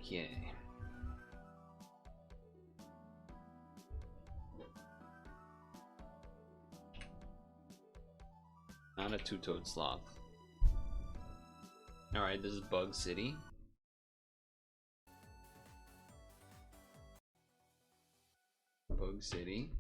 Okay. Not a two-toed sloth. Alright, this is Bug City. Bug City.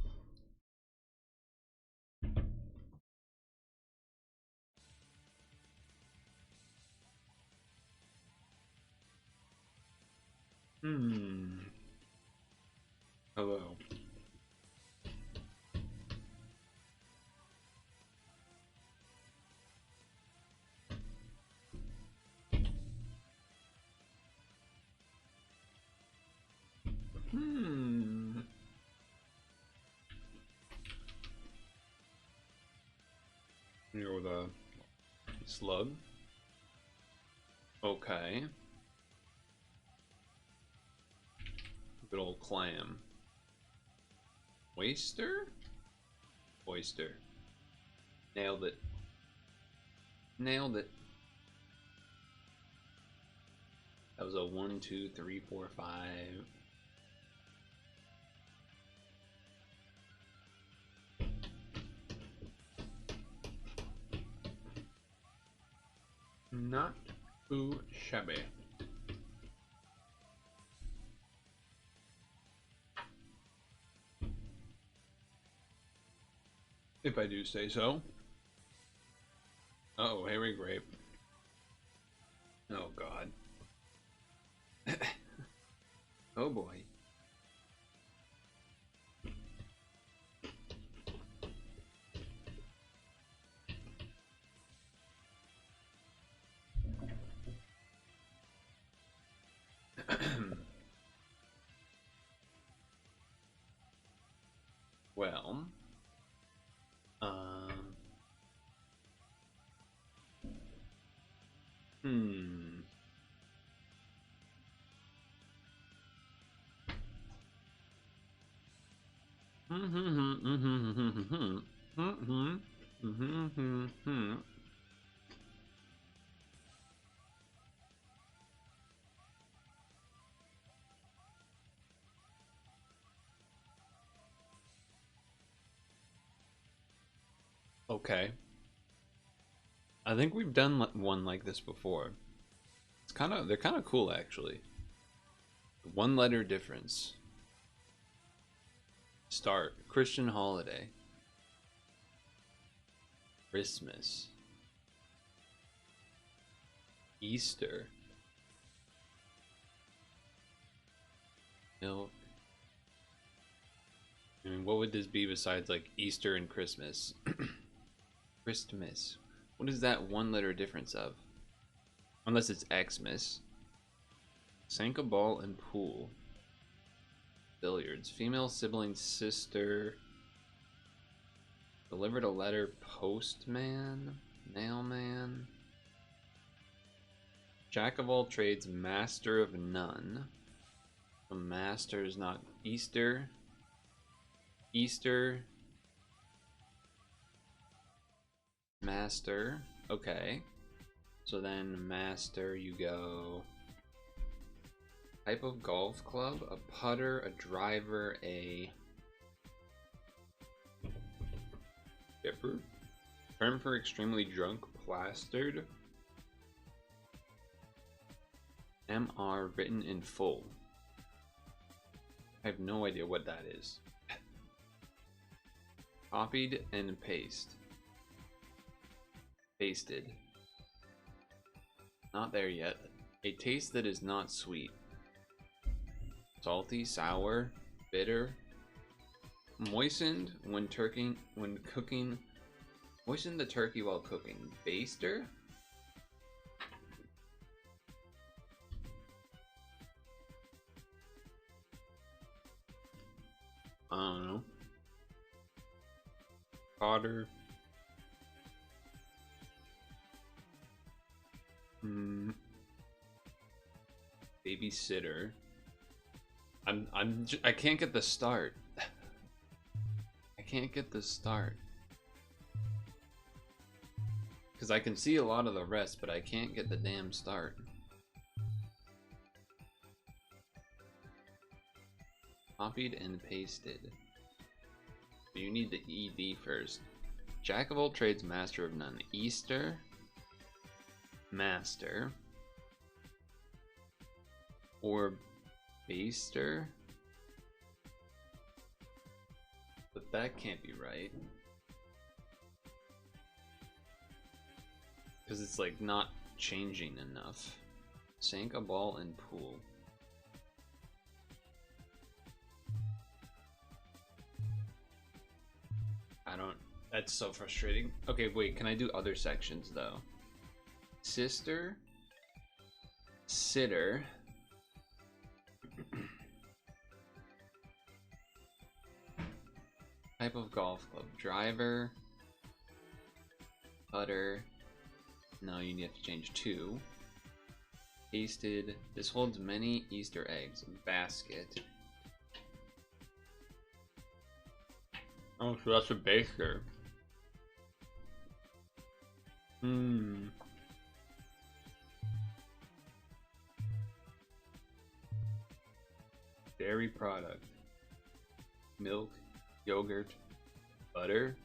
Hello. You're the slug. Okay. Good old clam. Oyster? Oyster. Nailed it. Nailed it. That was a 1, 2, 3, 4, 5. Not too shabby. If I do say so. Uh oh, hairy grape. Oh god. Oh boy. Well, okay. I think we've done one like this before. They're kind of cool actually. One letter difference. Start. Christian holiday. Christmas. Easter. Milk. I mean, what would this be besides like Easter and Christmas? Christmas. What is that one letter difference of? Unless it's Xmas. Sank a ball in pool. Billiards. Female sibling sister. Delivered a letter. Postman. Mailman. Jack of all trades. Master of none. The master is not Easter. Easter. Master. Okay. So then master you go. Type of golf club, a putter, a driver, a chipper. Term for extremely drunk, plastered. MR written in full. I have no idea what that is. Copied and paste. Pasted. Not there yet. A taste that is not sweet. Salty, sour, bitter. Moistened when cooking. Moisten the turkey while cooking. Baster? I don't know. Potter. Babysitter. I can't get the start. I can't get the start. Because I can see a lot of the rest, but I can't get the damn start. Copied and pasted. You need the ED first. Jack of all trades, master of none. Easter. Master. Or baster. But that can't be right. Because it's like not changing enough. Sank a ball in pool. I don't. That's so frustrating. Okay, wait, can I do other sections though? Sister. Sitter. Type of golf club. Driver. Putter. No, you have to change 2. Pasted. This holds many Easter eggs. Basket. Oh, so that's a baker. Dairy product. Milk. Yogurt. Butter.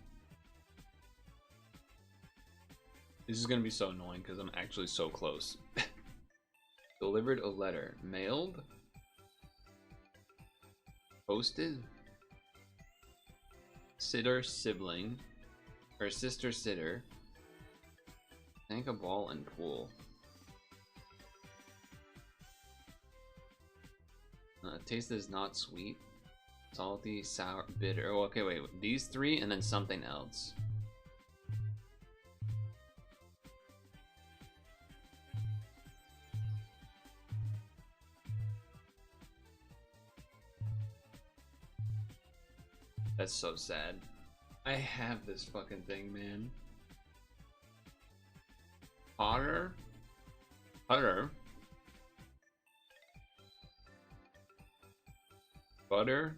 This is gonna be so annoying because I'm actually so close. Delivered a letter. Mailed. Posted. Sitter sibling. Or sister sitter. Sank a ball in pool. Taste is not sweet. Salty, sour, bitter. Oh, okay, wait. These 3 and then something else. That's so sad. I have this fucking thing, man. Potter? Putter? Butter?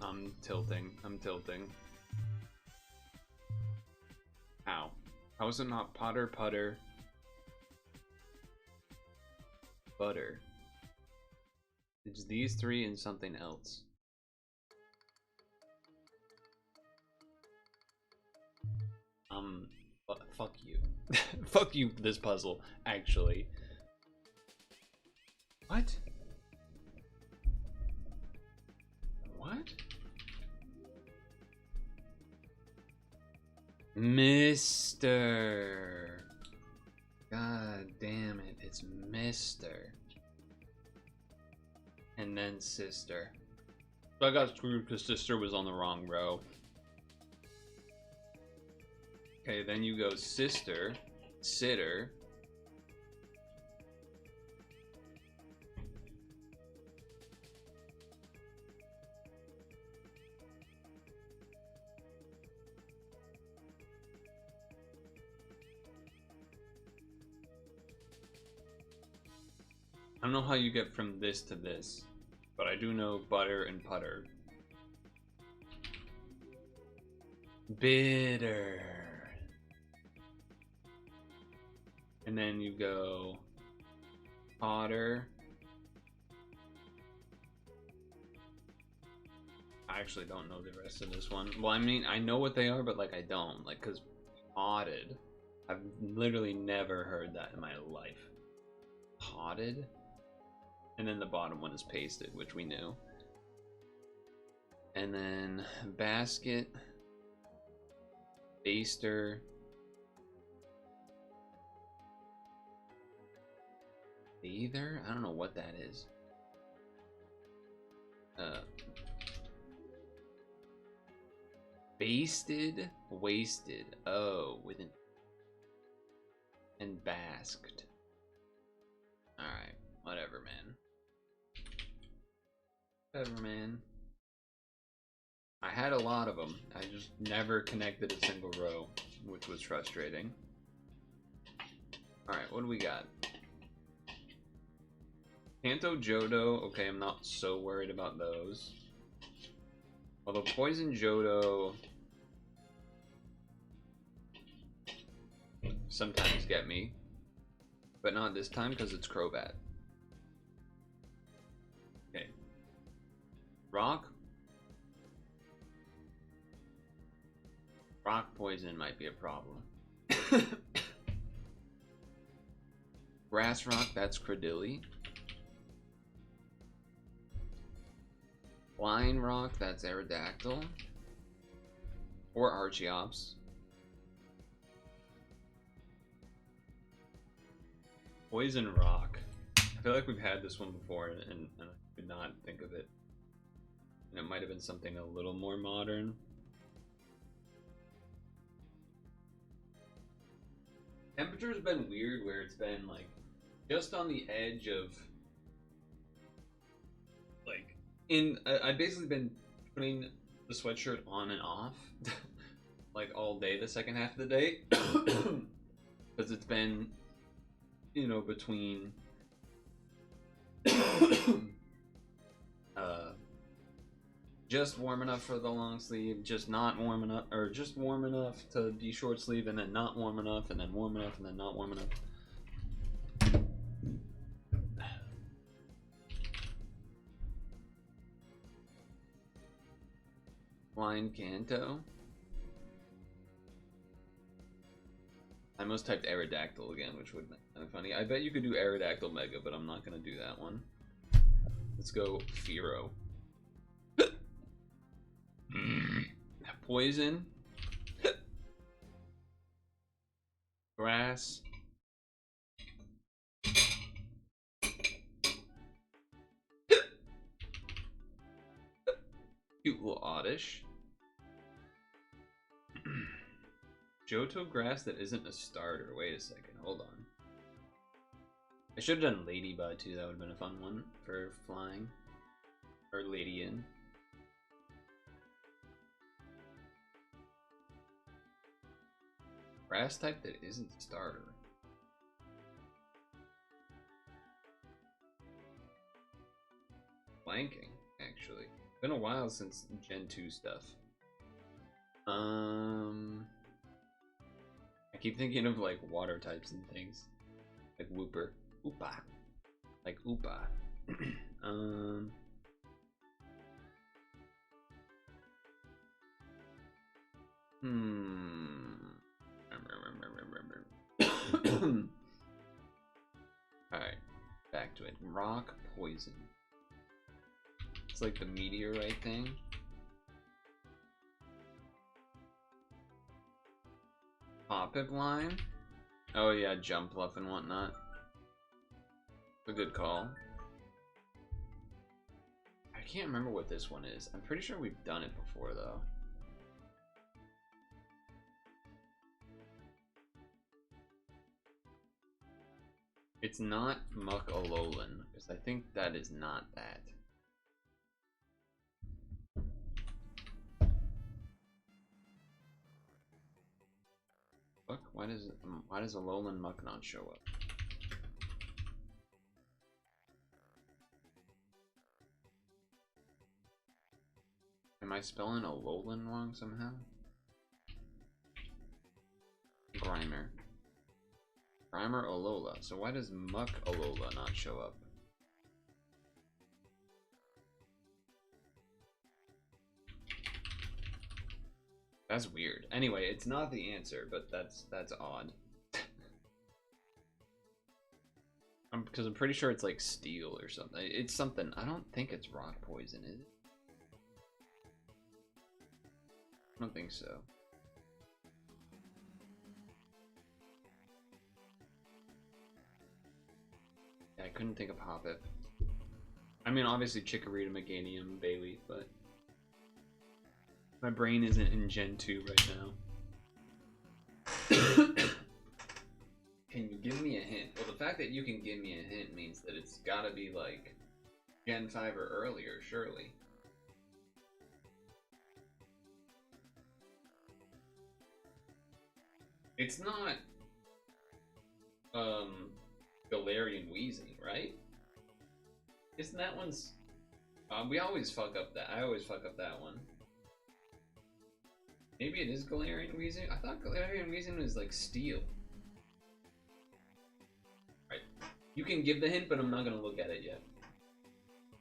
I'm tilting. I'm tilting. How? How is it not Potter, putter, butter? It's these 3 and something else. Fuck you. Fuck you, this puzzle, actually. What? What? Mr. God damn it, it's Mr. And then sister. So I got screwed because sister was on the wrong row. Okay, then you go sister, sitter. I don't know how you get from this to this, but I do know butter and putter. Bitter. And then you go Potter. I actually don't know the rest of this one. Well, I mean, I know what they are, but like I don't. Like, cause potted. I've literally never heard that in my life. Potted? And then the bottom one is pasted, which we knew. And then basket. Baster. Either? I don't know what that is. Basted? Wasted. Oh, with an... And basked. Alright, whatever, man. Whatever, man. I had a lot of them. I just never connected a single row, which was frustrating. Alright, what do we got? Kanto Jodo, okay, I'm not so worried about those. Although Poison Jodo... sometimes get me. But not this time because it's Crobat. Okay. Rock. Rock poison might be a problem. Grass rock, that's Cradilly. Flying rock, that's Aerodactyl. Or Archeops. Poison rock. I feel like we've had this one before and I could not think of it. And it might have been something a little more modern. Temperature's been weird where it's been like just on the edge of like I've basically been putting the sweatshirt on and off like all day the second half of the day because it's been, you know, between just warm enough for the long sleeve, just not warm enough, or just warm enough to be short sleeve, and then not warm enough, and then warm enough, and then not warm enough. Flying Kanto. I almost typed Aerodactyl again, which would be kind of funny. I bet you could do Aerodactyl Mega, but I'm not going to do that one. Let's go Fearow. Poison. Grass. Cute little Oddish. Johto grass that isn't a starter. Wait a second, hold on. I should have done Ladybug too, that would have been a fun one for flying. Or Ladian. Grass type that isn't starter. Blanking, actually. It's been a while since Gen 2 stuff. I keep thinking of like water types and things. Like Wooper. Oopa. Like Oopa. Alright, back to it. Rock poison. It's like the meteorite thing. Hoppip line? Oh yeah, Jumpluff and whatnot. A good call. I can't remember what this one is. I'm pretty sure we've done it before though. It's not Muck-Alolan, because I think that is not that. Fuck, why does Alolan Muck not show up? Am I spelling Alolan wrong somehow? Grimer. Grimer Alola. So why does Muck Alola not show up? That's weird. Anyway, it's not the answer, but that's odd. Because I'm pretty sure it's like steel or something. It's something. I don't think it's rock poison, is it? I don't think so. Yeah, I couldn't think of Hoppip. I mean, obviously Chikorita, Meganium, Bayleaf, but my brain isn't in Gen 2 right now. Can you give me a hint? Well, the fact that you can give me a hint means that it's gotta be like Gen 5 or earlier, surely. It's not Galarian Weezing, right? Isn't that one's we always fuck up that. I always fuck up that one. Maybe it is Galarian Weezing? I thought Galarian Weezing was like steel. You can give the hint, but I'm not gonna look at it yet.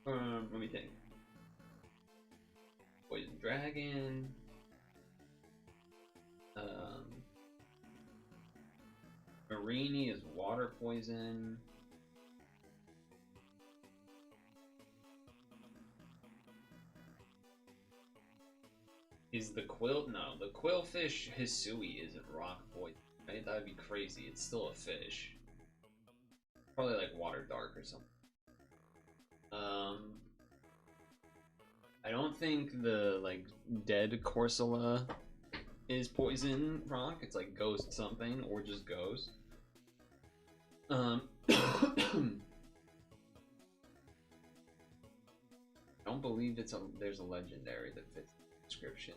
Let me think. Poison dragon. Marini is water poison. Is the quill? No, the quillfish Hisui isn't rock poison, right? That would be crazy. It's still a fish. Probably like water dark or something. I don't think the like dead Corsola is poison rock. It's like ghost something or just ghost. I don't believe there's a legendary that fits the description.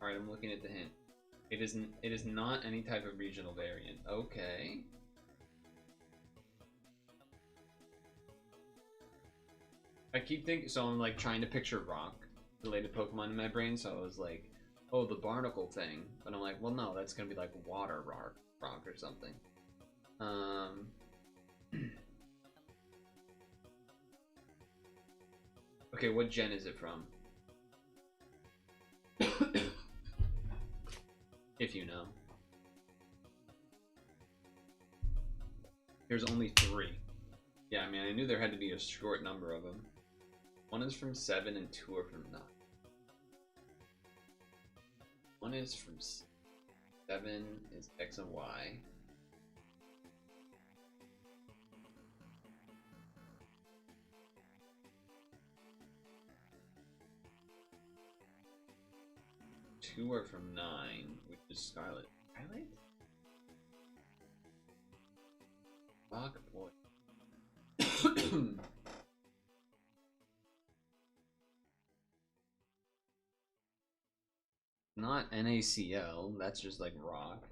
Alright, I'm looking at the hint. It is not any type of regional variant. Okay. I keep thinking, so I'm like trying to picture rock related Pokemon in my brain, so I was like, oh, the barnacle thing. But I'm like, well, no, that's gonna be like water rock or something. Okay, what gen is it from? If you know. There's only 3. Yeah, I mean, I knew there had to be a short number of them. 1 is from 7 and 2 are from 9. 1 is from 7 is X and Y. Two are from 9, which is Scarlet. Scarlet? Rock boy. Not NaCl, that's just like rock.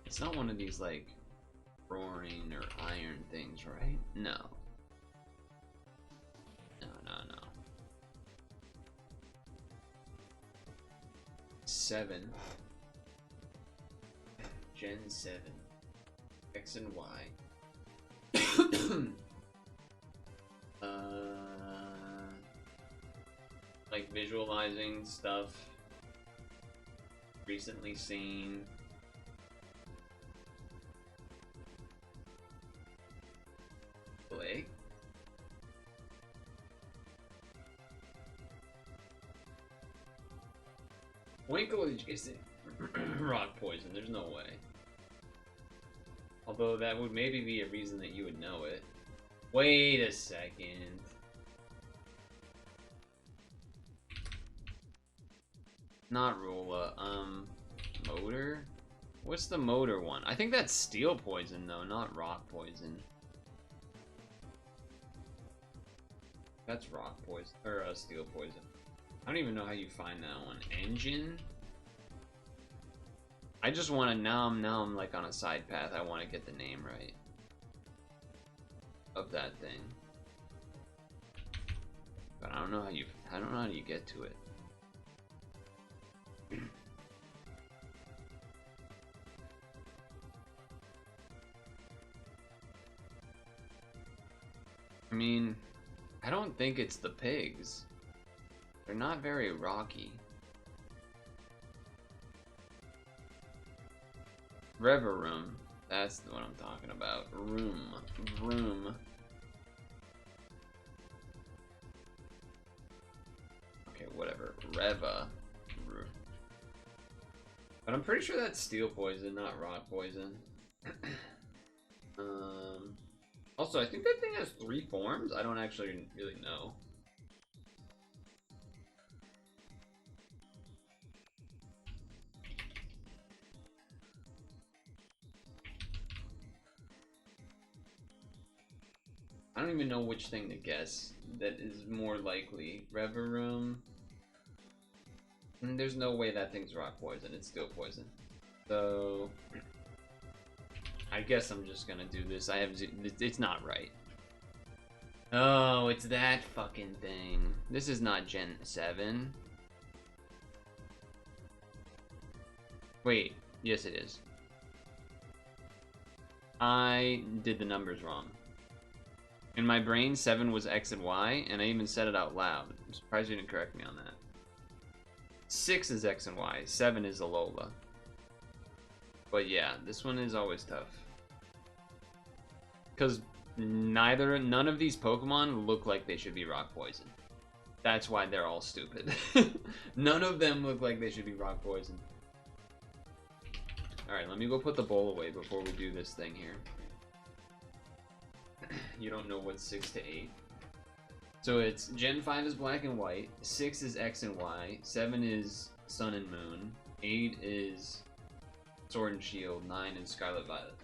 It's not one of these like roaring or iron things, right? No. No. 7. Gen 7. X and Y. Like visualizing stuff recently seen. Blake. Winklage isn't rock poison, there's no way. Although that would maybe be a reason that you would know it. Wait a second. Not Rula, motor? What's the motor one? I think that's steel poison though, not rock poison. That's rock poison, or steel poison. I don't even know how you find that one. Engine? I just want to, now I'm like on a side path. I want to get the name right of that thing. But I don't know how you get to it. I mean, I don't think it's the pigs. They're not very rocky. Reverum. That's what I'm talking about. Vroom. Okay, whatever. Reva. But I'm pretty sure that's steel poison, not rock poison. Also, I think that thing has 3 forms. I don't actually really know. I don't even know which thing to guess that is more likely. Reverum. There's no way that thing's rock poison. It's steel poison. So I guess I'm just gonna do this. It's not right. Oh, it's that fucking thing. This is not Gen 7. Wait, yes it is. I did the numbers wrong. In my brain, 7 was X and Y, and I even said it out loud. I'm surprised you didn't correct me on that. 6 is X and Y, 7 is Alola. But yeah, this one is always tough. Because none of these Pokemon look like they should be rock poison. That's why they're all stupid. None of them look like they should be rock poison. Alright, let me go put the bowl away before we do this thing here. You don't know what's 6 to 8. So it's Gen 5 is black and white, 6 is X and Y, 7 is Sun and Moon, 8 is Sword and Shield, 9 is Scarlet Violet.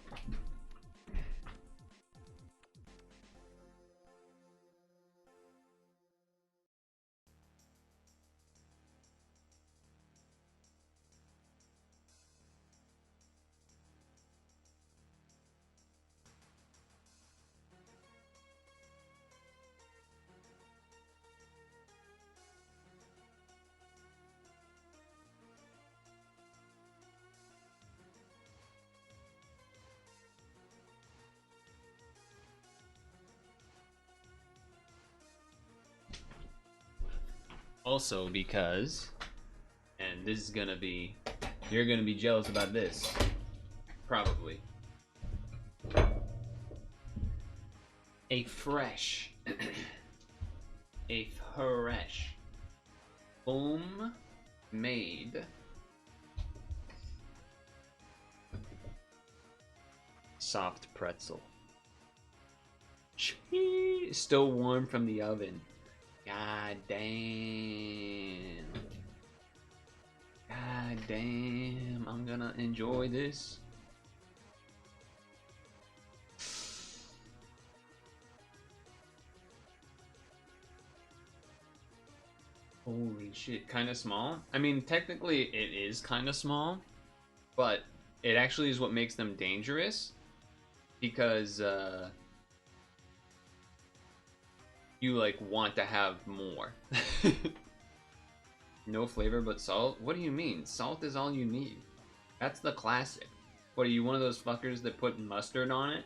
Also because, and this is gonna be, you're gonna be jealous about this, probably. A fresh, home-made soft pretzel. Still warm from the oven. God damn. God damn. I'm gonna enjoy this. Holy shit. Kind of small? I mean, technically it is kind of small, but it actually is what makes them dangerous because, you like want to have more. No flavor but salt? What do you mean? Salt is all you need. That's the classic. What, are you one of those fuckers that put mustard on it?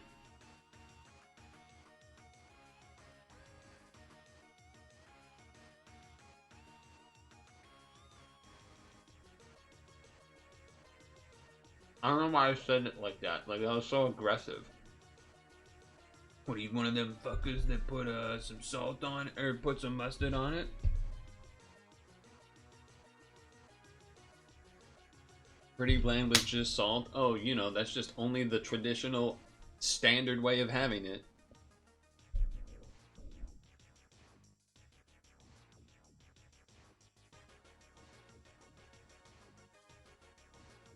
I don't know why I said it like that. Like, that was so aggressive. What, are you one of them fuckers that put some salt on it, or put some mustard on it? Pretty bland with just salt? Oh, you know, that's just only the traditional standard way of having it.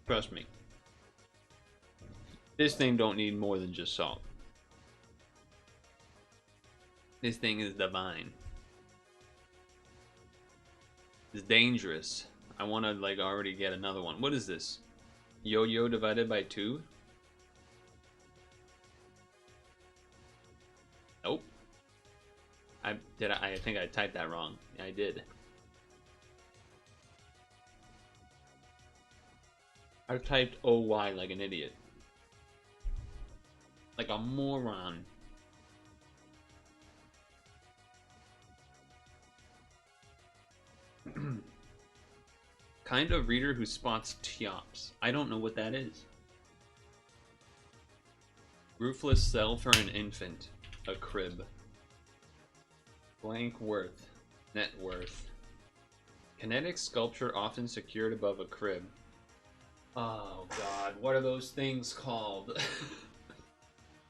Trust me. This thing don't need more than just salt. This thing is divine. It's dangerous. I want to, like, already get another one. What is this? Yo-yo divided by 2? Nope. I think I typed that wrong. I did. I typed OY like an idiot. Like a moron. Kind of reader who spots Tiops. I don't know what that is. Roofless cell for an infant. A crib. Blank worth. Net worth. Kinetic sculpture often secured above a crib. Oh god, what are those things called?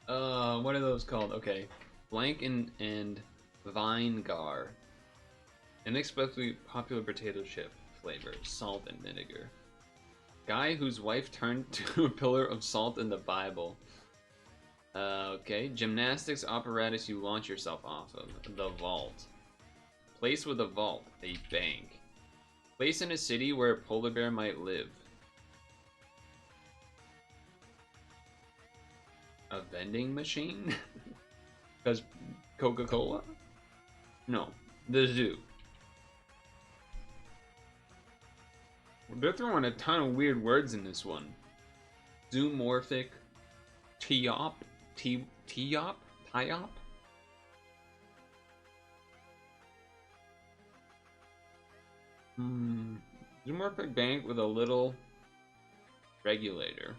What are those called? Okay. Blank and Vinegar. Inexplicably popular potato chip flavor. Salt and vinegar. Guy whose wife turned to a pillar of salt in the Bible. Okay. Gymnastics apparatus you launch yourself off of. The vault. Place with a vault. A bank. Place in a city where a polar bear might live. A vending machine? Because Coca-Cola? No, the zoo. They're throwing a ton of weird words in this one. Zoomorphic, Tiop, Tiop, Tiop. Zoomorphic bank with a little regulator.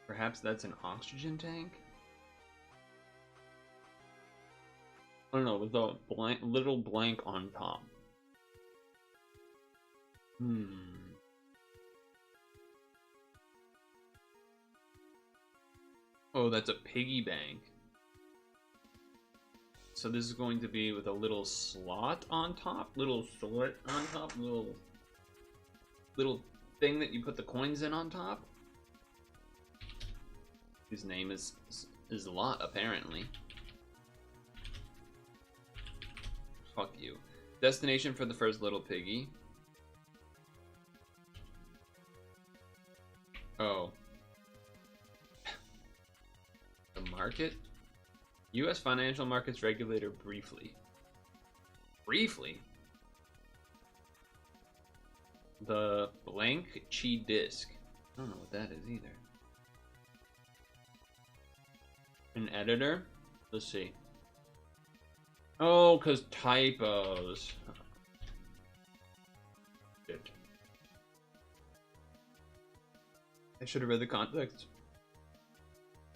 Perhaps that's an oxygen tank? I don't know, with a blank, little blank on top. Oh, that's a piggy bank. So this is going to be with a little slot on top, little thing that you put the coins in on top. His name is Lot, apparently. Fuck you. Destination for the first little piggy. Oh. The market? U.S. financial markets regulator briefly. Briefly? The blank chi disc. I don't know what that is either. An editor? Let's see. Oh, because typos. Shit. I should have read the context.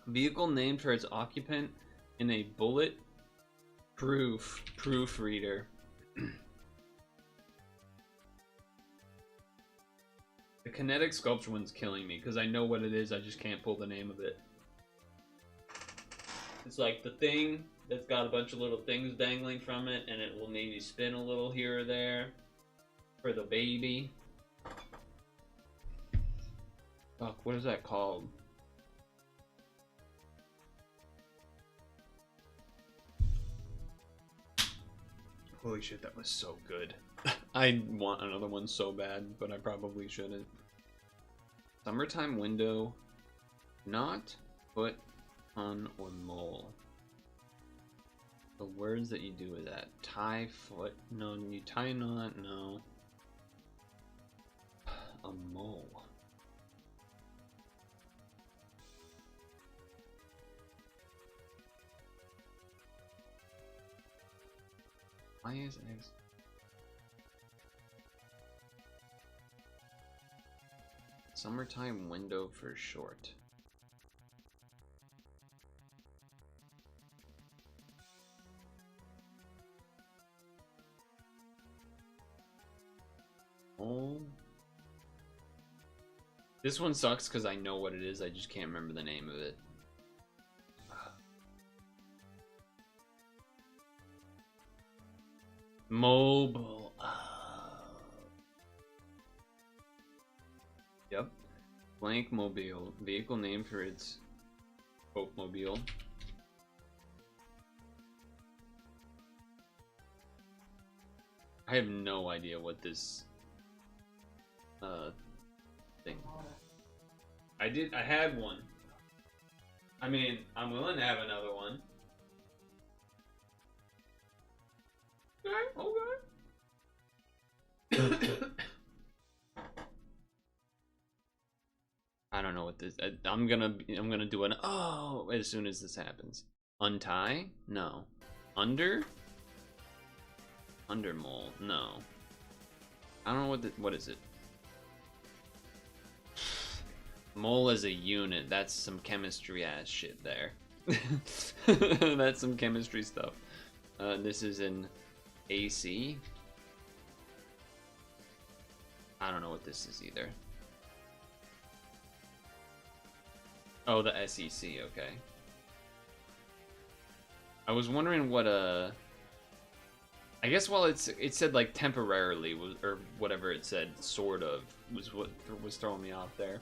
Vehicle named for its occupant in a bullet-proof proofreader. The kinetic sculpture one's killing me because I know what it is, I just can't pull the name of it. It's like the thing that's got a bunch of little things dangling from it, and it will maybe spin a little here or there for the baby. Fuck, what is that called? Holy shit, that was so good. I want another one so bad, but I probably shouldn't. Summertime window, not put on or mole. The words that you do with that. Tie foot, no, you tie knot, no. A mole. Why is X? Summertime window for short. Oh. This one sucks because I know what it is, I just can't remember the name of it. Mobile. Yep. Blank mobile. Vehicle name for its Coke mobile. I have no idea what this thing. I had one. I mean, I'm willing to have another one. Okay. I don't know what this. I'm gonna do an as soon as this happens. Untie? No. Under mole? No. I don't know what is it. Mole as a unit. That's some chemistry ass shit there. That's some chemistry stuff. This is an AC. I don't know what this is either. Oh, the SEC, okay. I was wondering what I guess while it said like temporarily was, or whatever it said, sort of was what was throwing me off there.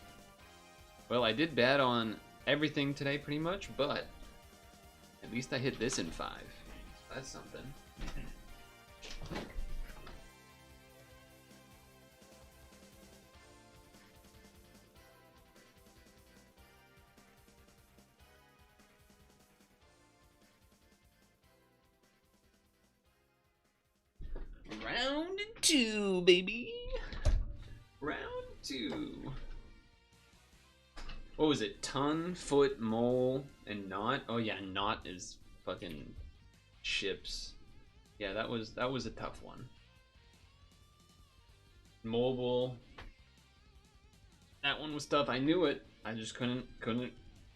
Well, I did bad on everything today pretty much, but at least I hit this in 5. That's something. 2, baby. Round 2. What was it? Ton, foot, mole, and knot. Oh yeah, knot is fucking ships. Yeah, that was a tough one. Mobile. That one was tough. I knew it. I just couldn't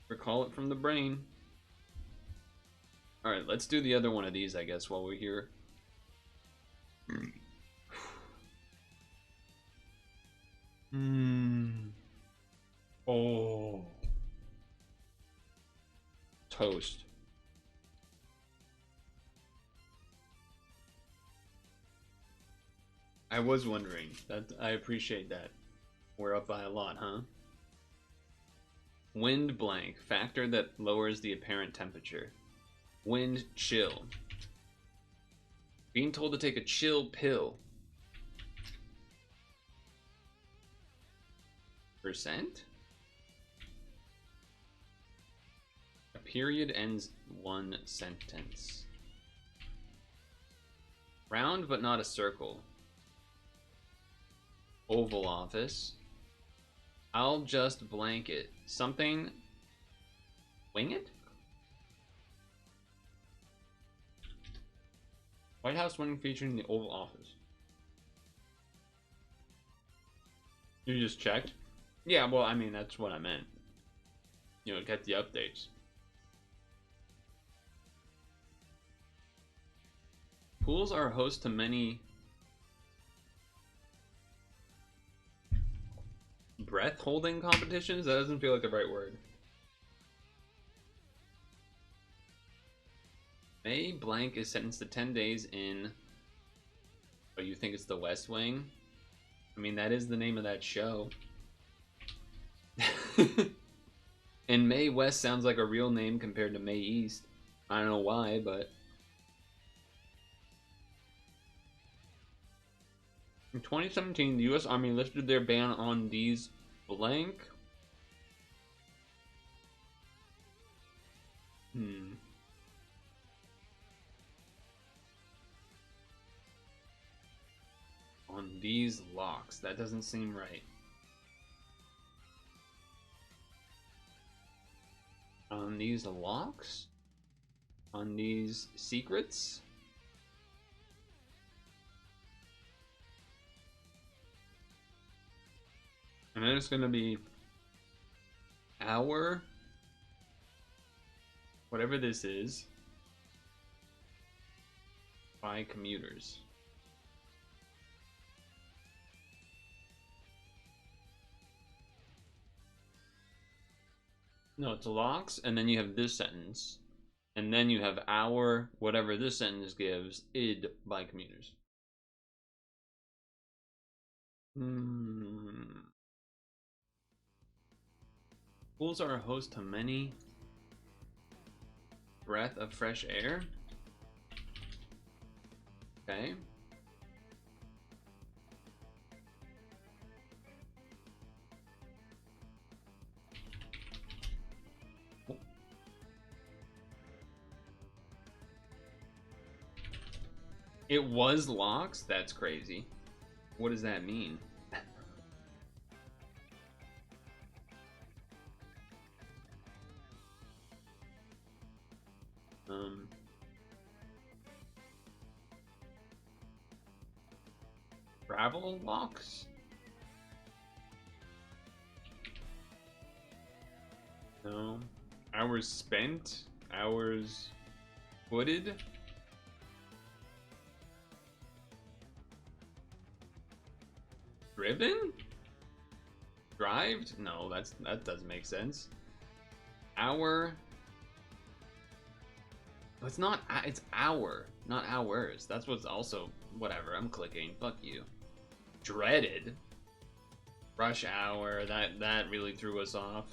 recall it from the brain. All right, let's do the other one of these, I guess, while we're here. Oh. Toast. I was wondering. That I appreciate that. We're up by a lot, huh? Wind blank. Factor that lowers the apparent temperature. Wind chill. Being told to take a chill pill. Percent? A period ends one sentence. Round but not a circle. Oval Office. I'll just blanket. Something. Wing it? White House winning featuring the Oval Office. You just checked? Yeah, well, I mean, that's what I meant. You know, get the updates. Pools are host to many breath holding competitions? That doesn't feel like the right word. May blank is sentenced to 10 days in... Oh, you think it's the West Wing? I mean, that is the name of that show. And Mae West sounds like a real name compared to Mae East. I don't know why, but... In 2017, the U.S. Army lifted their ban on these blank. On these locks. That doesn't seem right. On these locks? On these secrets? And then it's gonna be our whatever this is by commuters. No, it's locks, and then you have this sentence, and then you have our whatever this sentence gives id by commuters. Pools are a host to many. Breath of fresh air. Okay. It was locks? That's crazy. What does that mean? Travel locks? No. Hours spent? Hours footed? Driven? Drived? No, that doesn't make sense. Hour? It's not. It's hour, not hours. That's what's also whatever. I'm clicking. Fuck you. Dreaded. Rush hour. That really threw us off.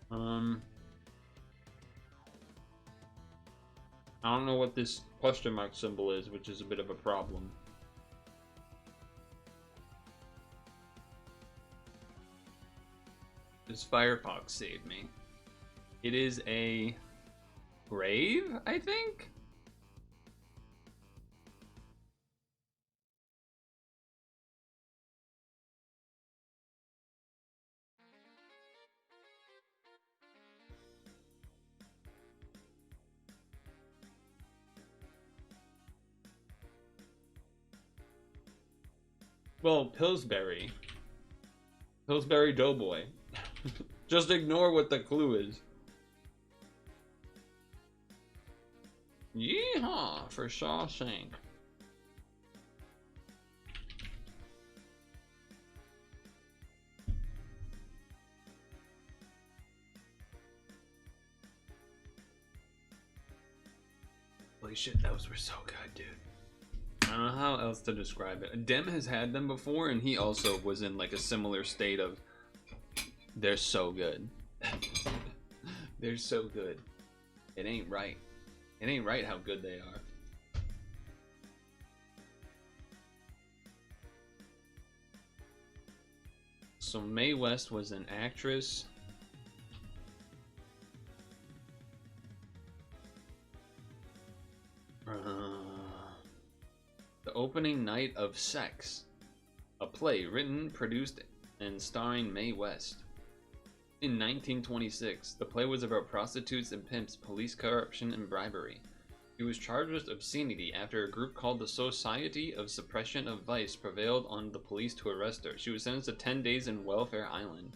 I don't know what this question mark symbol is, which is a bit of a problem. Does Firefox save me? It is a grave, I think? Well, Pillsbury. Pillsbury Doughboy. Just ignore what the clue is. Yeehaw for Shawshank. Holy shit, those were so good, dude. I don't know how else to describe it. Dem has had them before, and he also was in like a similar state of they're so good. They're so good. It ain't right. It ain't right how good they are. So Mae West was an actress. The Opening Night of Sex, a play written, produced, and starring Mae West. In 1926, the play was about prostitutes and pimps, police corruption, and bribery. He was charged with obscenity after a group called the Society of Suppression of Vice prevailed on the police to arrest her. She was sentenced to 10 days in Welfare Island.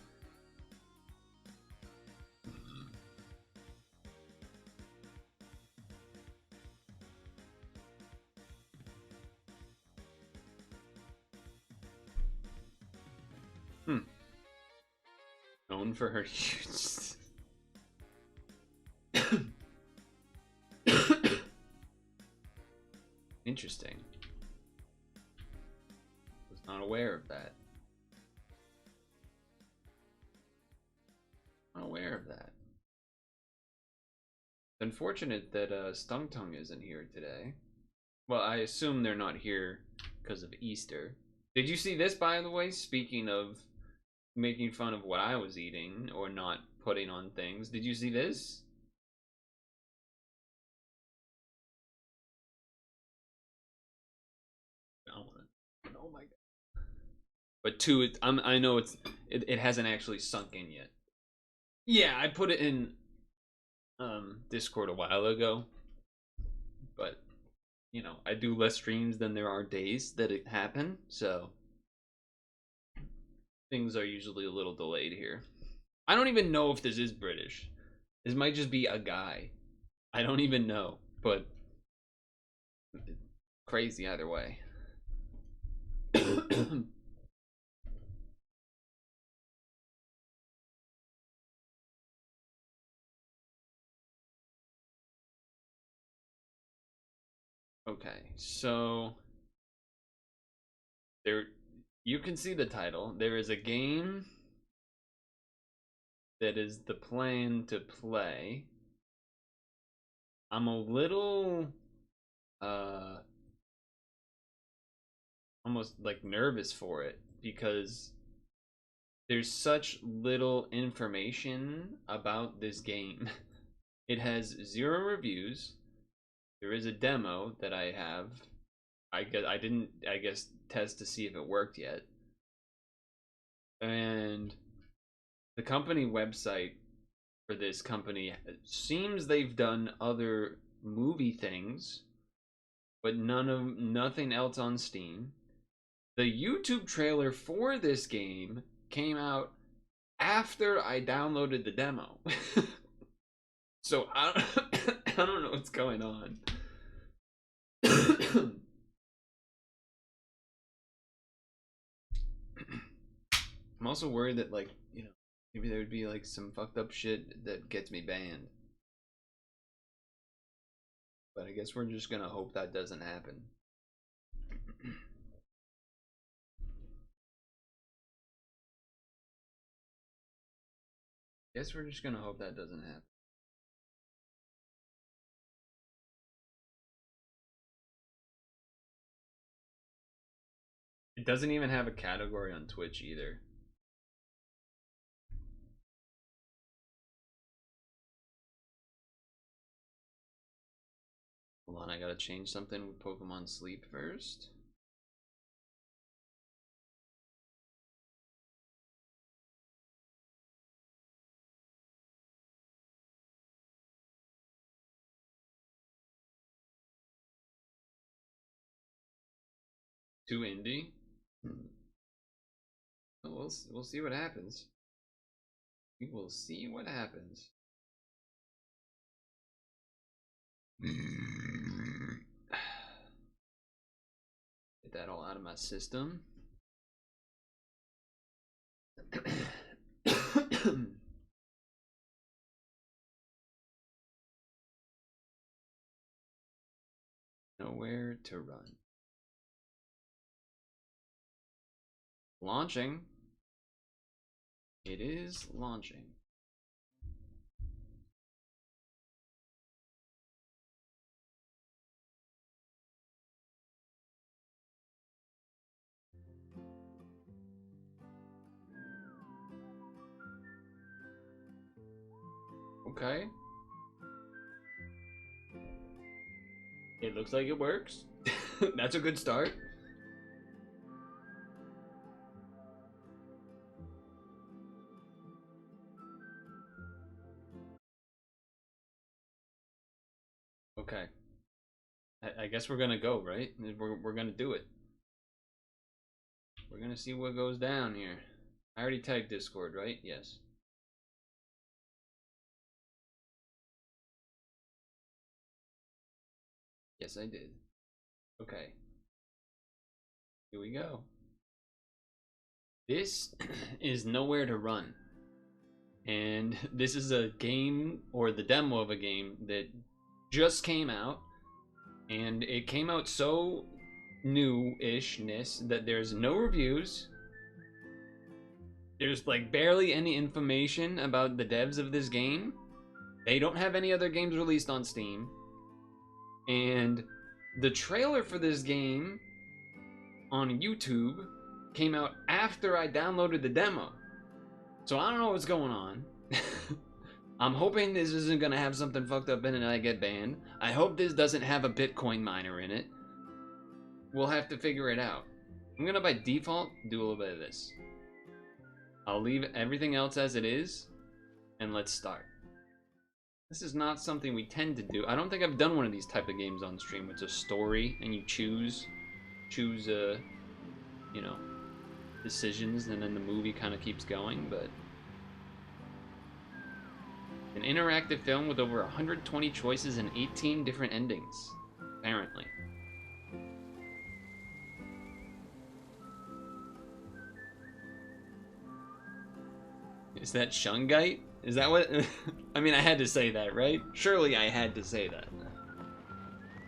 Known for her huge... Interesting. Was not aware of that. Not aware of that. It's unfortunate that Stung Tongue isn't here today. Well, I assume they're not here because of Easter. Did you see this, by the way? Speaking of making fun of what I was eating or not putting on things, did you see this? Oh my god! But two, I know it hasn't actually sunk in yet. Yeah, I put it in Discord a while ago, but you know I do less streams than there are days that it happen, so things are usually a little delayed here. I don't even know if this is British. This might just be a guy. I don't even know, but crazy either way. Okay, so there you can see the title. There is a game that is the plan to play. I'm a little almost like nervous for it because there's such little information about this game. It has 0 reviews. There is a demo that I have. I didn't test to see if it worked yet. And the company website for this company seems they've done other movie things, but nothing else on Steam. The YouTube trailer for this game came out after I downloaded the demo. So I don't know what's going on. I'm also worried that, like, you know, maybe there would be like some fucked up shit that gets me banned. But I guess we're just gonna hope that doesn't happen. Guess we're just gonna hope that doesn't happen. It doesn't even have a category on Twitch either. Hold on, I gotta change something with Pokemon Sleep first. Too indie? We'll see what happens. We will see what happens. Get that all out of my system. Nowhere to run. Launching. It is launching. Okay. It looks like it works. That's a good start. Okay. I guess we're gonna go, right? We're gonna do it. We're gonna see what goes down here. I already tagged Discord, right? Yes. Yes, I did. Okay. Here we go. This is Nowhere to Run. And this is a game, or the demo of a game, that just came out. And it came out so new-ishness that there's no reviews. There's like barely any information about the devs of this game. They don't have any other games released on Steam. And the trailer for this game on YouTube came out after I downloaded the demo. So I don't know what's going on. I'm hoping this isn't gonna have something fucked up in it and I get banned. I hope this doesn't have a Bitcoin miner in it. We'll have to figure it out. I'm gonna by default do a little bit of this. I'll leave everything else as it is, and let's start. This is not something we tend to do. I don't think I've done one of these type of games on stream. It's a story, and you choose, you know, decisions, and then the movie kind of keeps going, but... An interactive film with over 120 choices and 18 different endings, apparently. Is that Shungite? Is that what... I mean, I had to say that, right? Surely I had to say that.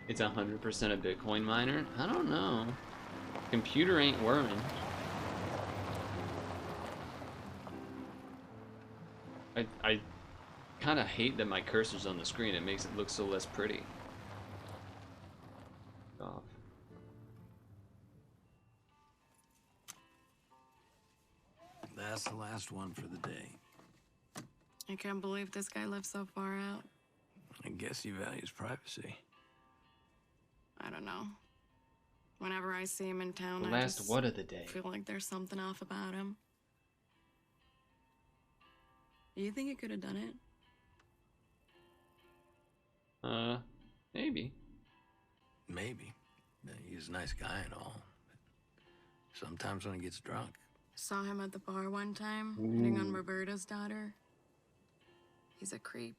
It's 100% a Bitcoin miner? I don't know. Computer ain't worming. I kind of hate that my cursor's on the screen. It makes it look so less pretty. Off. That's the last one for the day. I can't believe this guy lives so far out. I guess he values privacy. I don't know. Whenever I see him in town, The I last just what of the day? feel like there's something off about him. You think he could have done it? Maybe. Maybe. He's a nice guy and all. But sometimes when he gets drunk. Saw him at the bar one time, hitting on Roberta's daughter. He's a creep.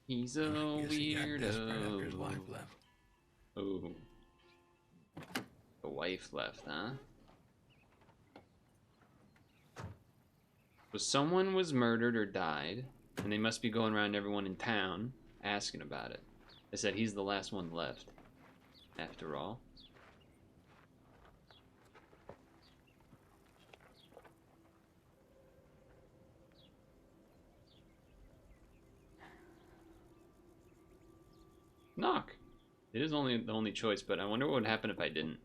He's a I guess he got desperate after his weirdo. wife left. Ooh. The wife left, huh? So someone was murdered or died, and they must be going around everyone in town asking about it. They said he's the last one left, after all. Knock. It is only the only choice, but I wonder what would happen if I didn't.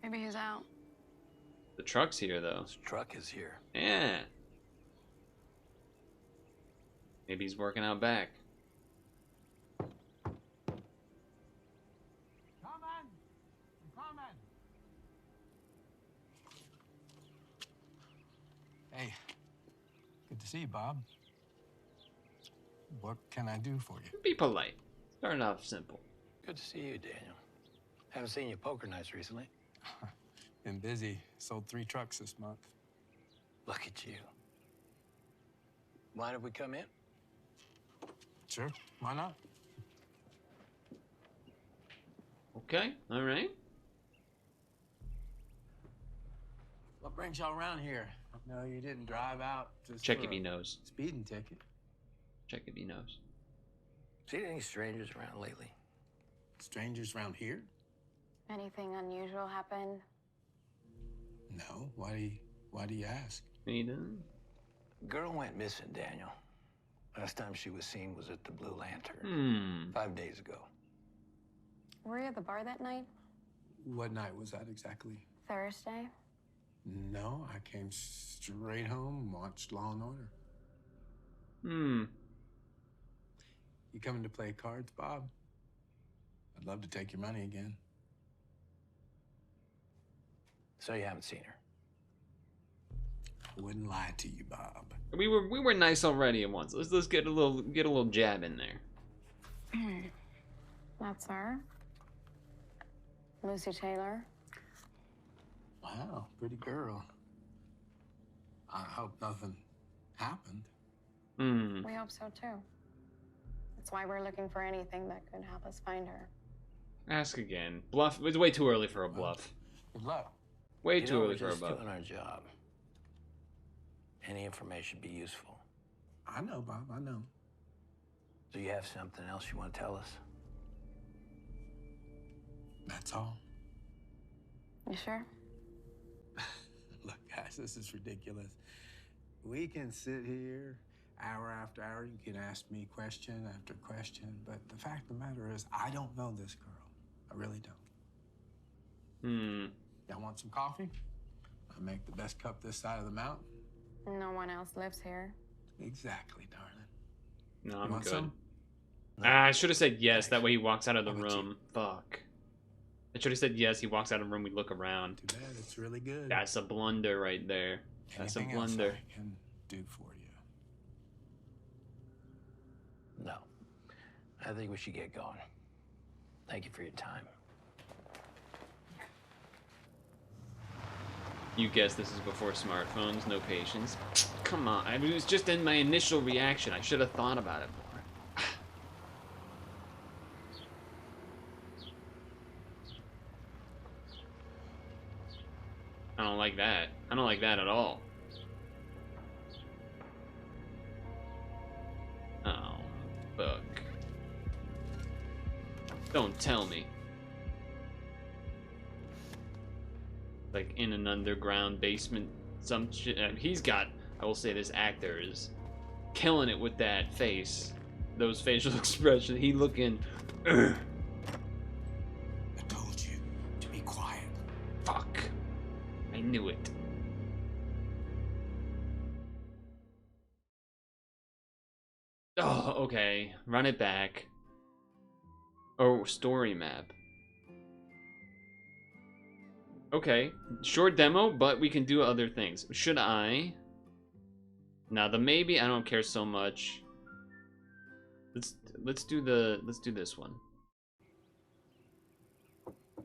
Maybe he's out. The truck's here, though. This truck is here. Yeah. Maybe he's working out back. Hey, good to see you, Bob. What can I do for you? Be polite. Starting off simple. Good to see you, Daniel. Haven't seen you poker nights recently. Been busy. Sold 3 trucks this month. Look at you. Mind if we come in? Sure, why not? Okay, all right. What brings y'all around here? No, you didn't drive out just Check for if he a knows. speeding ticket. Check if he knows. Seen any strangers around lately? Strangers around here? Anything unusual happen? No. Why do you ask? He didn't. Girl went missing, Daniel. Last time she was seen was at the Blue Lantern. 5 days ago. Were you at the bar that night? What night was that exactly? Thursday? No, I came straight home and watched Law and Order. You coming to play cards, Bob? I'd love to take your money again. So you haven't seen her? I wouldn't lie to you, Bob. We were nice already at once. Let's get a little jab in there. That's her. Lucy Taylor. Wow, pretty girl. I hope nothing happened. We hope so too. That's why we're looking for anything that could help us find her. Ask again. Bluff. It's way too early for a bluff. Good luck. Way too we're early for a just bluff. doing our job. Any information be useful. I know, Bob, I know. Do you have something else you want to tell us? That's all. You sure? Look, guys, this is ridiculous. We can sit here hour after hour. You can ask me question after question, but the fact of the matter is, I don't know this girl. I really don't. Y'all want some coffee? I make the best cup this side of the mountain. No one else lives here. Exactly, darling. No, You I'm want good. some? I should have said yes. That way he walks out of the How about you? room. Fuck. I should have said yes. He walks out of the room. We look around. Too bad. It's really good. That's a blunder right there. That's Anything a blunder. else I can do for you? No. I think we should get going. Thank you for your time. You guessed this is before smartphones. No patience. Come on. I mean, it was just in my initial reaction. I should have thought about it more. I don't like that. I don't like that at all. Oh, fuck. Don't tell me. Like in an underground basement, some shit. He's got, I will say, this actor is killing it with that face, those facial expressions. He looking. I told you to be quiet. Fuck. I knew it. Oh, okay. Run it back. Oh, story map. Okay, short demo, but we can do other things. Should I? Now the maybe I don't care so much. Let's do this one.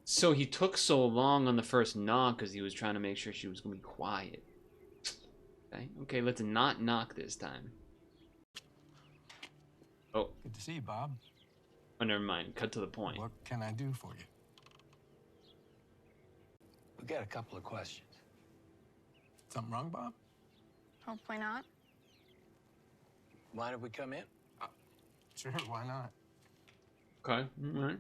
So he took so long on the first knock because he was trying to make sure she was gonna be quiet. Okay, let's not knock this time. Oh, Good to see you, Bob. oh, never mind. Cut to the point. What can I do for you? We've got a couple of questions. Something wrong, Bob? Hopefully not. Mind if we come in? Sure, why not? Okay, all right.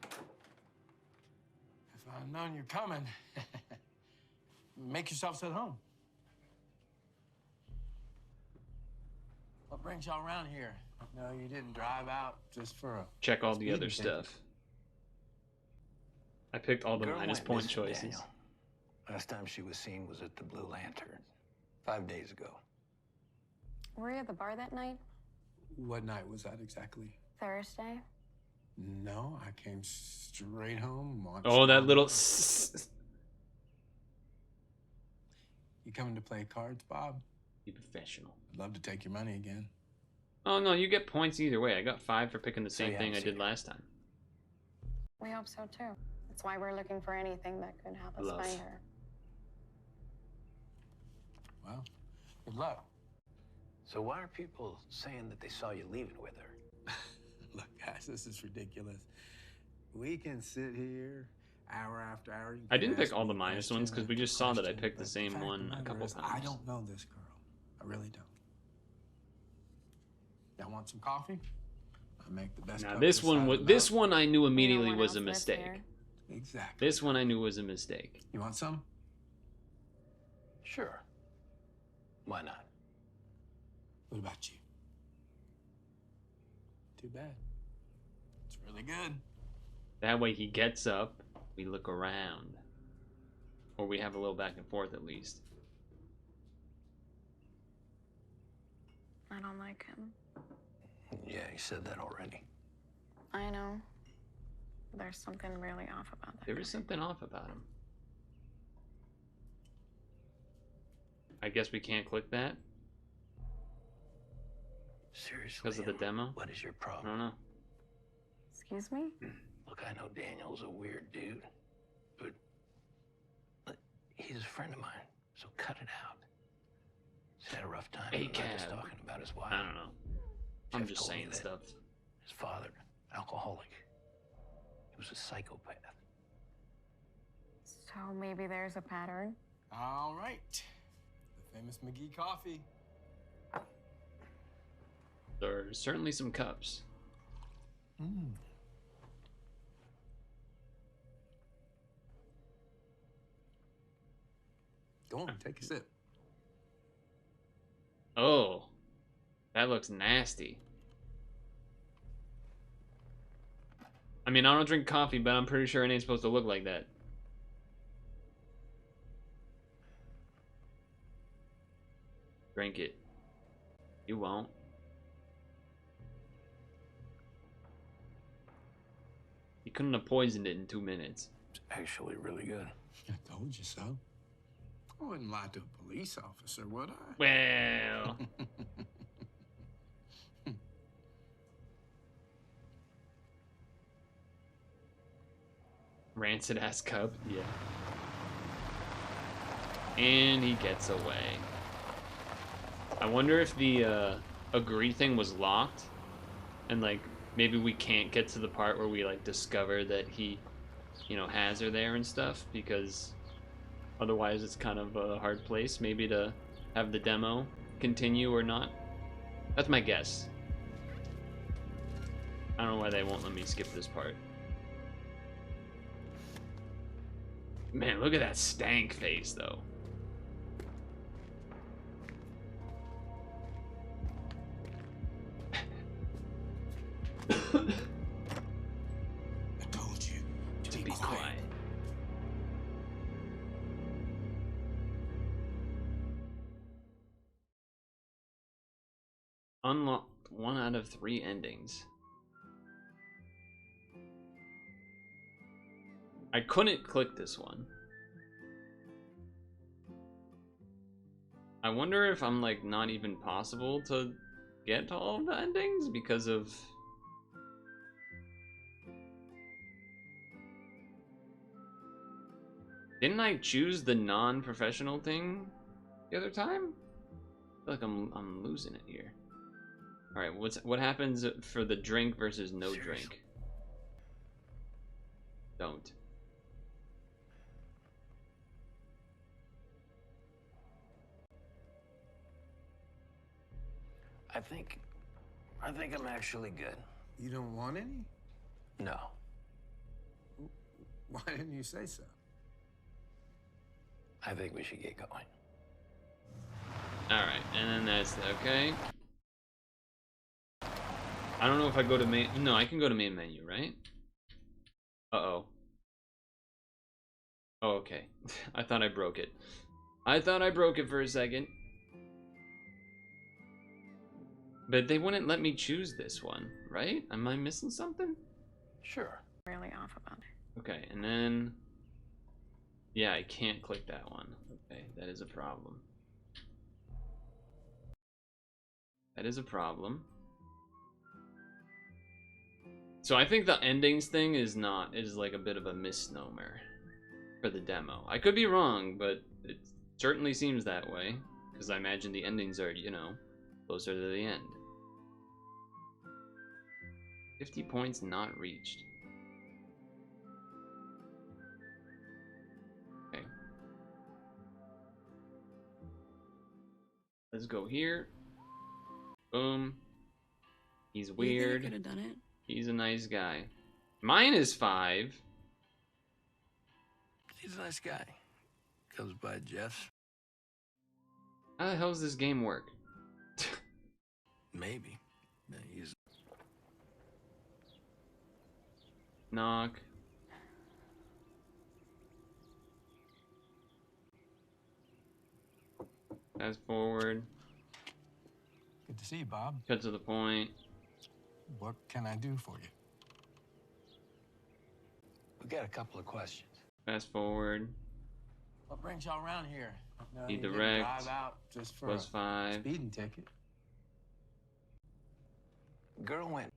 If I'd known you're coming, make yourselves at home. What brings y'all around here? No, you didn't drive out just for a Check all the other speeding ticket. stuff. I picked all the Girl minus went point missing, choices. Daniel. Last time she was seen was at the Blue Lantern, 5 days ago. Were you at the bar that night? What night was that exactly? Thursday? No, I came straight home. Watched Oh, that little. You coming to play cards, Bob? Be professional. I'd love to take your money again. Oh no, you get points either way. I got 5 for picking the So same you thing I haven't did seen her? last time. We hope so too. That's why we're looking for anything that could help us Love. find her. Well, good luck. So why are people saying that they saw you leaving with her? Look, guys, this is ridiculous. We can sit here hour after hour. You I can didn't pick ask all me the minus question ones because we after just saw that I question, picked the but same fact of one the a matter couple is, times. I don't know this girl. I really don't. Y'all want some coffee? I make the best. Now cup this one side was of this the one I knew You know immediately what was else a lives mistake. here? mountain. Exactly. This one I knew was a mistake. You want some? Sure. Why not? What about you? Too bad. It's really good. That way he gets up, we look around. Or we have a little back and forth at least. I don't like him. Yeah, you said that already. I know. There's something really off about that. There is something off about him. I guess we can't click that Seriously. because of the demo. What is your I problem? don't know. Excuse me? Look, I know Daniel's a weird dude, but look, he's a friend of mine, so cut it out. He's had a rough time. Hey, I'm not just Cab. talking about his wife. I don't know. I'm Jeff just told me saying that stuff. His father, alcoholic. He was a psychopath. So maybe there's a pattern. All right. The famous McGee coffee. There's certainly some cups. Go on, take a sip. Oh, that looks nasty. I mean, I don't drink coffee, but I'm pretty sure it ain't supposed to look like that. Drink it. You won't. You couldn't have poisoned it in 2 minutes. It's actually really good. I told you so. I wouldn't lie to a police officer, would I? Well, rancid ass cup, yeah. And he gets away. I wonder if the agree thing was locked, and like maybe we can't get to the part where we like discover that he, you know, has her there and stuff, because otherwise it's kind of a hard place maybe to have the demo continue or not. That's my guess. I don't know why they won't let me skip this part. Man, look at that stank face though. I told you to be quiet. Unlocked 1 out of 3 endings. I couldn't click this one. I wonder if I'm like not even possible to get to all of the endings because of... Didn't I choose the non-professional thing the other time? I feel like I'm losing it here. All right, what happens for the drink versus no drink? Don't. I think I'm actually good. You don't want any? No. Why didn't you say so? I think we should get going. All right, and then that's okay. I don't know if I go to main. No, I can go to main menu, right? Uh-oh. Oh, okay. I thought I broke it. I thought I broke it for a second. But they wouldn't let me choose this one, right? Am I missing something? Sure. Really off about it. Okay, and then... Yeah, I can't click that one. Okay, that is a problem. That is a problem. So I think the endings thing is like a bit of a misnomer for the demo. I could be wrong, but it certainly seems that way. Because I imagine the endings are, you know, closer to the end. 50 points not reached. Okay. Let's go here. Boom. He's weird. Could have done it. He's a nice guy. Mine is 5. He's a nice guy. Goes by Jeff. How the hell does this game work? Maybe. He's... Knock. Fast forward. Good to see you, Bob. Cut to the point. What can I do for you? We got a couple of questions. Fast forward. What brings y'all around here? No, Be you didn't direct. drive out just for Plus a 5. speeding ticket. Girl went.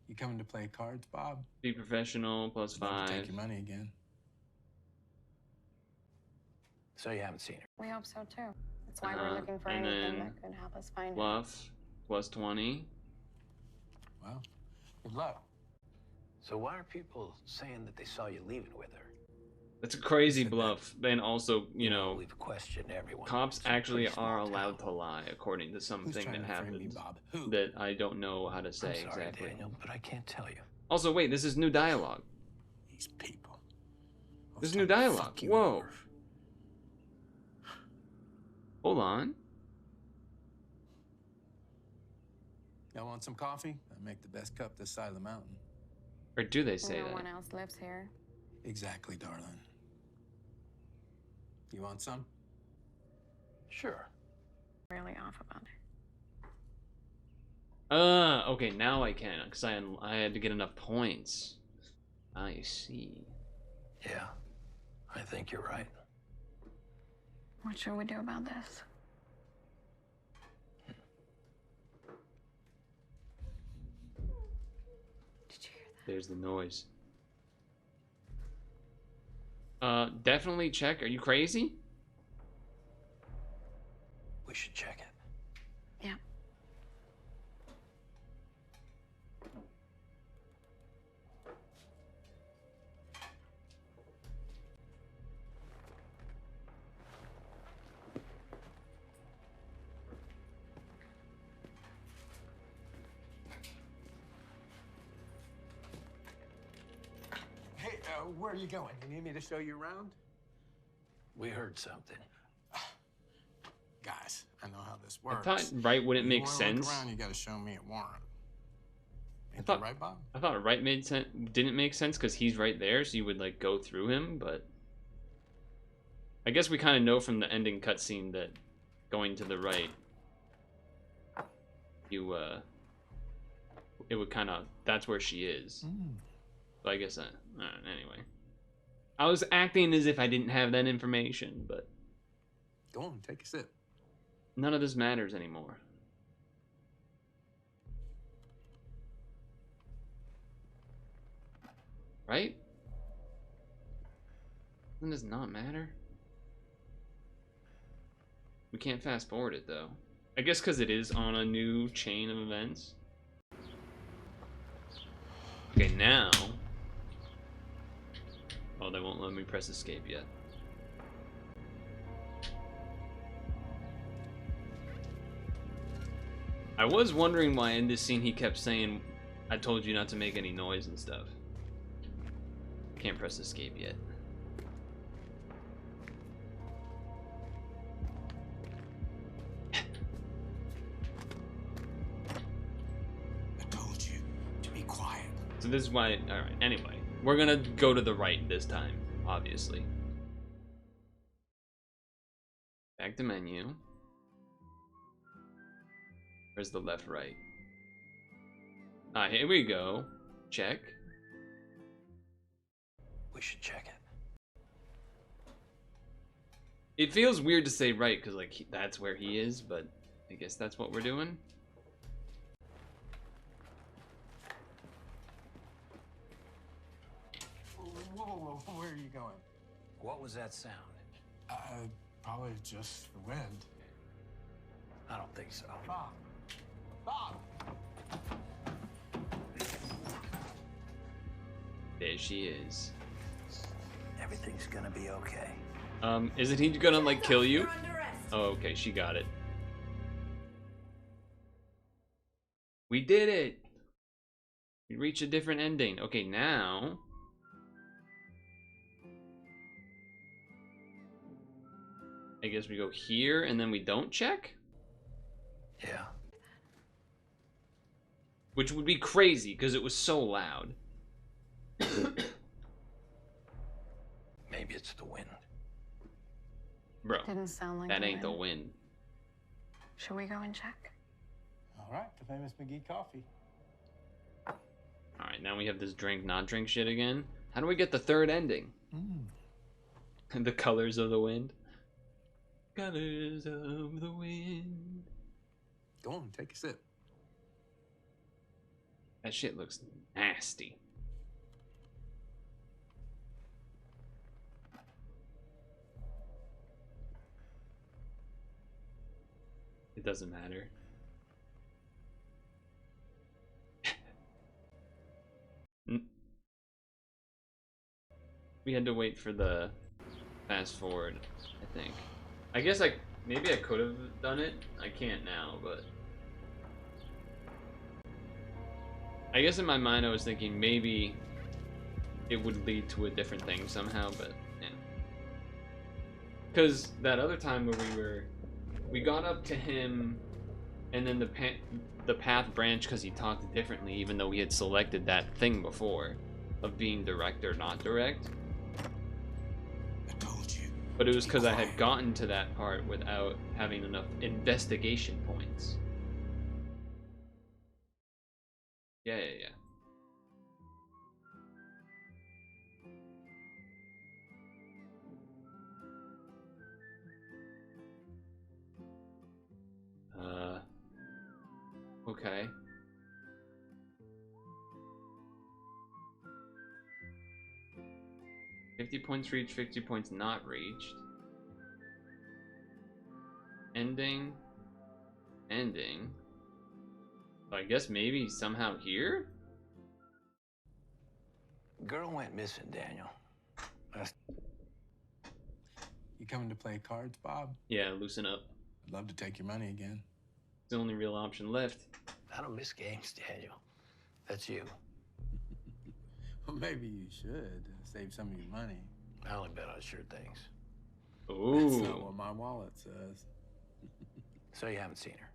You coming to play cards, Bob? Be professional. Plus Love to 5. take your money again. So you haven't seen her? We hope so too. That's why we're looking for and anything then that could help us find her. Bluff. Plus 20. Well, good luck. So why are people saying that they saw you leaving with her? That's a crazy bluff. And also, you know, We've questioned everyone. cops It's a actually pretty small are allowed town. to lie according to Who's something trying that to frame me, happens Bob? Who? that I don't know how to say I'm sorry, exactly. Daniel, but I can't tell you. Also, wait, this is new dialogue. These people. This is new dialogue. You Whoa. over. Hold on. Y'all want some coffee? I make the best cup this side of the mountain. Or do they say No that? one else lives here. Exactly, darling. You want some? Sure. Really off about it. Okay, now I can, because I had to get enough points. I see. Yeah, I think you're right. What should we do about this? Did you hear that? There's the noise. Definitely check. Are you crazy? We should check it. Yeah. Hey, where are you going? You need me to show you around? We heard something. Guys, I know how this I works. thought right wouldn't You make wanna look sense. around, you gotta show me a warrant. Ain't thought- that right, Bob? I thought right made sense. Didn't make sense because he's right there, so you would like go through him. But I guess we kind of know from the ending cutscene that going to the right, you it would kind of that's where she is. So I guess anyway, I was acting as if I didn't have that information, but Go on, take a sip. none of this matters anymore. Right? That does not matter. We can't fast forward it though. I guess because it is on a new chain of events. Okay, now. Oh, they won't let me press escape yet. I was wondering why in this scene he kept saying, I told you not to make any noise and stuff. Can't press escape yet. So this is why, alright, anyway. We're gonna go to the right this time, obviously. Back to menu. Where's the left, right? Ah, here we go. Check. We should check it. It feels weird to say right, because, like, that's where he is, but I guess that's what we're doing. Whoa, where are you going? What was that sound? Probably just the wind. I don't think so. Bob! Bob! There she is. Everything's gonna be okay. Isn't he gonna, like, kill you? Oh, okay, she got it. We did it! We reached a different ending. Okay, now... I guess we go here, and then we don't check? Yeah. Which would be crazy, because it was so loud. Maybe it's the wind. Bro, Didn't sound like that the ain't the wind. wind. Should we go and check? All right, the famous McGee coffee. Alright, now we have this drink, not drink shit again. How do we get the third ending? The colors of the wind. Colors of the wind. Go on, take a sip. That shit looks nasty. It doesn't matter. We had to wait for the fast forward, I think. I guess maybe I could have done it. I can't now, but I guess in my mind I was thinking maybe it would lead to a different thing somehow, but yeah. Because that other time where we got up to him, and then the path branched because he talked differently, even though we had selected that thing before of being direct or not direct. I told you. But it was because I had gotten to that part without having enough investigation points. Yeah. Okay. $50 points reached, 50 points not reached. Ending. So I guess maybe somehow here? Girl went missing, Daniel. You coming to play cards, Bob? Yeah, loosen up. I'd love to take your money again. It's the only real option left. I don't miss games, Daniel. That's you. Well, maybe you should save some of your money. I only bet on sure things. That's not Ooh. what my wallet says. So you haven't seen her?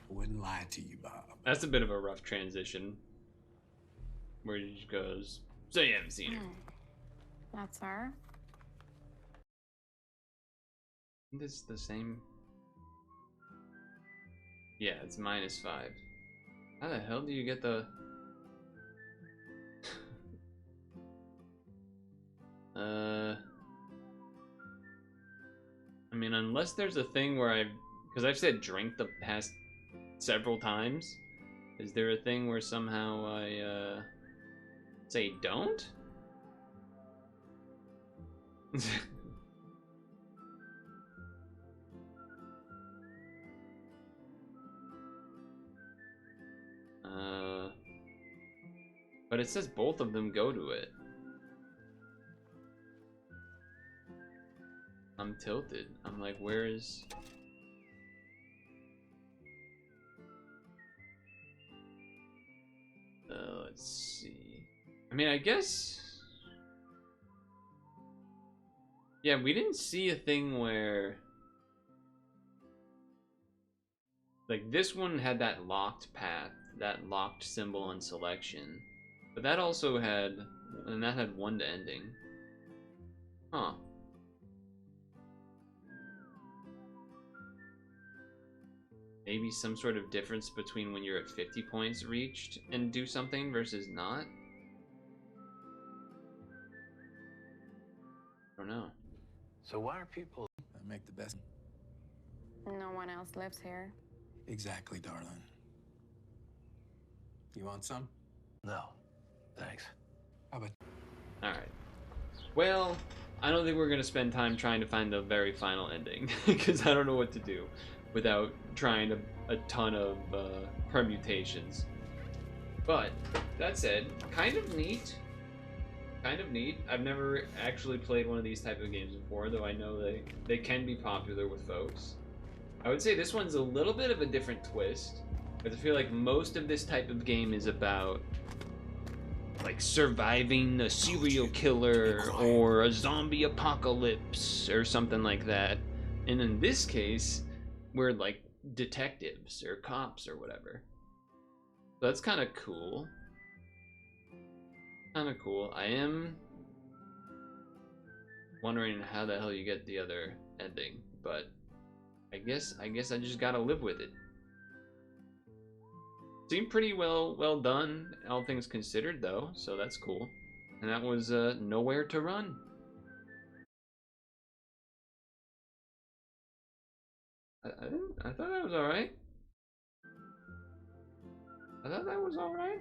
I wouldn't lie to you, Bob. That's a bit of a rough transition. Where he just goes, so you haven't seen her. That's her? This is the same. Yeah, it's -5. How the hell do you get the... I mean, unless there's a thing where because I've said drink the past several times. Is there a thing where somehow I, say don't? But it says both of them go to it. I'm tilted. I'm like, where is... let's see. I mean, I guess... Yeah, we didn't see a thing where... Like, this one had that locked path, that locked symbol on selection. But that also had, and that had one to ending. Huh. Maybe some sort of difference between when you're at 50 points reached and do something versus not? I don't know. So why are people... I make the best. No one else lives here. Exactly, darling. You want some? No, thanks. How about... Alright. Well, I don't think we're going to spend time trying to find the very final ending, because I don't know what to do without trying a ton of permutations. But, that said, kind of neat. Kind of neat. I've never actually played one of these type of games before, though I know they can be popular with folks. I would say this one's a little bit of a different twist, because I feel like most of this type of game is about like surviving a serial killer or a zombie apocalypse or something like that. And in this case, we're like detectives or cops or whatever. So that's kind of cool. Kind of cool. I am wondering how the hell you get the other ending, but I guess I just gotta live with it. Seemed pretty well done, all things considered, though, so that's cool. And that was Nowhere to Run. I thought that was all right. I thought that was all right.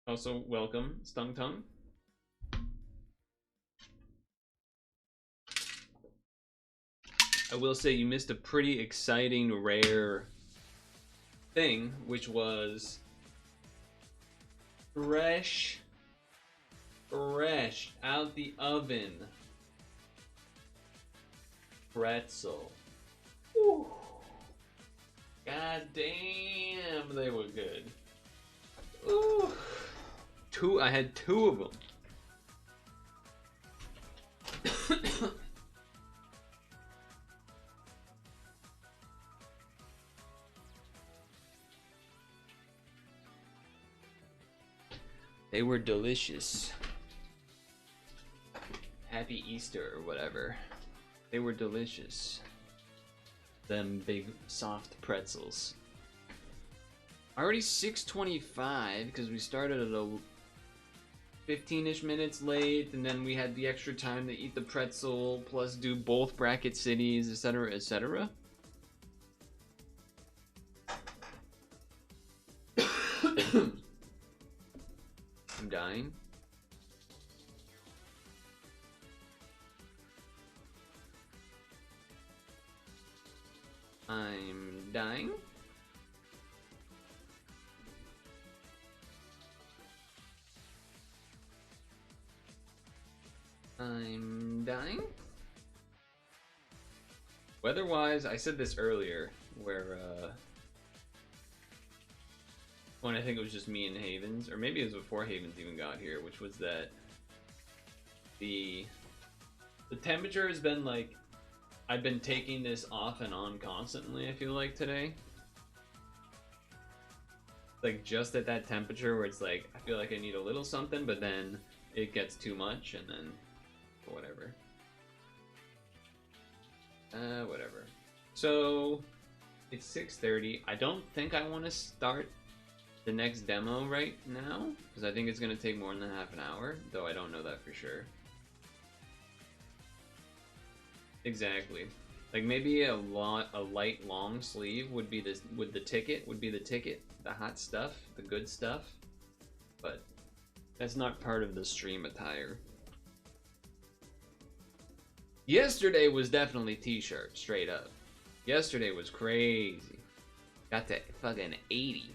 Also, welcome, Stung Tongue. I will say you missed a pretty exciting, rare thing, which was fresh out the oven pretzel. Whew. God damn, they were good. Ooh. I had two of them. They were delicious. Happy Easter or whatever. They were delicious. Them big soft pretzels. Already 6:25 because we started at a 15-ish minutes late, and then we had the extra time to eat the pretzel plus do both bracket cities, etc., etc. I'm dying. I'm dying. I'm dying. Weather-wise, I said this earlier, where when I think it was just me and Havens, or maybe it was before Havens even got here, which was that the temperature has been like, I've been taking this off and on constantly, I feel like, today. Like, just at that temperature where it's like, I feel like I need a little something, but then it gets too much, and then whatever. Whatever. So, it's 6:30. I don't think I want to start the next demo right now, because I think it's going to take more than half an hour, though I don't know that for sure. Exactly. Like, maybe a light long sleeve would be the ticket, the hot stuff, the good stuff, but that's not part of the stream attire. Yesterday was definitely t-shirt, straight up. Yesterday was crazy. Got to fucking 80.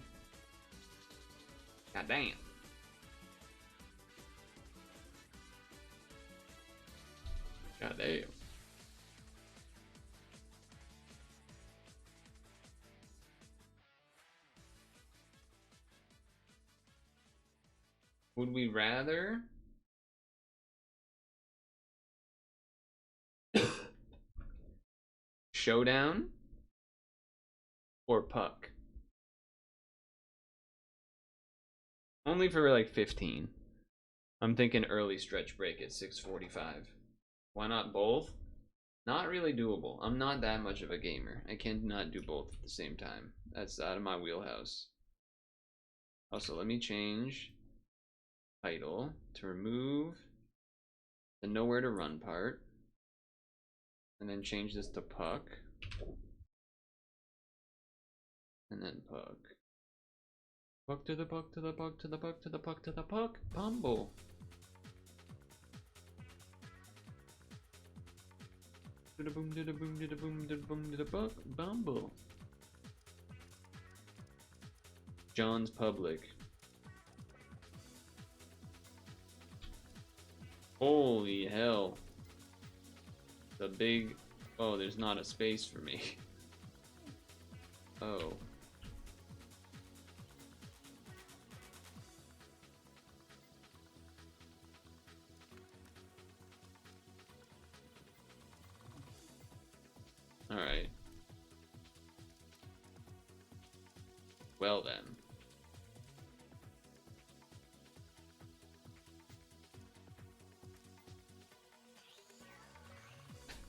God damn. God damn. Would we rather Showdown or Puck? Only for like 15. I'm thinking early stretch break at 6:45. Why not both? Not really doable. I'm not that much of a gamer. I cannot do both at the same time. That's out of my wheelhouse. Also, let me change title to remove the nowhere to run part. And then change this to Puck. And then Puck. Puck to the puck to the puck to the puck to the puck to the puck. Bumble. To the boom to the boom to the boom to the boom to the puck. Bumble. John's Public. Holy hell. The big... Oh, there's not a space for me. Oh. Alright. Well then.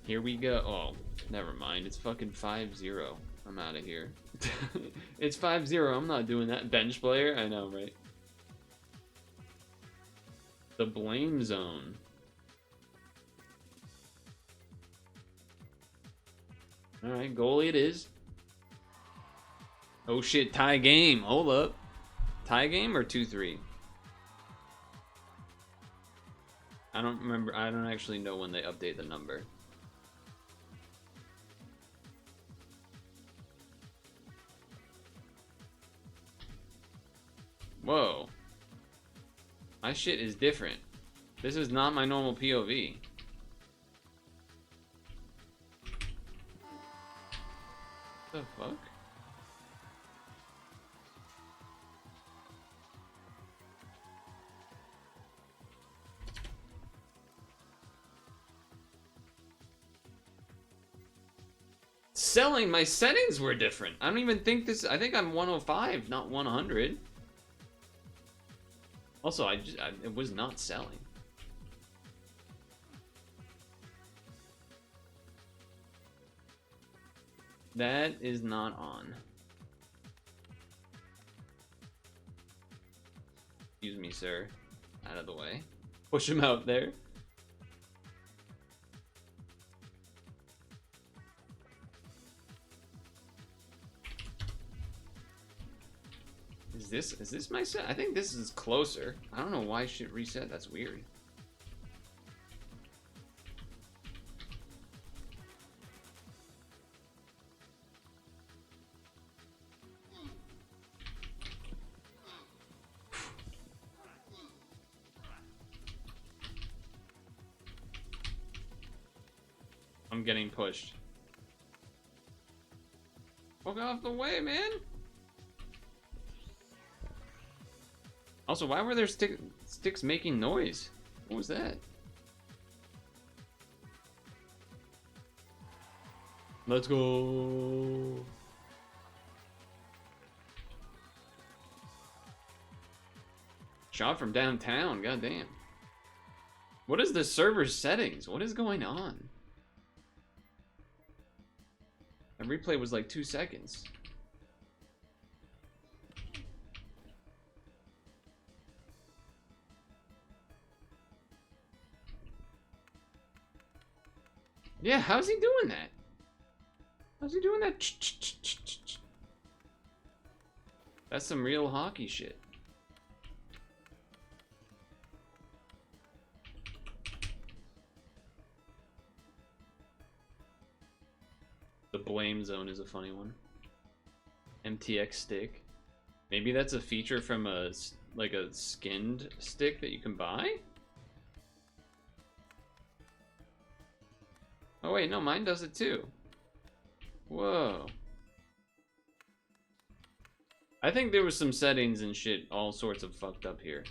Here we go. Oh, never mind. It's fucking 5-0. I'm out of here. It's 5-0. I'm not doing that. Bench player? I know, right? The blame zone. Alright, goalie it is. Oh shit, tie game. Hold up. Tie game or 2-3? I don't remember. I don't actually know when they update the number. Whoa. My shit is different. This is not my normal POV. What the fuck? Selling, my settings were different. I don't even think this. I think I'm 105, not 100. Also, it was not selling. That is not on. Excuse me, sir. Out of the way. Push him out there. Is this my set? I think this is closer. I don't know why shit reset. That's weird. I'm getting pushed. Fuck off the way, man. Also, why were there sticks making noise? What was that? Let's go. Shot from downtown, goddamn. What is the server's settings? What is going on? The replay was like 2 seconds. Yeah, how's he doing that? How's he doing that? That's some real hockey shit. The blame zone is a funny one. MTX stick. Maybe that's a feature from a skinned stick that you can buy? Oh wait, no, mine does it too. Whoa. I think there was some settings and shit all sorts of fucked up here.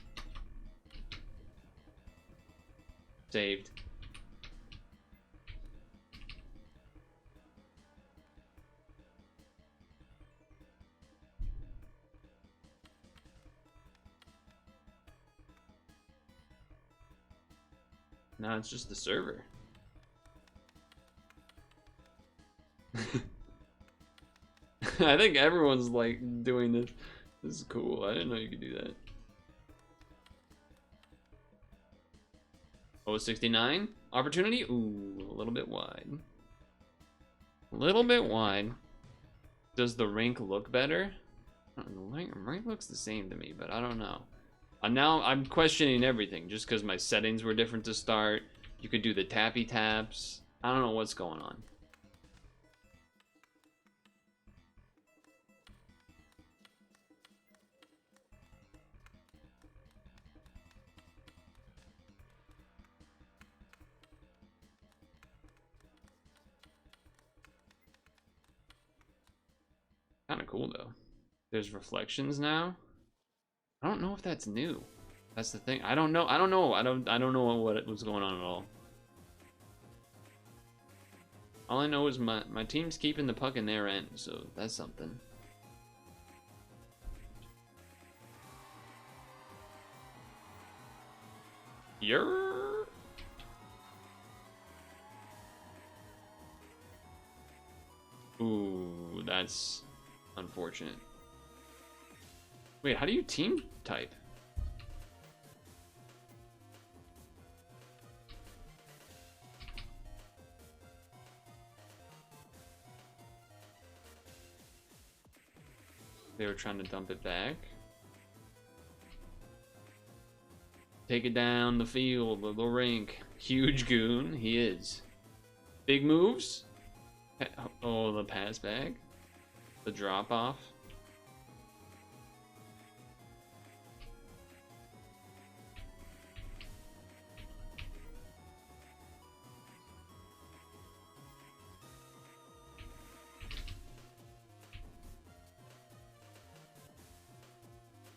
Saved. Now it's just the server. I think everyone's like doing this. This is cool. I didn't know you could do that. Oh, 69? Opportunity? Ooh, a little bit wide. A little bit wide. Does the rank look better? I don't know, rank looks the same to me, but I don't know. Now I'm questioning everything just because my settings were different to start. You could do the tappy taps. I don't know what's going on. Kind of cool though. There's reflections now. I don't know if that's new. That's the thing. I don't know. I don't know what was going on at all. All I know is my team's keeping the puck in their end, so that's something. You're... Ooh, that's unfortunate. Wait, how do you team type? They were trying to dump it back. Take it down the field, the rink. Huge goon, he is. Big moves. Oh, the pass back. The drop off.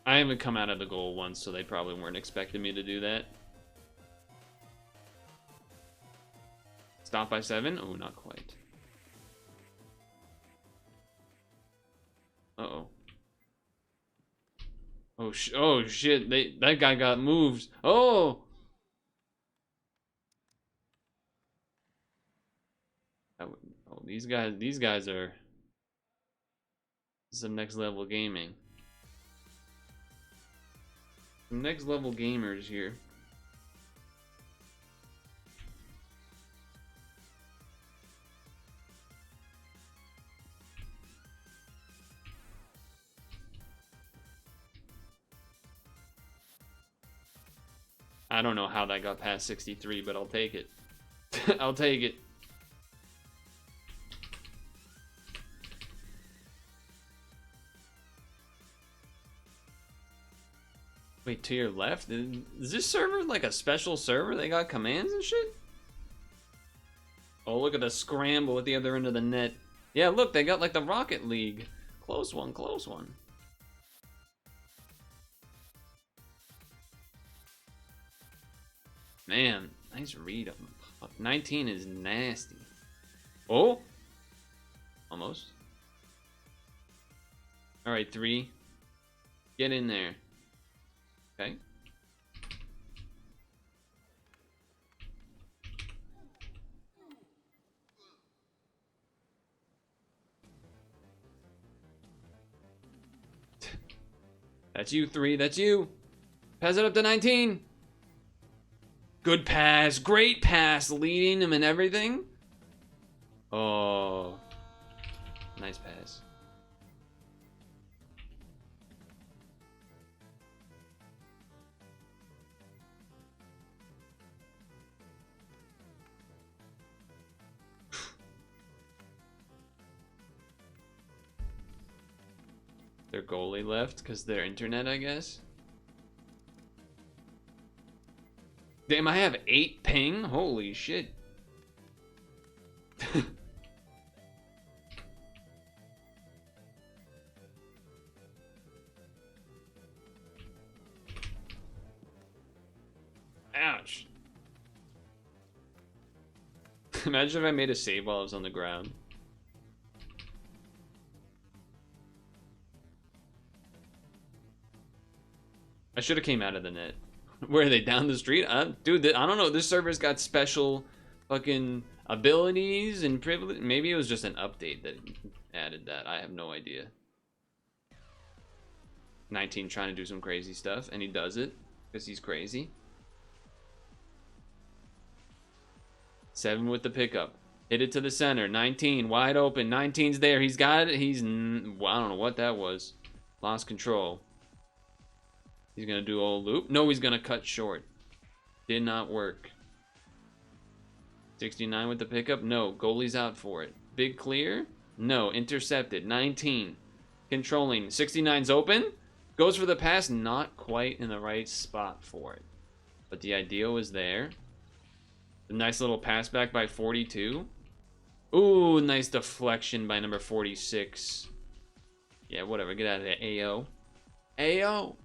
I haven't come out of the goal once, so they probably weren't expecting me to do that. Stop by 7? Oh, not quite. Uh-oh. Oh shit, that guy got moved. Oh! Oh, these guys are some next level gaming. Some next level gamers here. I don't know how that got past 63, but I'll take it. I'll take it. Wait, to your left? Is this server like a special server? They got commands and shit? Oh, look at the scramble at the other end of the net. Yeah, look, they got like the Rocket League. Close one, close one. Man, nice read on the puck. 19 is nasty. Oh! Almost. Alright, 3. Get in there. Okay. That's you, 3. That's you. Pass it up to 19. Good pass. Great pass. Leading him and everything. Oh. Nice pass. Their goalie left because their internet, I guess. Damn, I have 8 ping? Holy shit. Ouch. Imagine if I made a save while I was on the ground. I should have came out of the net. Where are they, down the street? Dude, I don't know. This server's got special fucking abilities and privilege. Maybe it was just an update that added that. I have no idea. 19 trying to do some crazy stuff, and he does it because he's crazy. 7 with the pickup. Hit it to the center. 19 wide open. 19's there. He's got it. Well, I don't know what that was. Lost control. He's gonna do old loop. No, he's gonna cut short. Did not work. 69 with the pickup. No, goalie's out for it. Big clear. No, intercepted. 19 controlling. 69's open. Goes for the pass. Not quite in the right spot for it, but the idea was there. A nice little pass back by 42. Ooh, nice deflection by number 46. Yeah, whatever. Get out of there, AO. AO.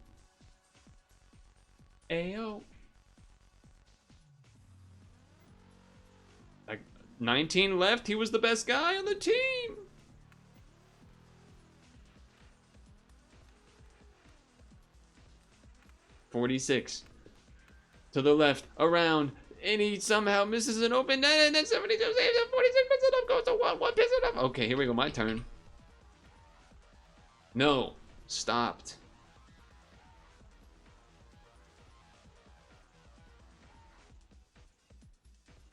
AO. Like 19 left. He was the best guy on the team. .46 to the left, around, and he somehow misses an open net, and then 72 saves it. 46 picks it up, goes to 1 picks it up. Okay, here we go. My turn. No, stopped.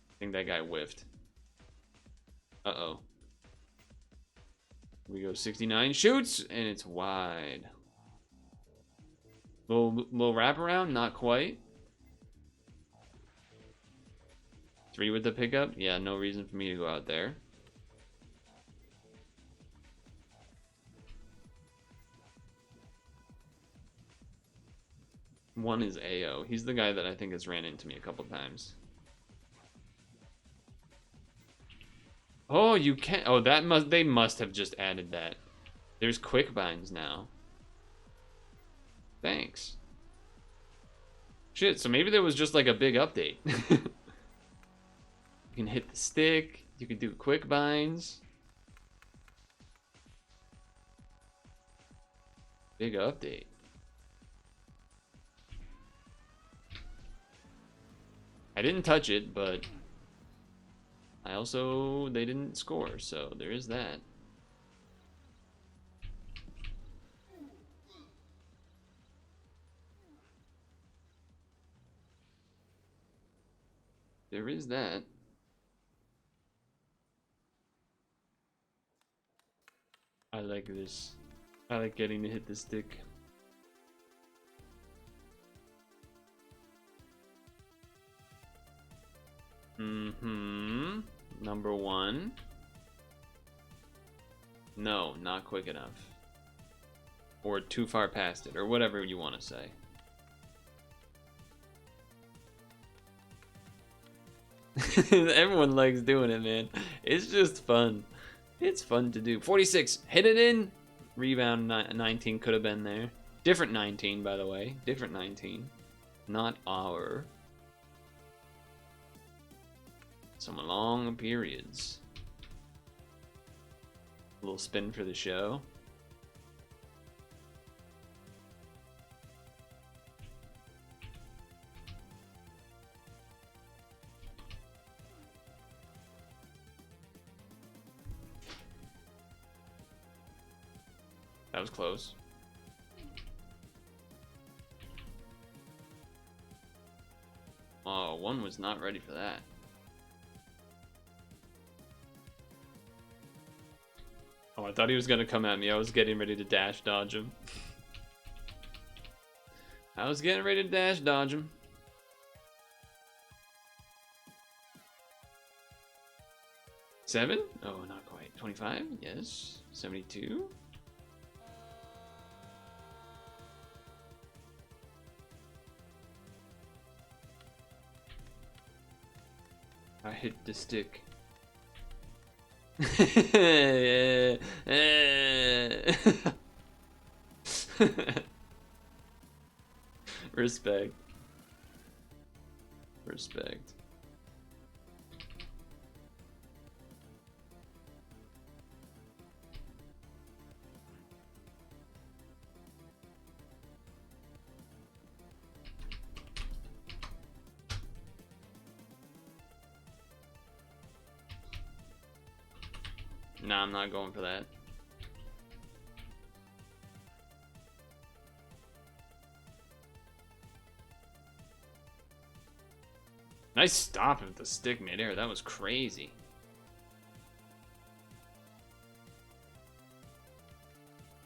I think that guy whiffed. Uh-oh. We go 69, shoots, and it's wide. Little wraparound, not quite. 3 with the pickup. Yeah, no reason for me to go out there. One is AO. He's the guy that I think has ran into me a couple times. Oh, you can't. Oh, they must have just added that. There's quick binds now. Thanks. Shit, so maybe there was just like a big update. You can hit the stick. You can do quick binds. Big update. I didn't touch it, but they didn't score, so there is that. There is that. I like this. I like getting to hit the stick. Number 1. No, not quick enough. Or too far past it, or whatever you want to say. Everyone likes doing it, man. It's just fun. It's fun to do. 46, hit it in. Rebound 19 could have been there. Different 19, by the way. Different 19. Not our. Some long periods. A little spin for the show. That was close. Oh, one was not ready for that. Oh, I thought he was gonna come at me. I was getting ready to dash dodge him. I was getting ready to dash dodge him. $7? Oh, not quite. 25? Yes. 72? I hit the stick. Respect. Respect. Nah, I'm not going for that. Nice stop with the stick midair. That was crazy.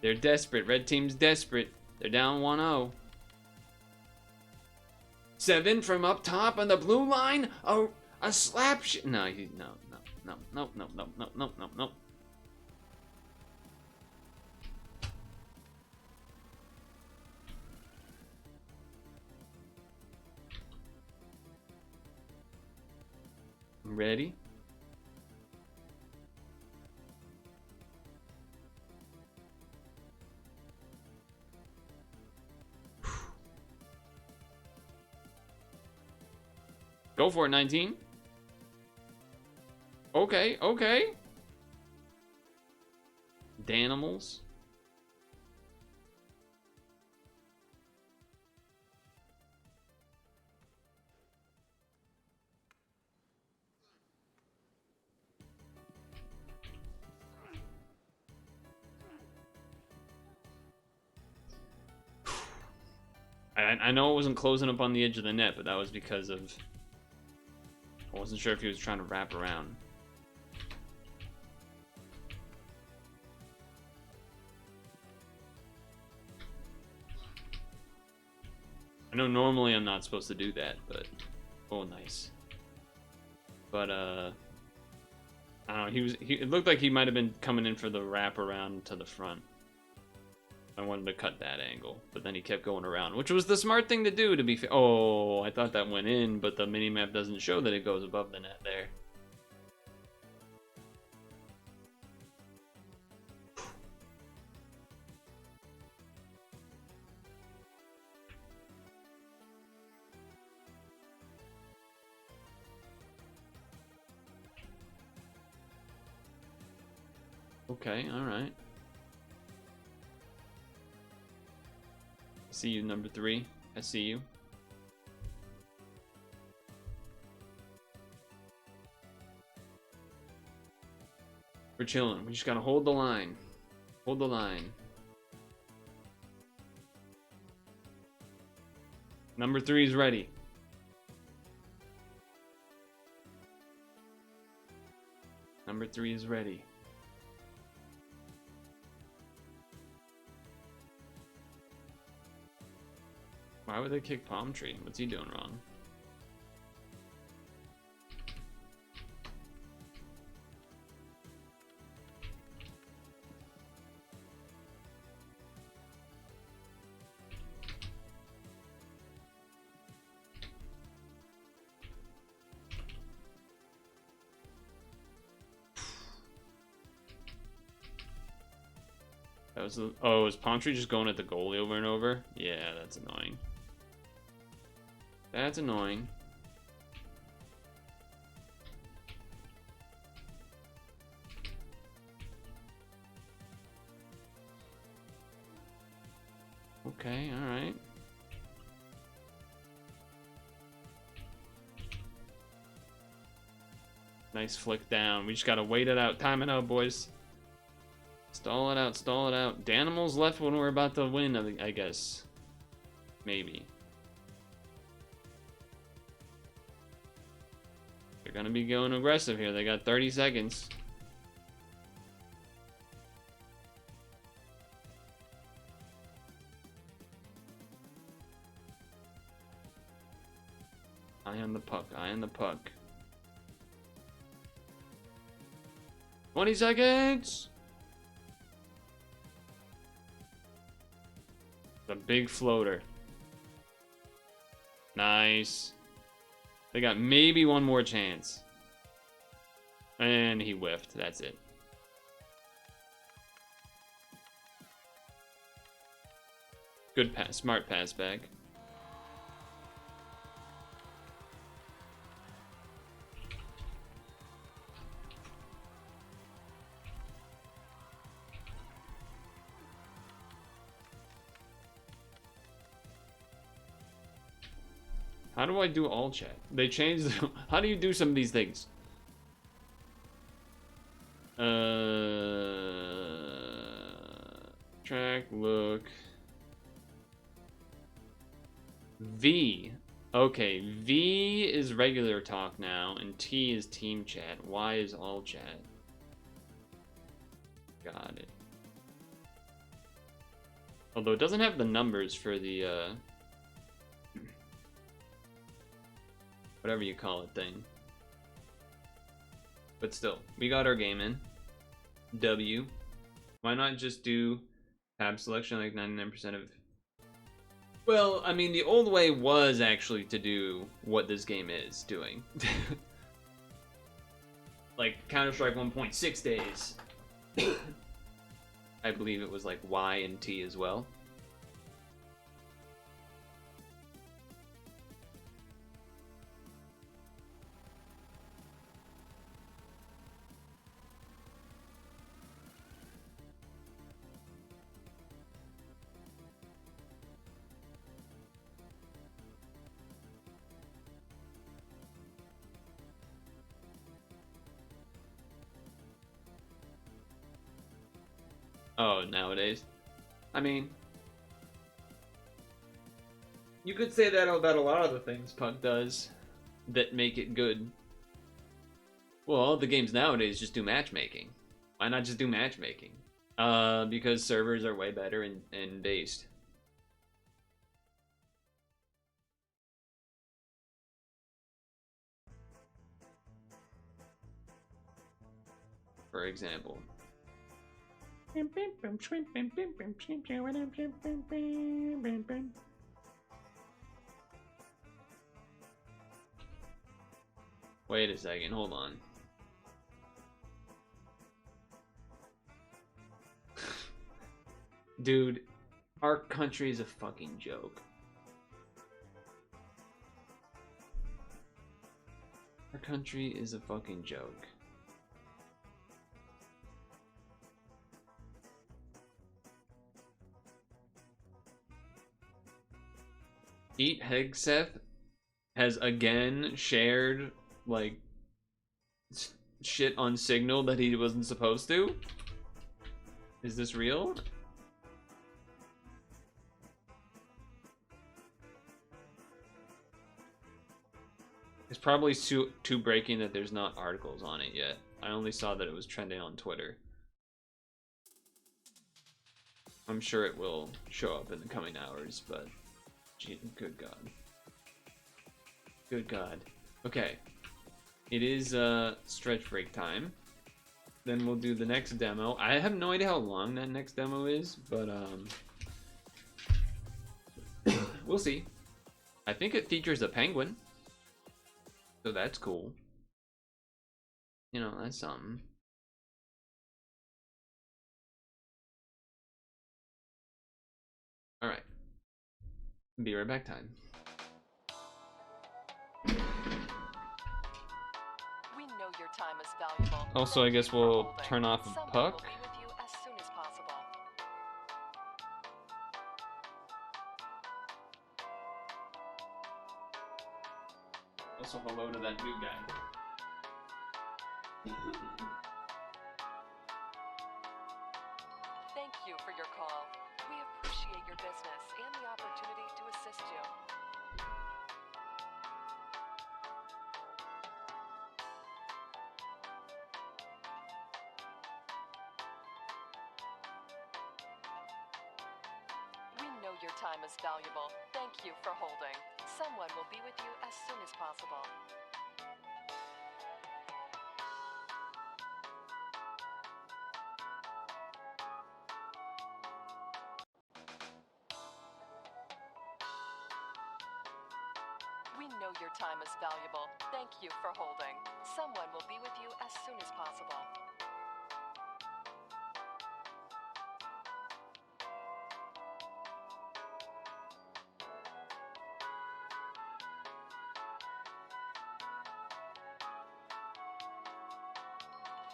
They're desperate. Red team's desperate. They're down 1-0. 7 from up top on the blue line. Oh, a slap shot. No, no. Ready? Go for it, 19. Okay, okay. Danimals. I know it wasn't closing up on the edge of the net, but that was because of... I wasn't sure if he was trying to wrap around. I know normally I'm not supposed to do that, but... Oh, nice. But, I don't know, it looked like he might have been coming in for the wrap around to the front. I wanted to cut that angle, but then he kept going around, which was the smart thing to do, to be fair. Oh, I thought that went in, but the minimap doesn't show that it goes above the net there. Okay, alright. See you, number 3. I see you. We're chilling. We just gotta hold the line. Hold the line. Number 3 is ready. Number 3 is ready. Why would they kick Palm Tree? What's he doing wrong? That was the... Oh, is Palm Tree just going at the goalie over and over? Yeah, that's annoying. That's annoying. Okay, alright. Nice flick down. We just gotta wait it out. Time it out, boys. Stall it out, stall it out. Danimals left when we're about to win, I guess. Maybe. They're gonna be going aggressive here. They got 30 seconds. Eye on the puck, eye on the puck. 20 seconds! The big floater. Nice. They got maybe one more chance. And he whiffed. That's it. Good pass. Smart pass back. How do I do all chat? They changed. How do you do some of these things? Track, look. V. Okay, V is regular talk now, and T is team chat. Y is all chat. Got it. Although it doesn't have the numbers for the, whatever you call it thing. But still, we got our game in. W. Why not just do tab selection like 99% of... Well, I mean, the old way was actually to do what this game is doing. Like, Counter-Strike 1.6 days. I believe it was like Y and T as well. Oh, nowadays. I mean, you could say that about a lot of the things Puck does that make it good. Well, all the games nowadays just do matchmaking. Why not just do matchmaking? Because servers are way better and based. For example. Wait a second, hold on. Dude, our country is a fucking joke. Our country is a fucking joke. Pete Hegseth has again shared, like, shit on Signal that he wasn't supposed to? Is this real? It's probably too breaking that there's not articles on it yet. I only saw that it was trending on Twitter. I'm sure it will show up in the coming hours, but... good God. Good God. Okay. It is stretch break time. Then we'll do the next demo. I have no idea how long that next demo is, but we'll see. I think it features a penguin. So that's cool. You know, that's something. Alright. Be right back time. We know your time is valuable. Also, I guess we'll turn off Someone Puck. will be with you as soon as possible. Also, hello to that new guy. Thank you for your call. We appreciate your business and the opportunity to assist you. We know your time is valuable. Thank you for holding. Someone will be with you as soon as possible. We know your time is valuable. Thank you for holding. Someone will be with you as soon as possible.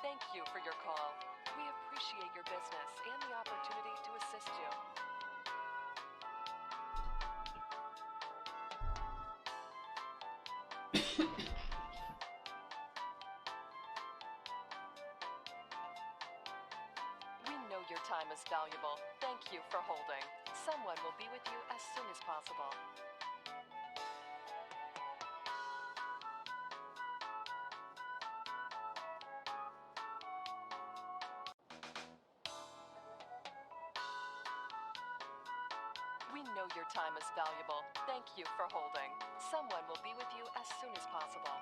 Thank you for your call. We appreciate your business and the opportunity to assist you. is valuable. Thank you for holding. Someone will be with you as soon as possible. We know your time is valuable. Thank you for holding. Someone will be with you as soon as possible.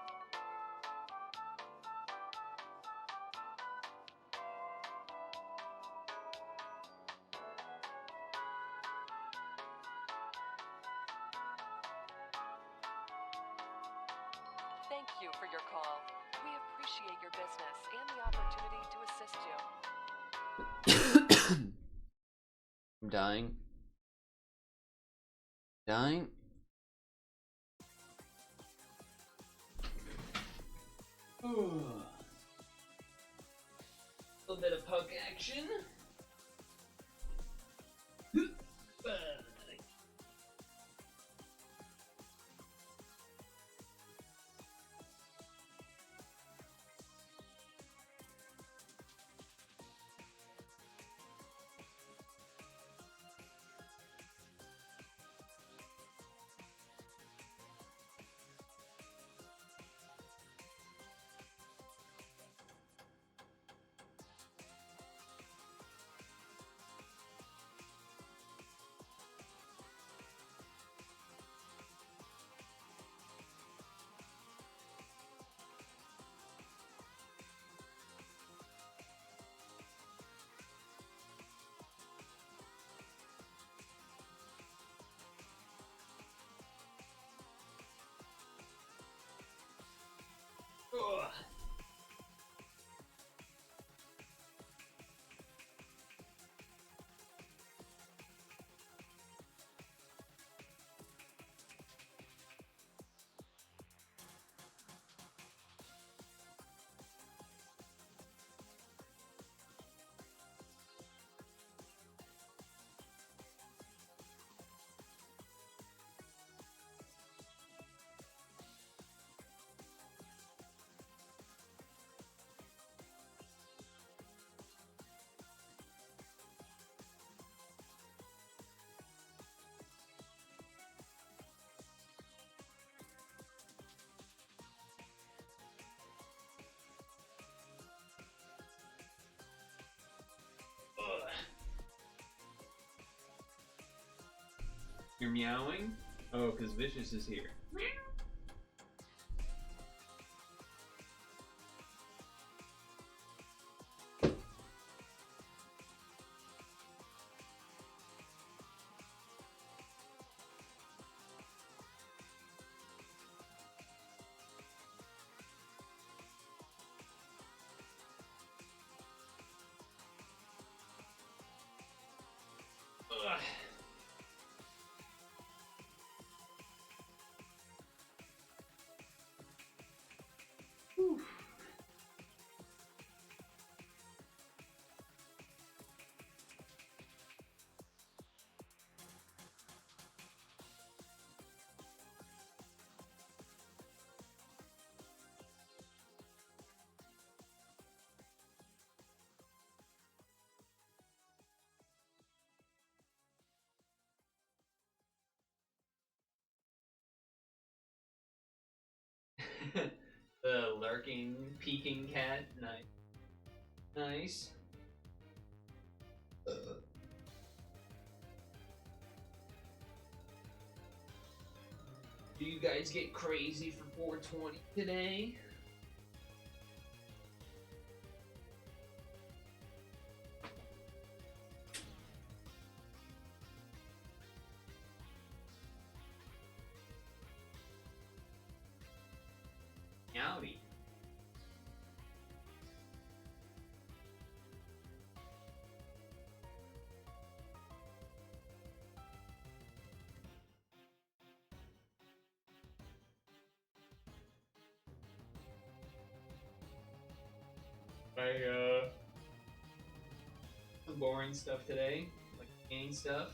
Thank you for your call. We appreciate your business and the opportunity to assist you. I'm dying. Dying? Ooh. A little bit of poke action. Ugh. Ugh. You're meowing? Oh, because Vicious is here. Ugh. Whew. The lurking, peeking cat. Nice. Nice. Do you guys get crazy for 420 today? Howdy. Some boring stuff today, like game stuff.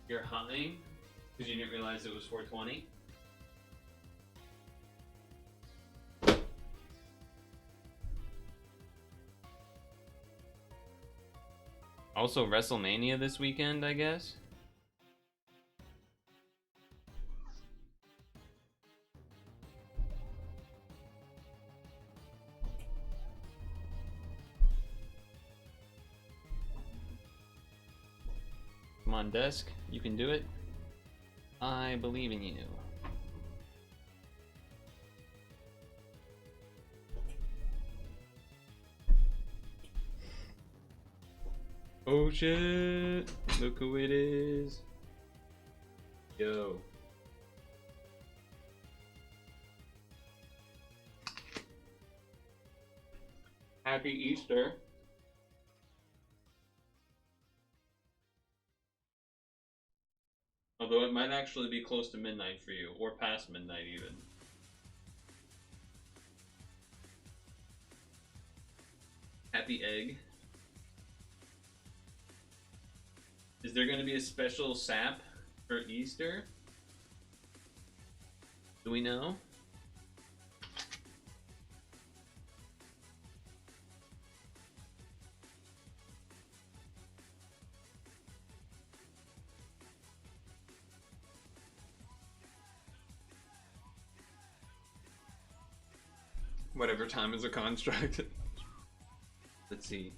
You're high because you didn't realize it was 420. Also, WrestleMania this weekend, I guess. Come on, desk. You can do it. I believe in you. Oh shit! Look who it is. Yo. Happy Easter. Although it might actually be close to midnight for you, or past midnight even. Happy Egg. Is there going to be a special sap for Easter? Do we know? Whatever time is a construct. Let's see.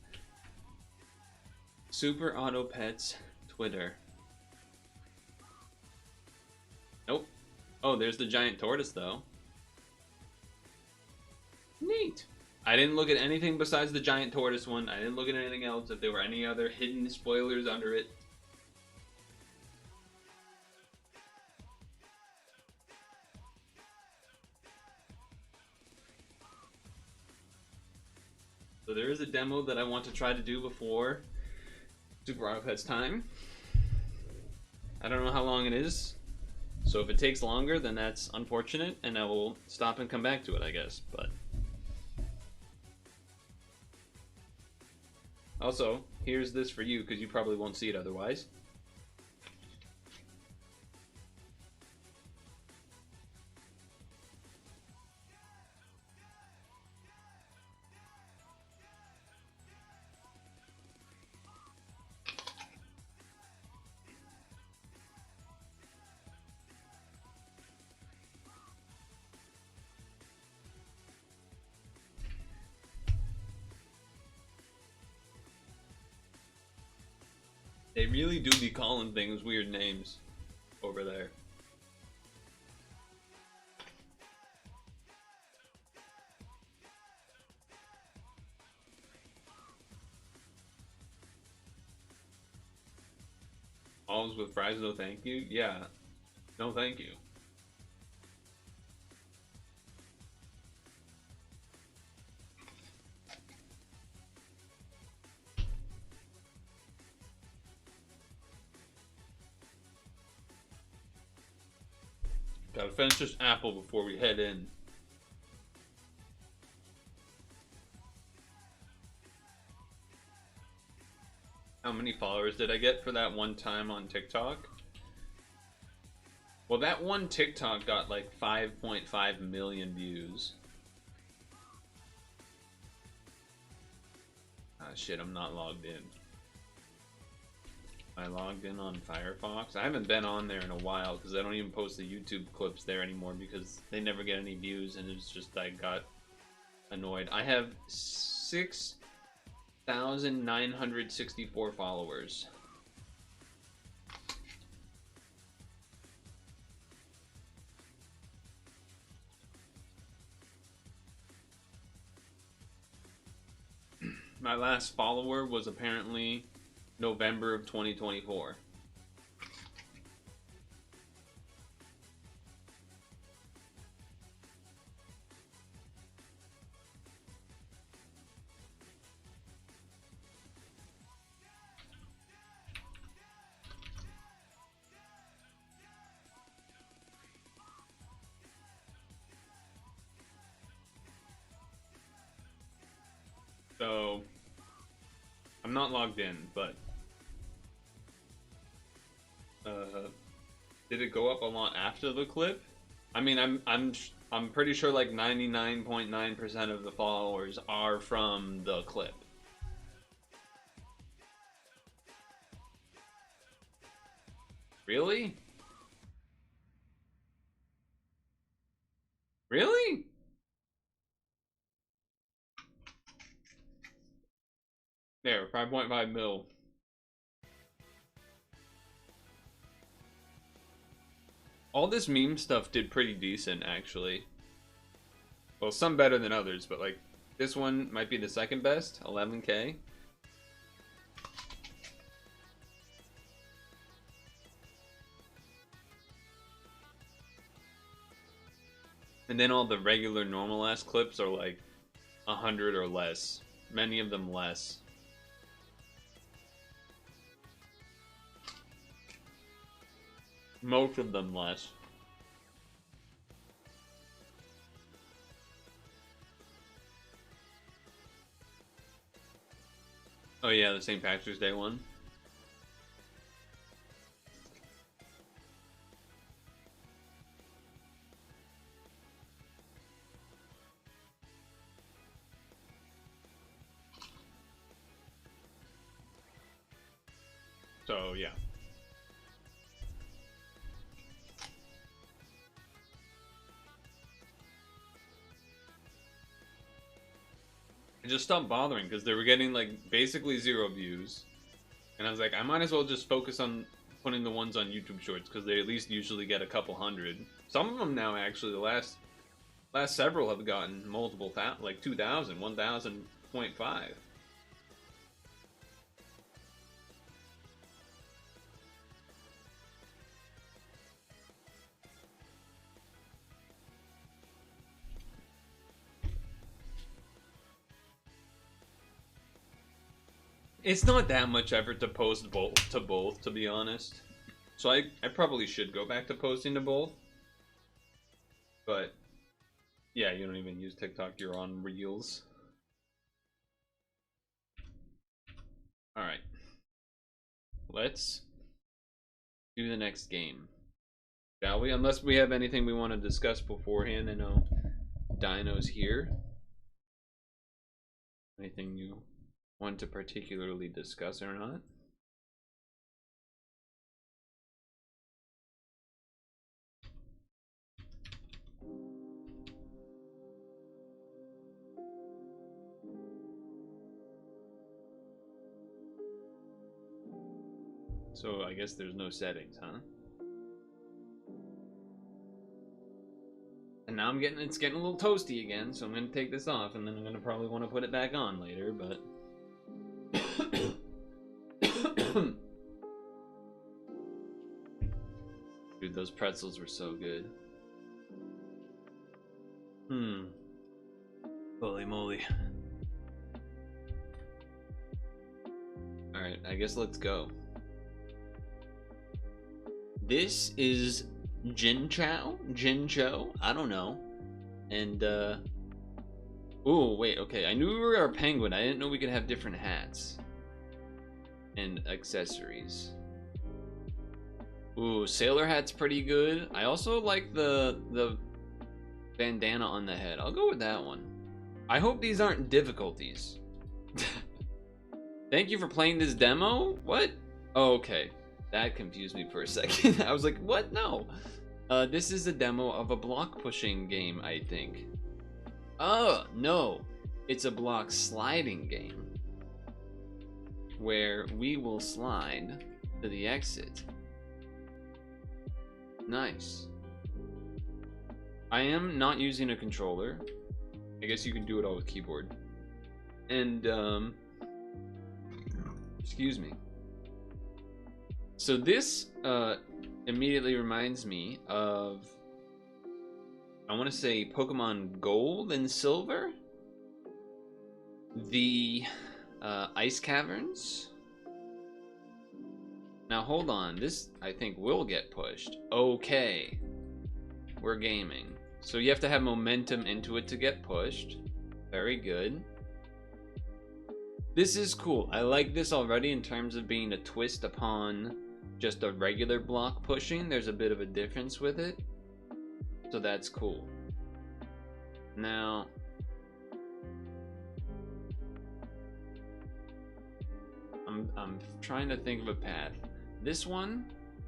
Super Auto Pets Twitter. Nope. Oh, there's the giant tortoise though. Neat. I didn't look at anything besides the giant tortoise one. I didn't look at anything else. If there were any other hidden spoilers under it. So there is a demo that I want to try to do before Super Auto Pets time. I don't know how long it is. So if it takes longer, then that's unfortunate, and I will stop and come back to it, I guess. But also, here's this for you, because you probably won't see it otherwise. They really do be calling things weird names over there. Olives with fries, no thank you? Yeah, no thank you. Gotta finish this apple before we head in. How many followers did I get for that one time on TikTok? Well, that one TikTok got like 5.5 million views. Ah, shit, I'm not logged in. I logged in on Firefox. I haven't been on there in a while because I don't even post the YouTube clips there anymore because they never get any views, and it's just I got annoyed. I have 6,964 followers. My last follower was apparently November of 2024. So I'm not logged in, but did it go up a lot after the clip? I mean, I'm pretty sure like 99.9% of the followers are from the clip. Really? Really? There, 5.5 mil. All this meme stuff did pretty decent, actually. Well, some better than others, but like this one might be the second best, 11K. And then all the regular normal ass clips are like 100 or less. Many of them less. Most of them less. Oh yeah, the St. Patrick's Day one. So yeah. I just stopped bothering because they were getting like basically 0 views, and I was like, I might as well just focus on putting the ones on YouTube Shorts because they at least usually get a couple hundred. Some of them now, actually, the last several have gotten multiple like 2,000, 1,000.5. It's not that much effort to post both, to be honest. So I probably should go back to posting to both. But yeah, you don't even use TikTok, you're on Reels. Alright. Let's do the next game. Shall we? Unless we have anything we want to discuss beforehand. I know Dino's here. Anything you want to particularly discuss or not? So I guess there's no settings, huh? And now it's getting a little toasty again, so I'm gonna take this off, and then I'm gonna probably want to put it back on later, but dude, those pretzels were so good. Holy moly. Alright, I guess let's go. This is Jinchou? I don't know. And, ooh, wait, okay. I knew we were a penguin. I didn't know we could have different hats. And accessories. Ooh, sailor hat's pretty good. I also like the bandana on the head. I'll go with that one. I hope these aren't difficulties. Thank you for playing this demo? What? Oh, okay. That confused me for a second. I was like, what? No. This is a demo of a block pushing game, I think. Oh, no. It's a block sliding game. Where we will slide to the exit. Nice. I am not using a controller. I guess you can do it all with keyboard. And, excuse me. So this immediately reminds me of, I want to say Pokemon Gold and Silver, the ice caverns. Now hold on, this I think will get pushed. Okay, we're gaming. So you have to have momentum into it to get pushed. Very good. This is cool. I like this already in terms of being a twist upon just a regular block pushing, there's a bit of a difference with it. So that's cool. Now, I'm trying to think of a path. This one,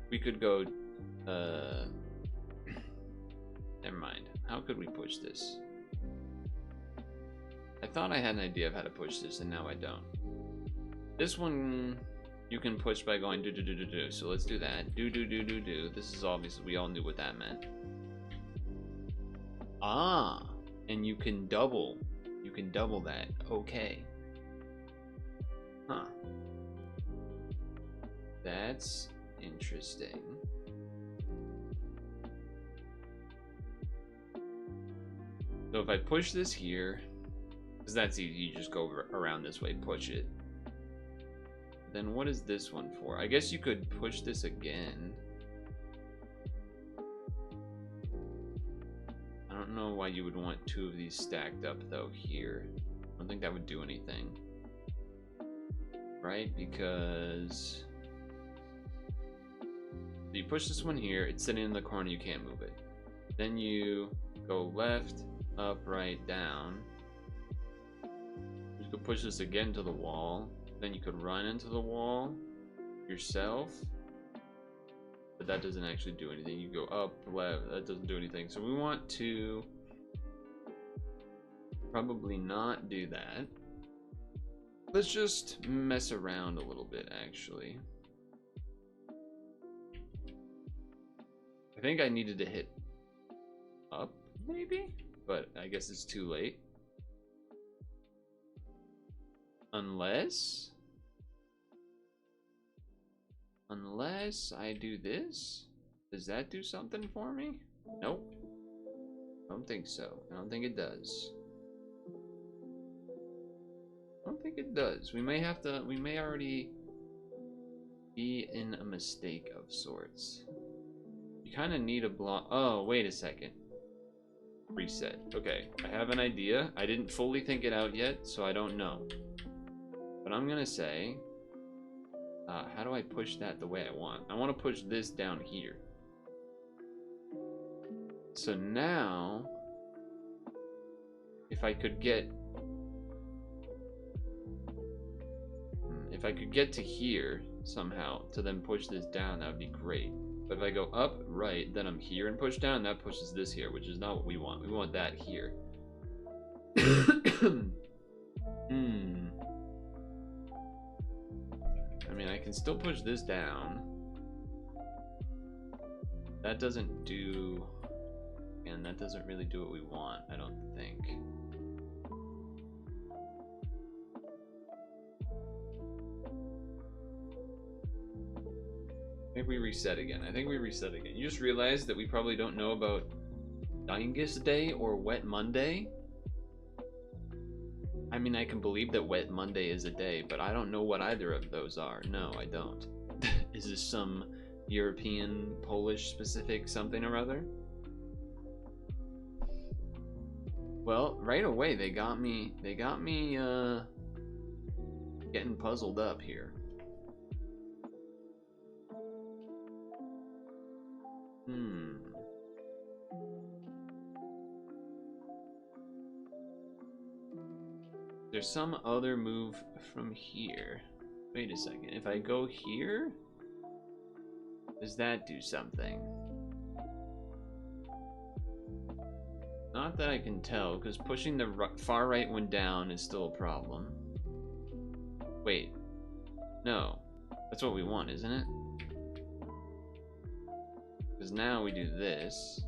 we could go, never mind. How could we push this? I thought I had an idea of how to push this, and now I don't. This one, you can push by going do do do do do. So let's do that. Do do do do do. This is obviously, we all knew what that meant. Ah, and you can double. You can double that. Okay. Huh. That's interesting. So if I push this here, because that's easy, you just go around this way, push it. Then what is this one for? I guess you could push this again. I don't know why you would want two of these stacked up though here. I don't think that would do anything. Right? Because you push this one here, it's sitting in the corner, you can't move it. Then you go left, up, right, down. You could push this again to the wall. Then you could run into the wall yourself. But that doesn't actually do anything. You go up, left, that doesn't do anything. So we want to probably not do that. Let's just mess around a little bit, actually. I think I needed to hit up, maybe? But I guess it's too late. Unless I do this? Does that do something for me? Nope. I don't think so. I don't think it does. I don't think it does. We may already be in a mistake of sorts. You kind of need a block. Oh, wait a second. Reset. Okay, I have an idea. I didn't fully think it out yet, so I don't know. But I'm gonna say, how do I push that the way I want? I want to push this down here. So now, if I could get to here somehow to then push this down, that would be great. But if I go up, right, then I'm here and push down, that pushes this here, which is not what we want. We want that here. I mean, I can still push this down. That doesn't do... And that doesn't really do what we want, I don't think. I think we reset again. I think we reset again. You just realized that we probably don't know about Dingus Day or Wet Monday? I mean, I can believe that Wet Monday is a day, but I don't know what either of those are. No, I don't. Is this some European, Polish specific something or other? Well, right away they got me getting puzzled up here. There's some other move from here. Wait a second. If I go here, does that do something? Not that I can tell, because pushing the far right one down is still a problem. Wait. No. That's what we want, isn't it? Because now we do this.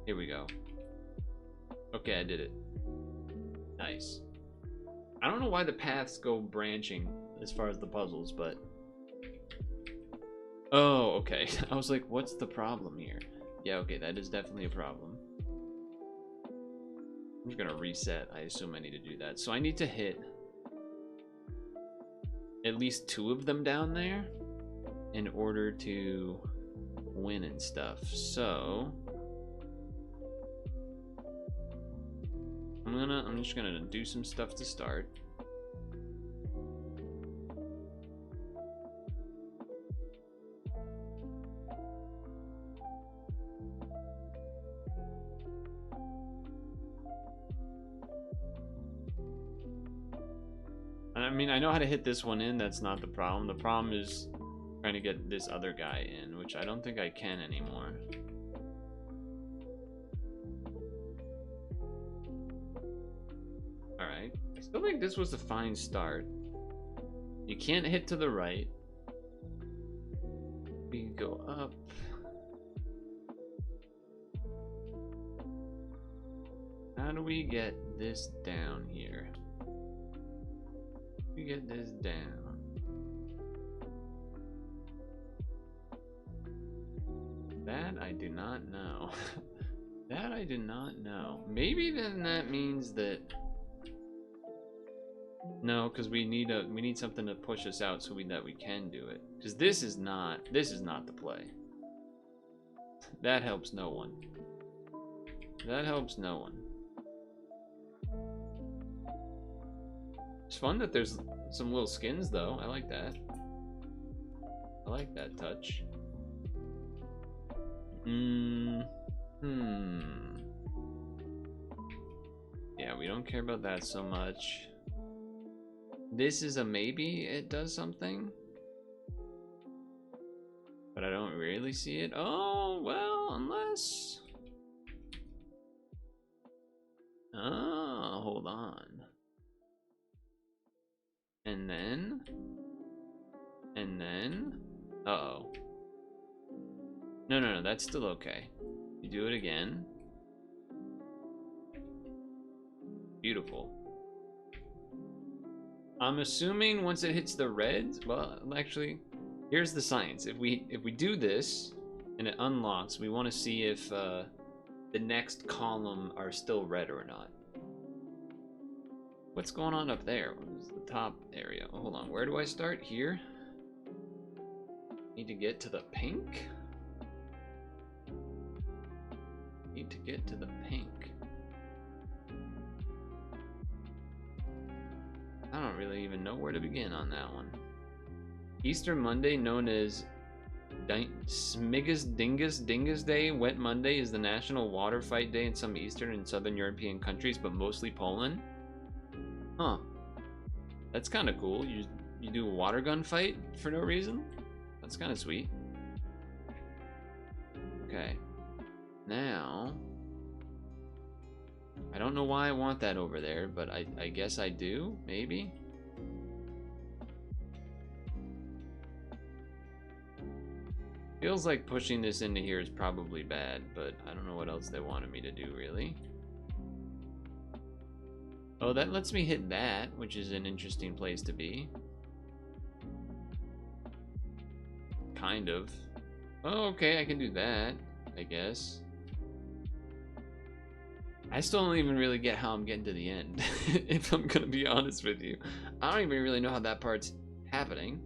Here we go. Okay, I did it. Nice. I don't know why the paths go branching as far as the puzzles, but... Oh, okay. I was like, what's the problem here? Yeah, okay, that is definitely a problem. I'm just gonna reset. I assume I need to do that. So I need to hit at least 2 of them down there in order to win and stuff. So I'm just gonna do some stuff to start. I mean, I know how to hit this one in, that's not the problem. The problem is trying to get this other guy in, which I don't think I can anymore. Alright. I still think this was a fine start. You can't hit to the right. We can go up. How do we get this down here? We get this down. That I do not know. That I do not know. Maybe then that means that no, because we need something to push us out so that we can do it. Because this is not the play. That helps no one. That helps no one. It's fun that there's some little skins though. I like that. I like that touch. Yeah, we don't care about that so much. This is a maybe it does something. But I don't really see it. Oh, well, unless... Oh, hold on. And then... Uh-oh. No, that's still okay. You do it again. Beautiful. I'm assuming once it hits the reds, well, actually, here's the science. If we do this and it unlocks, we want to see if the next column are still red or not. What's going on up there? What is the top area? Oh, hold on. Where do I start? Here? Need to get to the pink? Need to get to the pink. I don't really even know where to begin on that one. Easter Monday, known as Smigus Dingus Day, Wet Monday, is the national water fight day in some Eastern and Southern European countries, but mostly Poland. Huh. That's kind of cool. You do a water gun fight for no reason? That's kind of sweet. Okay. Now... I don't know why I want that over there, but I guess I do, maybe? Feels like pushing this into here is probably bad, but I don't know what else they wanted me to do, really. Oh, that lets me hit that, which is an interesting place to be. Kind of. Oh, okay, I can do that, I guess. I still don't even really get how I'm getting to the end, if I'm gonna be honest with you. I don't even really know how that part's happening.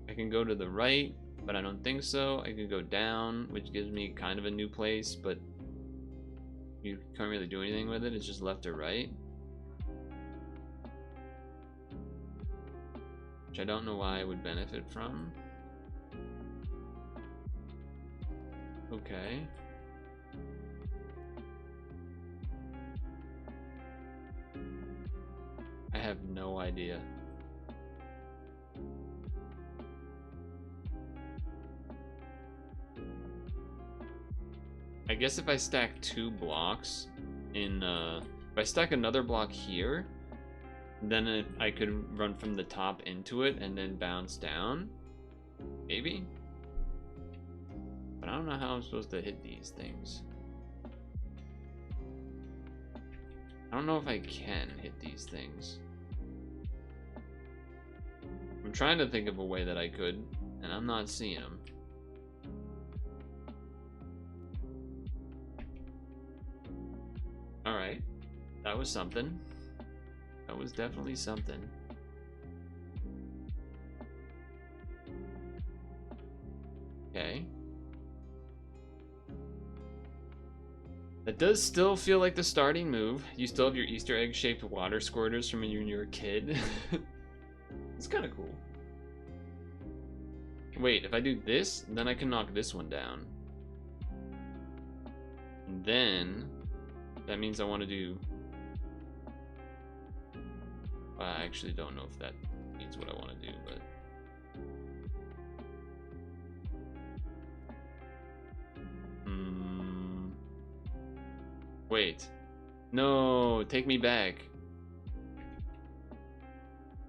I can go to the right, but I don't think so. I can go down, which gives me kind of a new place, but you can't really do anything with it. It's just left or right. Which I don't know why I would benefit from. Okay. I have no idea. I guess if I stack 2 blocks in, if I stack another block here, then I could run from the top into it and then bounce down. Maybe? But I don't know how I'm supposed to hit these things. I don't know if I can hit these things. I'm trying to think of a way that I could, and I'm not seeing them. Alright. That was something. That was definitely something. Okay. That does still feel like the starting move. You still have your Easter egg shaped water squirters from when you were a kid. It's kind of cool. Wait, if I do this, then I can knock this one down. And then that means I want to do... I actually don't know if that means what I want to do, but... Wait. No, take me back.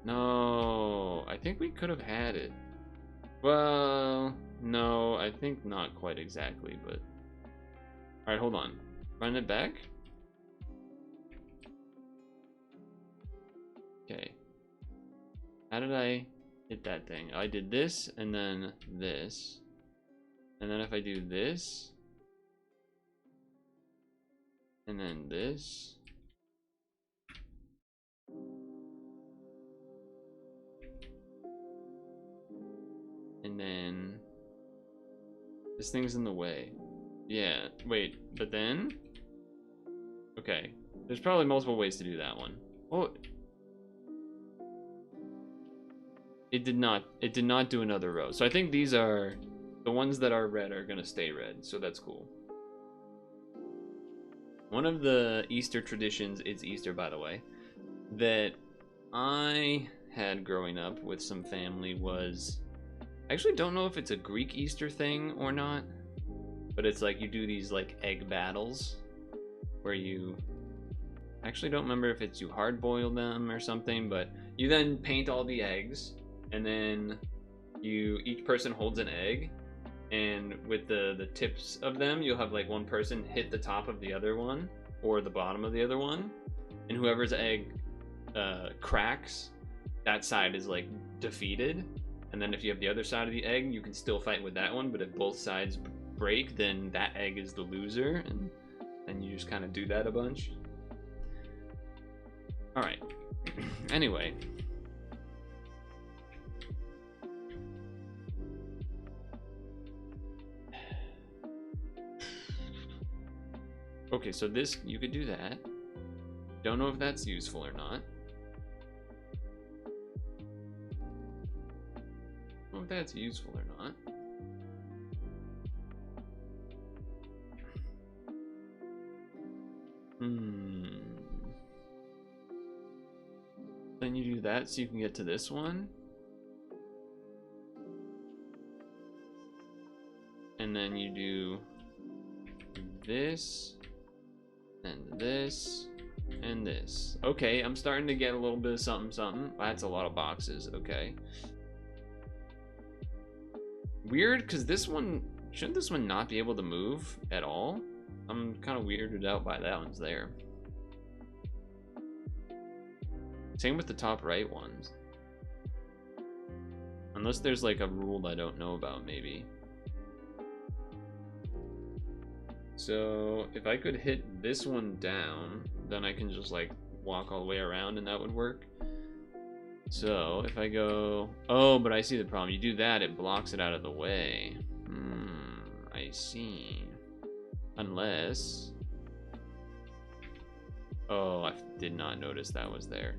No, I think we could have had it. Well, no, I think not quite exactly, but... Alright, hold on. Run it back? Okay. How did I hit that thing? I did this, and then this. And then if I do this... And then this. And then this thing's in the way. Yeah, wait, but then? Okay, there's probably multiple ways to do that one. Oh, it did not do another row. So I think these are, the ones that are red are gonna stay red, so that's cool. One of the Easter traditions, it's Easter by the way, that I had growing up with some family was, I actually don't know if it's a Greek Easter thing or not, but it's like you do these like egg battles where you, I actually don't remember if it's you hard boil them or something, but you then paint all the eggs and then each person holds an egg, and with the tips of them, you'll have like one person hit the top of the other one or the bottom of the other one, and whoever's egg cracks, that side is like defeated. And then if you have the other side of the egg, you can still fight with that one, but if both sides break, then that egg is the loser, and you just kind of do that a bunch. All right. Anyway. Okay, so this, you could do that. Don't know if that's useful or not. Don't know if that's useful or not. Then you do that so you can get to this one. And then you do this, and this, and this. Okay, I'm starting to get a little bit of something, something. That's a lot of boxes, okay. Weird, because this one, shouldn't this one not be able to move at all? I'm kind of weirded out by that one's there. Same with the top right ones. Unless there's like a rule I don't know about, maybe. So if I could hit this one down, then I can just like walk all the way around and that would work. So if I go, oh, but I see the problem. You do that, it blocks it out of the way. I see. Unless, oh, I did not notice that was there.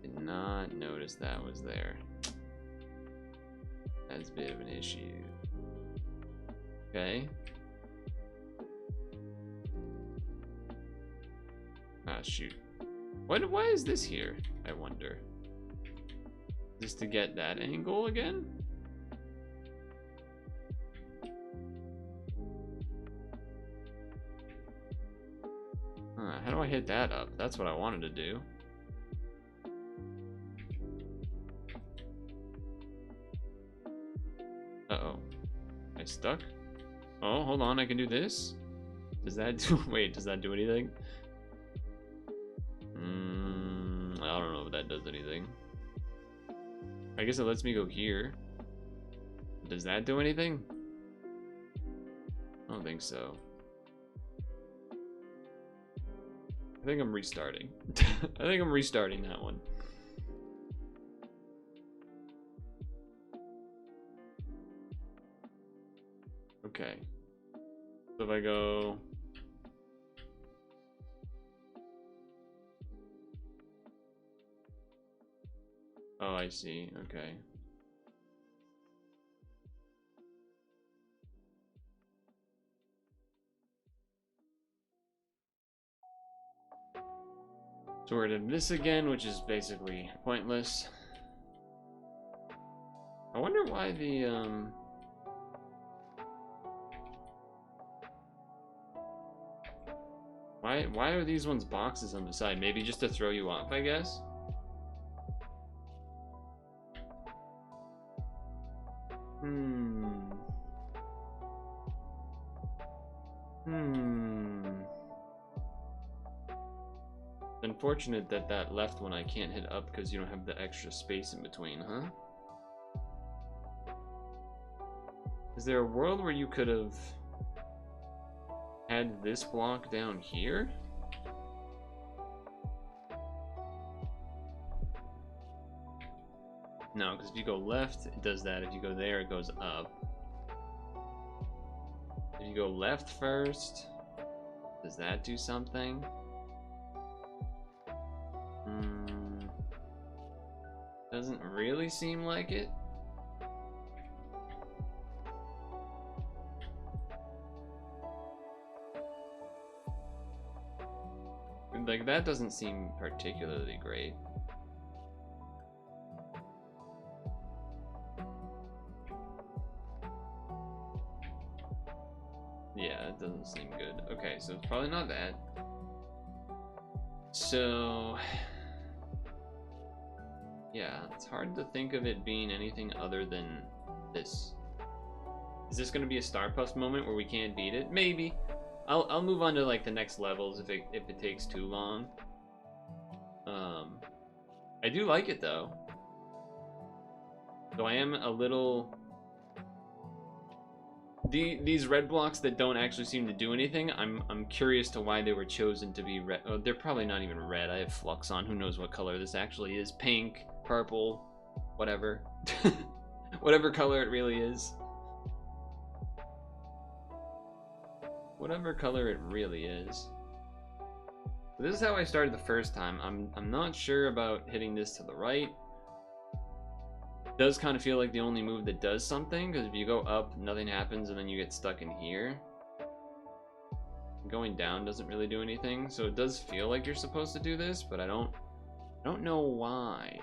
Did not notice that was there. That's a bit of an issue. Okay. Ah, shoot. Why is this here, I wonder? Just to get that angle again? How do I hit that up? That's what I wanted to do. Uh-oh. Am I stuck? Oh, hold on, I can do this? Does that do... Wait, does that do anything? I don't know if that does anything. I guess it lets me go here. Does that do anything? I don't think so. I think I'm restarting. I think I'm restarting that one. Okay. So if I go... Oh, I see. Okay. So we're doing this again, which is basically pointless. I wonder why the why are these ones boxes on the side? Maybe just to throw you off, I guess. Unfortunate that that left one I can't hit up because you don't have the extra space in between, huh? Is there a world where you could have had this block down here? No, because if you go left, it does that. If you go there, it goes up. If you go left first, does that do something? Doesn't really seem like it. Like, that doesn't seem particularly great. Yeah, it doesn't seem good. Okay, so it's probably not that. So... yeah, it's hard to think of it being anything other than this. Is this going to be a Star Puffs moment where we can't beat it? Maybe. I'll move on to like the next levels if it takes too long. I do like it though. So I am a little... These red blocks that don't actually seem to do anything, I'm curious to why they were chosen to be red. Oh, they're probably not even red. I have flux on. Who knows what color this actually is? Pink, purple, whatever. Whatever color it really is. Whatever color it really is. This is how I started the first time. I'm not sure about hitting this to the right. It does kind of feel like the only move that does something, because if you go up, nothing happens, and then you get stuck in here. Going down doesn't really do anything, so it does feel like you're supposed to do this, but I don't know why.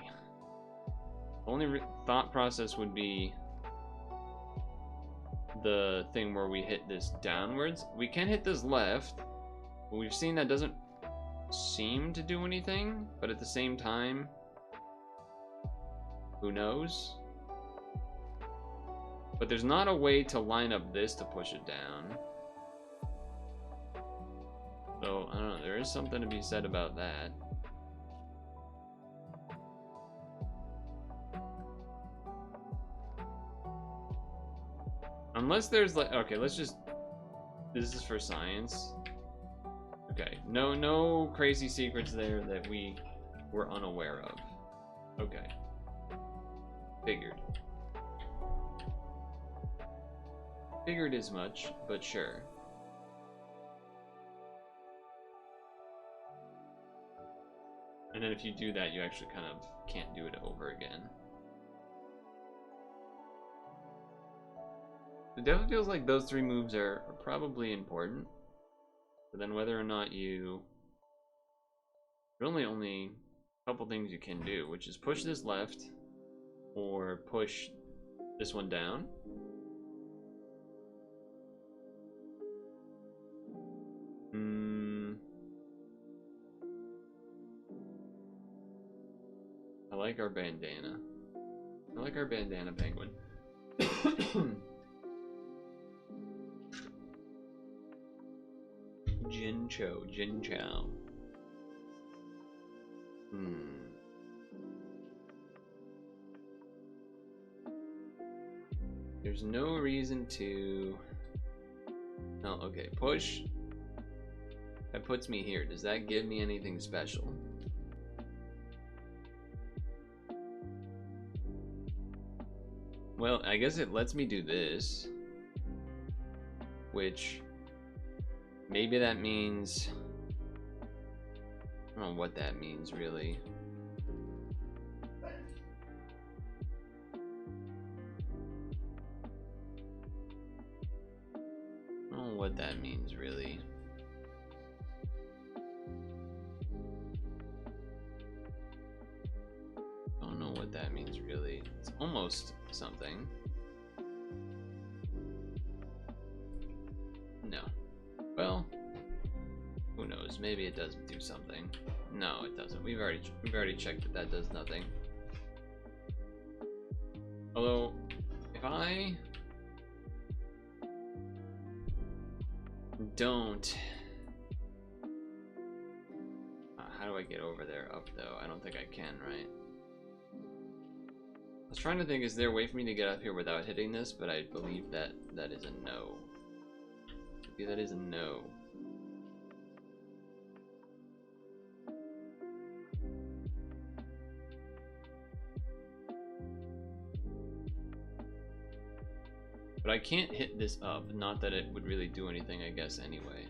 The only thought process would be the thing where we hit this downwards. We can hit this left, but we've seen that doesn't seem to do anything, but at the same time, who knows? But there's not a way to line up this to push it down. So, I don't know, there is something to be said about that. Unless there's like, okay, let's just, this is for science. Okay, no crazy secrets there that we were unaware of. Okay. Figured. Figured as much, but sure. And then if you do that, you actually kind of can't do it over again. It definitely feels like those three moves are probably important. But then whether or not you... There's only a couple things you can do, which is push this left, or push this one down. I like our bandana. I like our bandana penguin. Jinchou. There's no reason to... Oh, okay, push. That puts me here. Does that give me anything special? Well, I guess it lets me do this, which Maybe that means... I don't know what that means, really. I don't know what that means, really. I don't know what that means, really. It's almost something. No. Well, who knows? Maybe it does do something. No, it doesn't. We've already checked that that does nothing. Although, if I don't, how do I get over there? Up though? I don't think I can, right? I was trying to think, is there a way for me to get up here without hitting this? But I believe that that is a no. Maybe that is a no. But I can't hit this up, not that it would really do anything, I guess, anyway.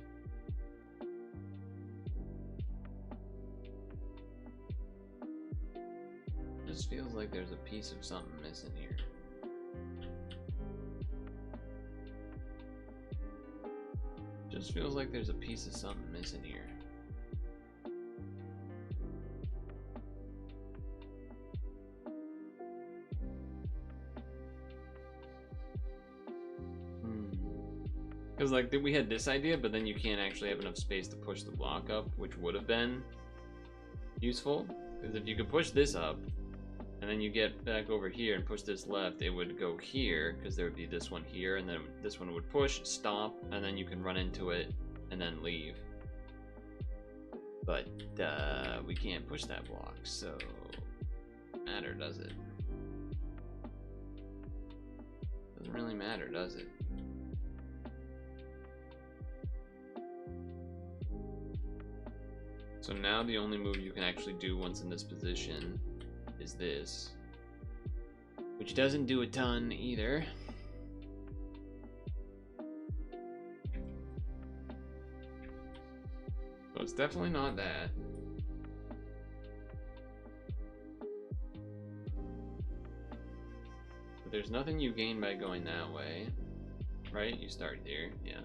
Just feels like there's a piece of something missing here. Just feels like there's a piece of something missing here. Because like we had this idea, but then you can't actually have enough space to push the block up, which would have been useful. Because if you could push this up, and then you get back over here and push this left, it would go here, because there would be this one here, and then this one would push, stop, and then you can run into it, and then leave. But we can't push that block, so matter, does it? Doesn't really matter, does it? So now the only move you can actually do once in this position is this, which doesn't do a ton either. So it's definitely not that. But there's nothing you gain by going that way, right? You start here, yeah.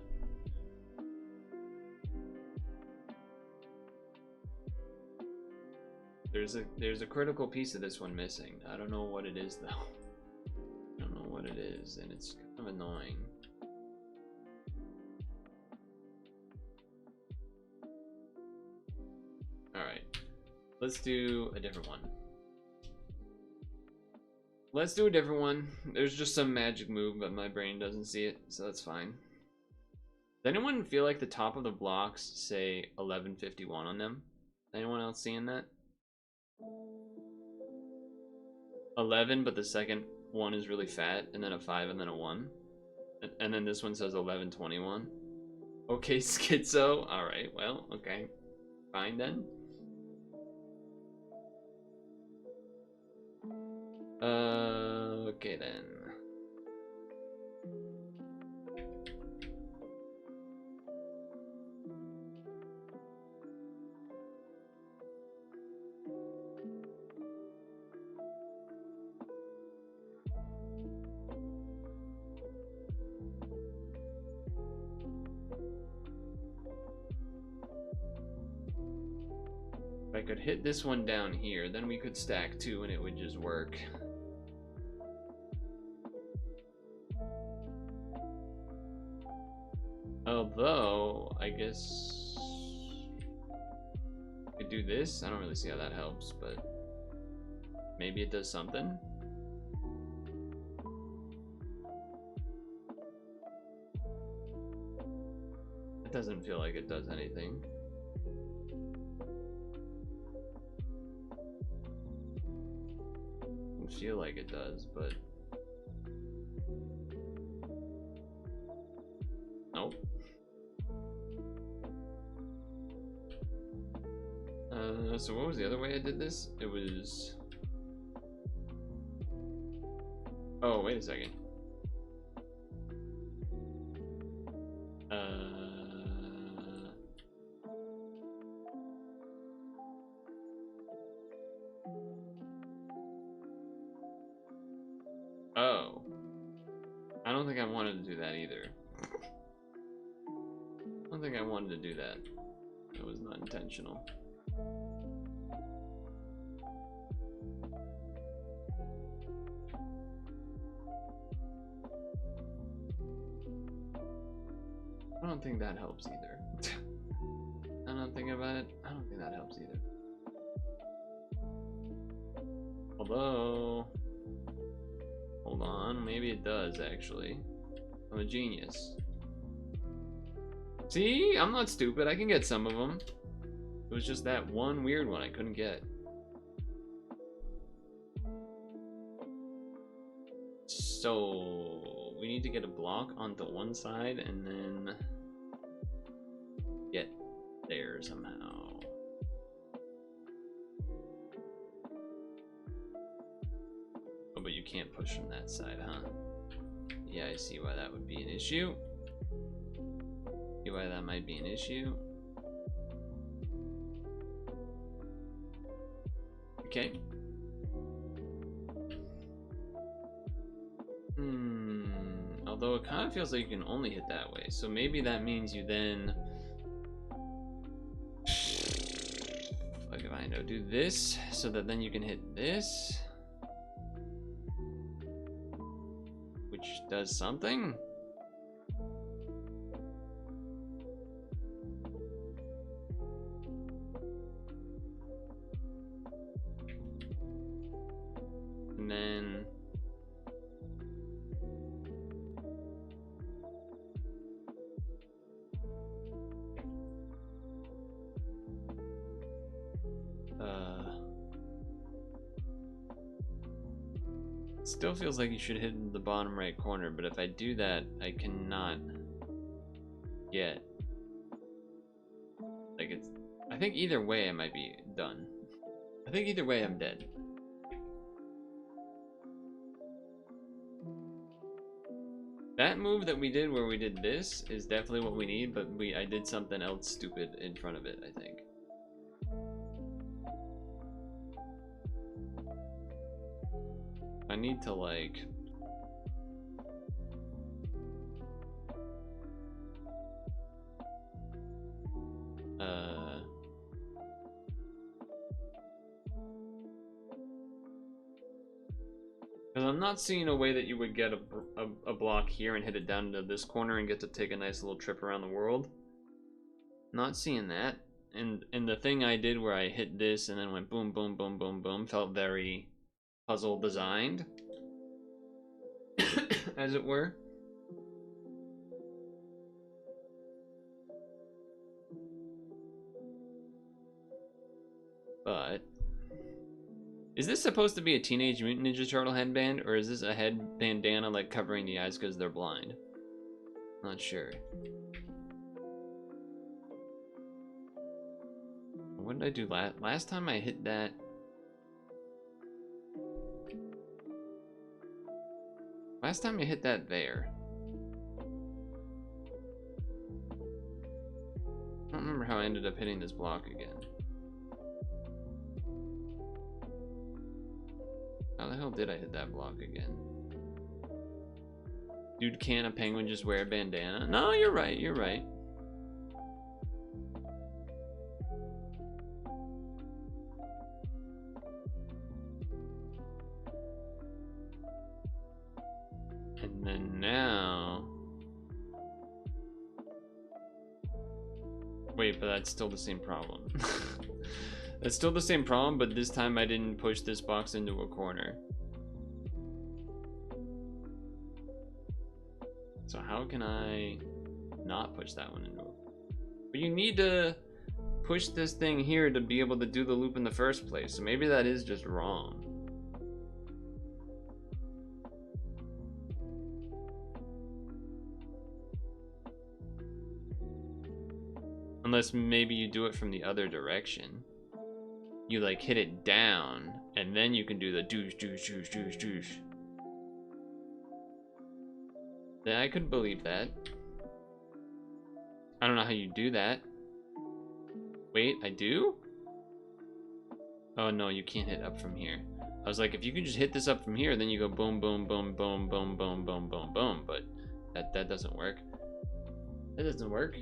There's a critical piece of this one missing. I don't know what it is though. I don't know what it is, and it's kind of annoying. Alright. Let's do a different one. Let's do a different one. There's just some magic move, but my brain doesn't see it, so that's fine. Does anyone feel like the top of the blocks say 1151 on them? Anyone else seeing that? 11, but the second one is really fat, and then a 5 and then a 1. And then this one says 1121. Okay, schizo. Alright, well, okay. Fine then. Okay then. If I could hit this one down here, then we could stack 2 and it would just work. Although, I guess I could do this. I don't really see how that helps, but maybe it does something. It doesn't feel like it does anything. I feel like it does, but nope. So what was the other way I did this? It was... Oh, wait a second. Oh. I don't think I wanted to do that either. I don't think I wanted to do that. It was not intentional. I don't think that helps either. I don't think about it. I don't think that helps either. Although, hold on, maybe it does actually. I'm a genius. See, I'm not stupid. I can get some of them. It was just that one weird one I couldn't get. So we need to get a block onto one side and then get there somehow. Oh, but you can't push from that side, huh? Yeah, I see why that would be an issue. See why that might be an issue. Okay. Although it kind of feels like you can only hit that way, so maybe that means you then, like if I know, do this so that then you can hit this, which does something. And then it still feels like you should hit in the bottom right corner, but if I do that, I cannot get, like, it's, I think either way I might be done. I think either way I'm dead. That move that we did where we did this is definitely what we need, but I did something else stupid in front of it, I think. I need to, like, because I'm not seeing a way that you would get a block here and hit it down into this corner and get to take a nice little trip around the world. Not seeing that. And the thing I did where I hit this and then went boom, boom, boom, boom, boom felt very puzzle designed, as it were. But is this supposed to be a Teenage Mutant Ninja Turtle headband, or is this a head bandana like covering the eyes because they're blind? Not sure. What did I do last time I hit that? Last time I hit that there. I don't remember how I ended up hitting this block again. How the hell did I hit that block again? Dude, can't a penguin just wear a bandana? No, you're right, you're right. And then now... Wait, but that's still the same problem. It's still the same problem, but this time I didn't push this box into a corner. So how can I not push that one into a... But you need to push this thing here to be able to do the loop in the first place. So maybe that is just wrong. Unless maybe you do it from the other direction. You like hit it down, and then you can do the douche, douche, douche, douche, douche. Yeah, I could believe that. I don't know how you do that. Wait, I do? Oh no, you can't hit up from here. I was like, if you can just hit this up from here, then you go boom, boom, boom, boom, boom, boom, boom, boom, boom. But that doesn't work. That doesn't work.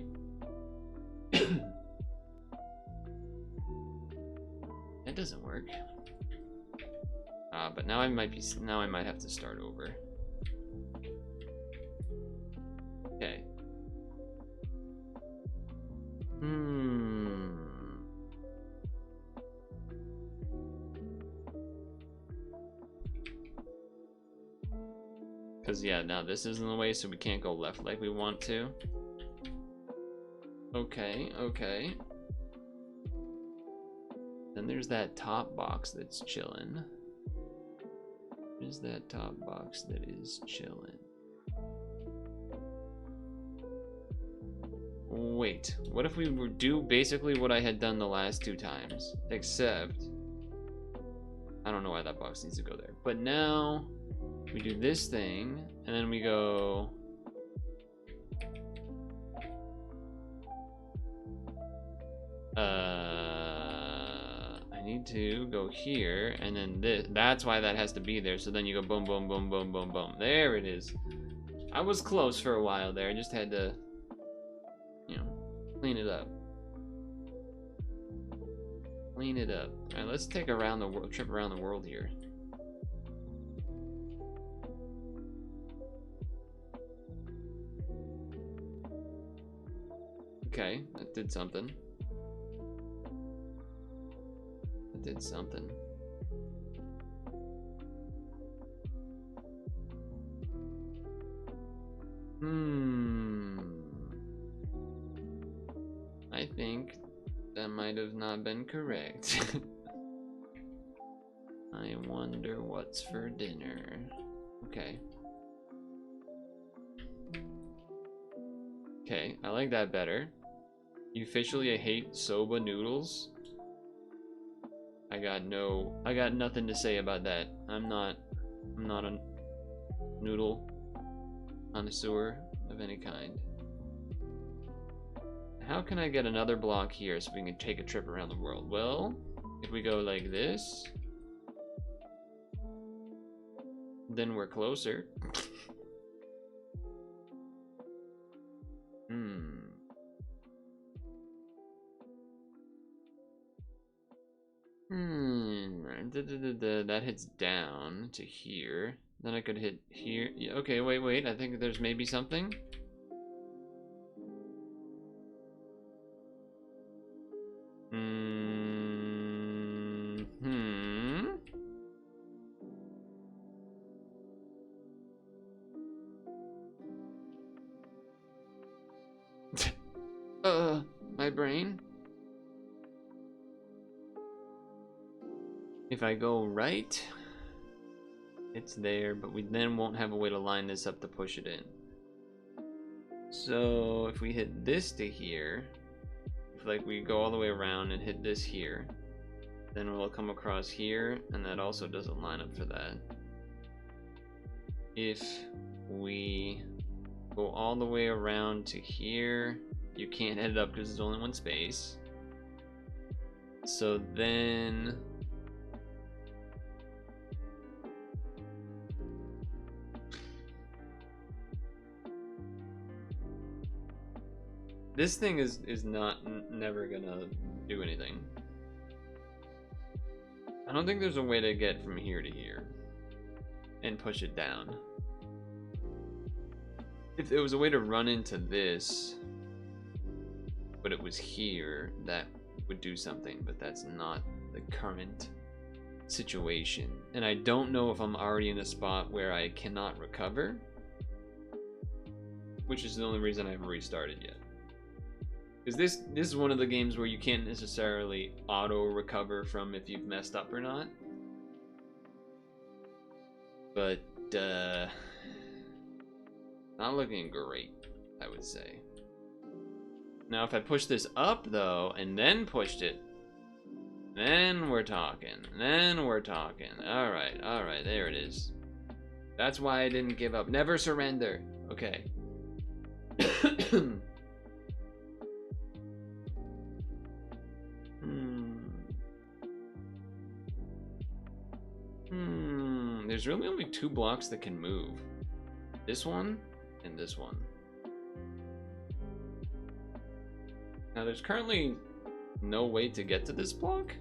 That doesn't work. But now I might have to start over. Okay. Because, yeah, now this is in the way, so we can't go left like we want to. Okay, okay. Then there's that top box that's chilling. There's that top box that is chilling. Wait, what if we do basically what I had done the last 2 times? Except, I don't know why that box needs to go there. But now, we do this thing, and then we go... I need to go here, and then this. That's why that has to be there. So then you go boom, boom, boom, boom, boom, boom. There it is. I was close for a while there. I just had to, you know, clean it up. Clean it up. All right, let's take a trip around the world here. Okay, that did something. Did something. I think that might have not been correct. I wonder what's for dinner. Okay. Okay, I like that better. You officially hate soba noodles? I got nothing to say about that. I'm not a noodle connoisseur of any kind. How can I get another block here so we can take a trip around the world? Well, if we go like this, then we're closer. That hits down to here. Then I could hit here. Yeah, okay, wait. I think there's maybe something. My brain. If I go right, it's there, but we then won't have a way to line this up to push it in. So if we hit this to here, if like we go all the way around and hit this here, then we'll come across here, and that also doesn't line up for that. If we go all the way around to here, you can't hit it up because there's only one space. So then this thing is never gonna do anything. I don't think there's a way to get from here to here and push it down. If there was a way to run into this, but it was here, that would do something, but that's not the current situation. And I don't know if I'm already in a spot where I cannot recover, which is the only reason I haven't restarted yet. Because this is one of the games where you can't necessarily auto recover from if you've messed up or not. But not looking great, I would say. Now if I push this up though, and then pushed it, then we're talking. Alright, there it is. That's why I didn't give up. Never surrender. Okay. There's really only 2 blocks that can move. This one and this one. Now there's currently no way to get to this block.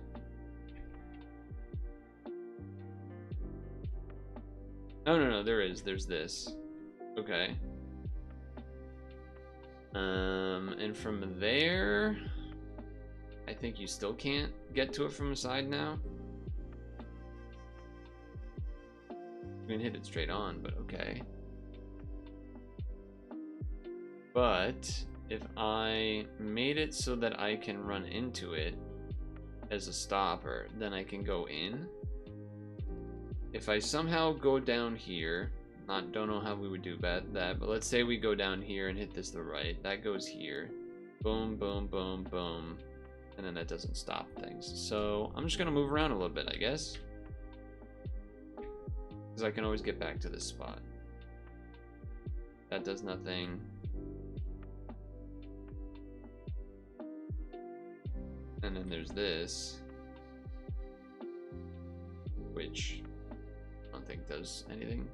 Oh no, there is. There's this. Okay. And from there, I think you still can't get to it from the side now. You can hit it straight on, but okay. But if I made it so that I can run into it as a stopper, then I can go in. If I somehow go down here, don't know how we would do that, but let's say we go down here and hit this to the right. That goes here. Boom, boom, boom, boom. And then that doesn't stop things. So I'm just gonna move around a little bit, I guess. Because I can always get back to this spot. That does nothing. And then there's this, which I don't think does anything.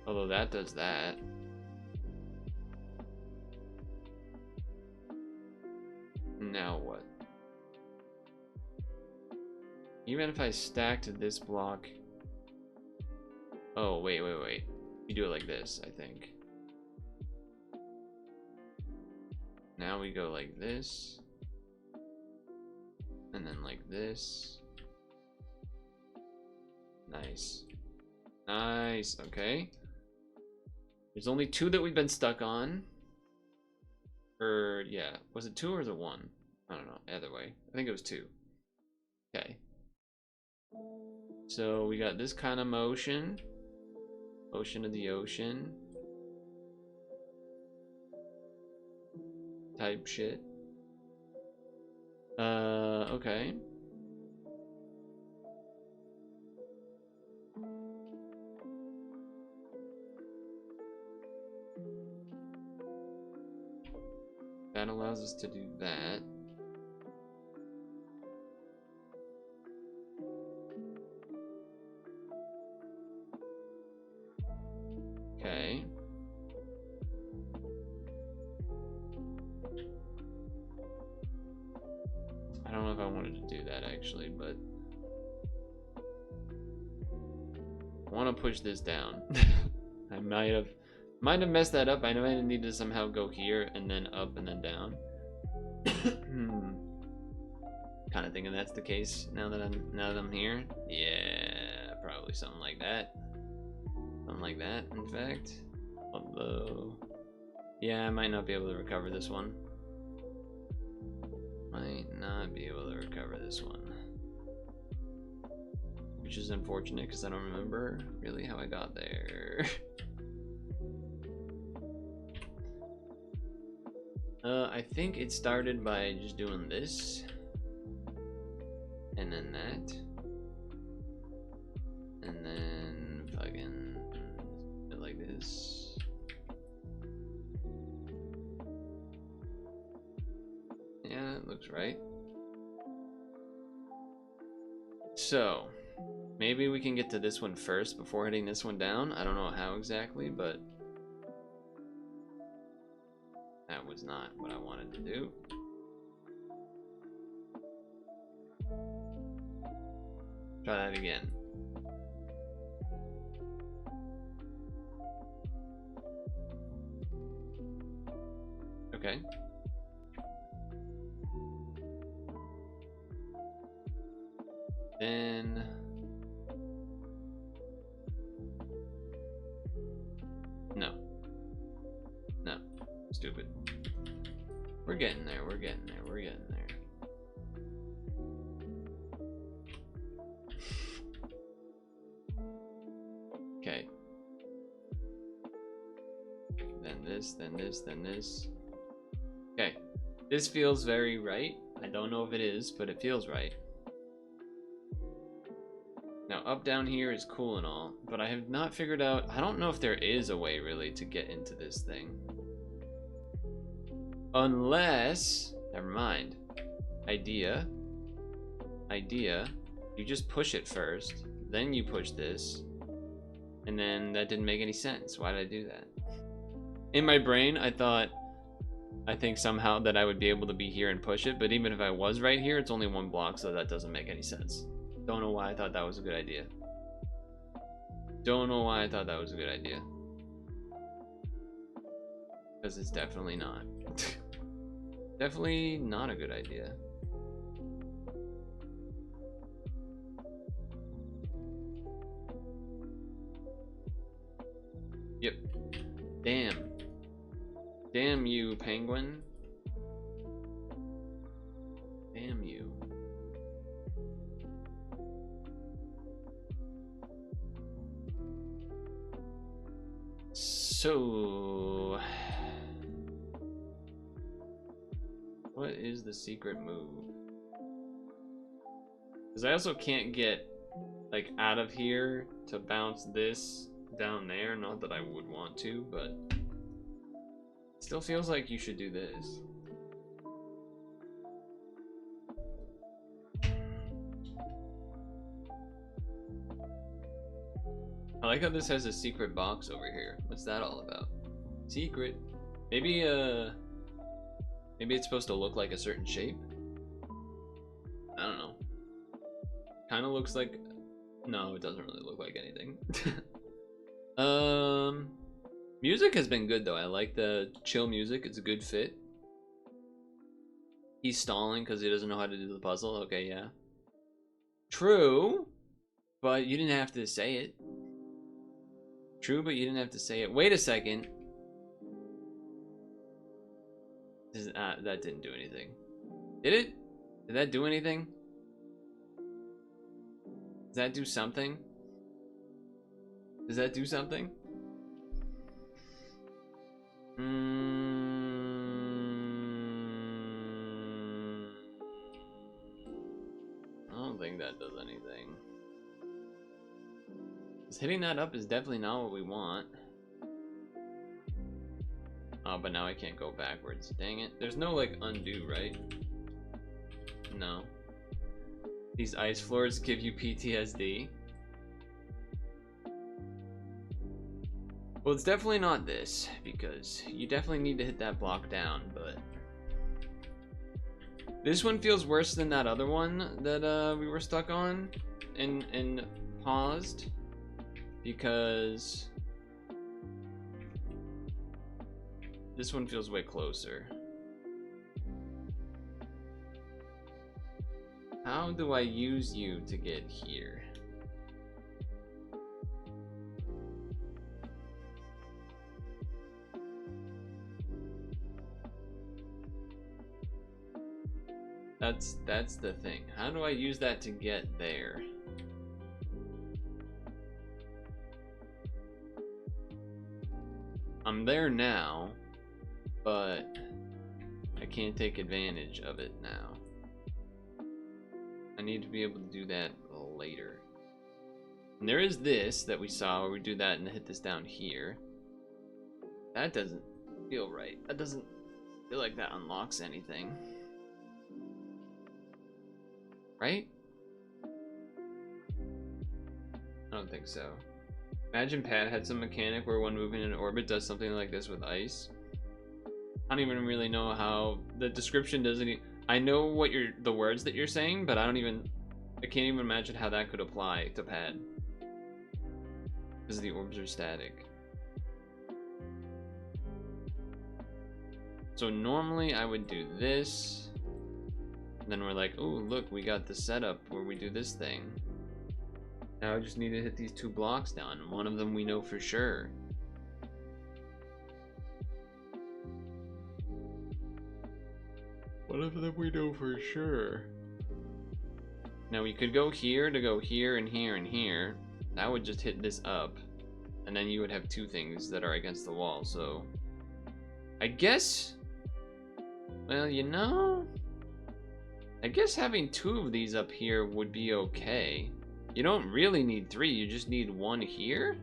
Although that does that. Now what? Even if I stacked this block. Oh, wait. You do it like this, I think. Now we go like this. And then like this. Nice. Nice, okay. There's only 2 that we've been stuck on. Or, yeah. Was it 2 or was it 1? I don't know. Either way. I think it was 2. Okay. So we got this kind of motion. Motion of the ocean. Type shit. Okay. That allows us to do that. Okay. I don't know if I wanted to do that actually, but I want to push this down. I might have messed that up. I know I need to somehow go here and then up and then down. Kind of thinking that's the case now that I'm here. Yeah, probably something like that. Something like that, in fact. Although, yeah, I might not be able to recover this one. Might not be able to recover this one. Which is unfortunate because I don't remember really how I got there. I think it started by just doing this. And then that. And then fucking like this. Yeah, that looks right. So, maybe we can get to this one first before hitting this one down. I don't know how exactly, but that was not what I wanted to do. Try that again. Okay. Then no, stupid. We're getting there. We're getting there. We're getting there. Okay. Then this, then this, then this. Okay. This feels very right. I don't know if it is, but it feels right. Now, up down here is cool and all, but I have not figured out... I don't know if there is a way, really, to get into this thing. Unless... Never mind. Idea. idea. You just push it first, then you push this, and then that didn't make any sense. Why did I do that? In my brain, I think somehow that I would be able to be here and push it, but even if I was right here, it's only one block, so that doesn't make any sense. Don't know why I thought that was a good idea. Don't know why I thought that was a good idea. Because it's definitely not. Definitely not a good idea. Yep. Damn. Damn you, penguin. Damn you. So, what is the secret move? Because I also can't get like out of here to bounce this down there. Not that I would want to, but it still feels like you should do this. I like how this has a secret box over here. What's that all about? Secret. Maybe maybe it's supposed to look like a certain shape? I don't know. Kind of looks like... No, it doesn't really look like anything. Music has been good though. I like the chill music. It's a good fit. He's stalling because he doesn't know how to do the puzzle. Okay, yeah. True, but you didn't have to say it. True, but you didn't have to say it. Wait a second. That didn't do anything. Did it? Did that do anything? Does that do something? Does that do something? I don't think that does anything. Because hitting that up is definitely not what we want. Oh, but now I can't go backwards. Dang it. There's no, like, undo, right? No. These ice floors give you PTSD. Well, it's definitely not this, because you definitely need to hit that block down, but... This one feels worse than that other one that we were stuck on and paused, because... This one feels way closer. How do I use you to get here? That's the thing. How do I use that to get there? I'm there now, but I can't take advantage of it now. I need to be able to do that later. And there is this that we saw where we do that and hit this down here. That doesn't feel right. That doesn't feel like that unlocks anything. Right? I don't think so. Imagine Pat had some mechanic where when moving in orbit does something like this with ice. I don't even really know how the description doesn't. I know what the words that you're saying, but I can't even imagine how that could apply to Pat. Because the orbs are static. So normally I would do this. And then we're like, oh look, we got the setup where we do this thing. Now I just need to hit these 2 blocks down. One of them we know for sure. One of them we know for sure. Now we could go here to go here and here and here. That would just hit this up. And then you would have 2 things that are against the wall, so... I guess... Well, you know... I guess having 2 of these up here would be okay. You don't really need 3, you just need 1 here?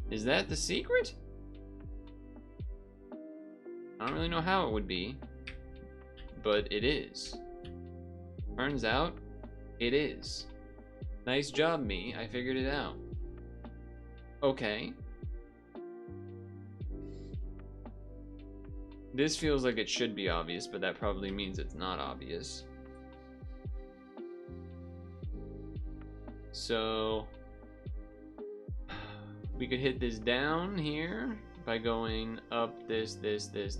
Is that the secret? I don't really know how it would be, but it is. Turns out, It is. Nice job, me. I figured it out. Okay. This feels like it should be obvious, but that probably means it's not obvious. So we could hit this down here by going up this,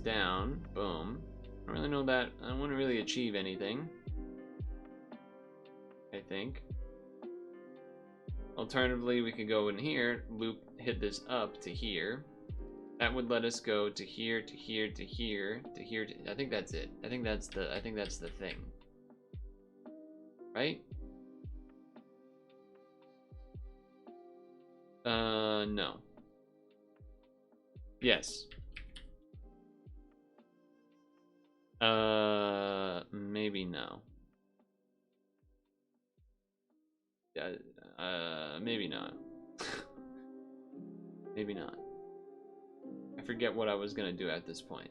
down. Boom. I don't really know that. I wouldn't really achieve anything, I think. Alternatively, we could go in here, loop, hit this up to here. That would let us go to here, to here, to here, to here. I think that's it. I think that's the thing. Right? No. Yes. Maybe no. Maybe not. Maybe not. I forget what I was gonna do at this point.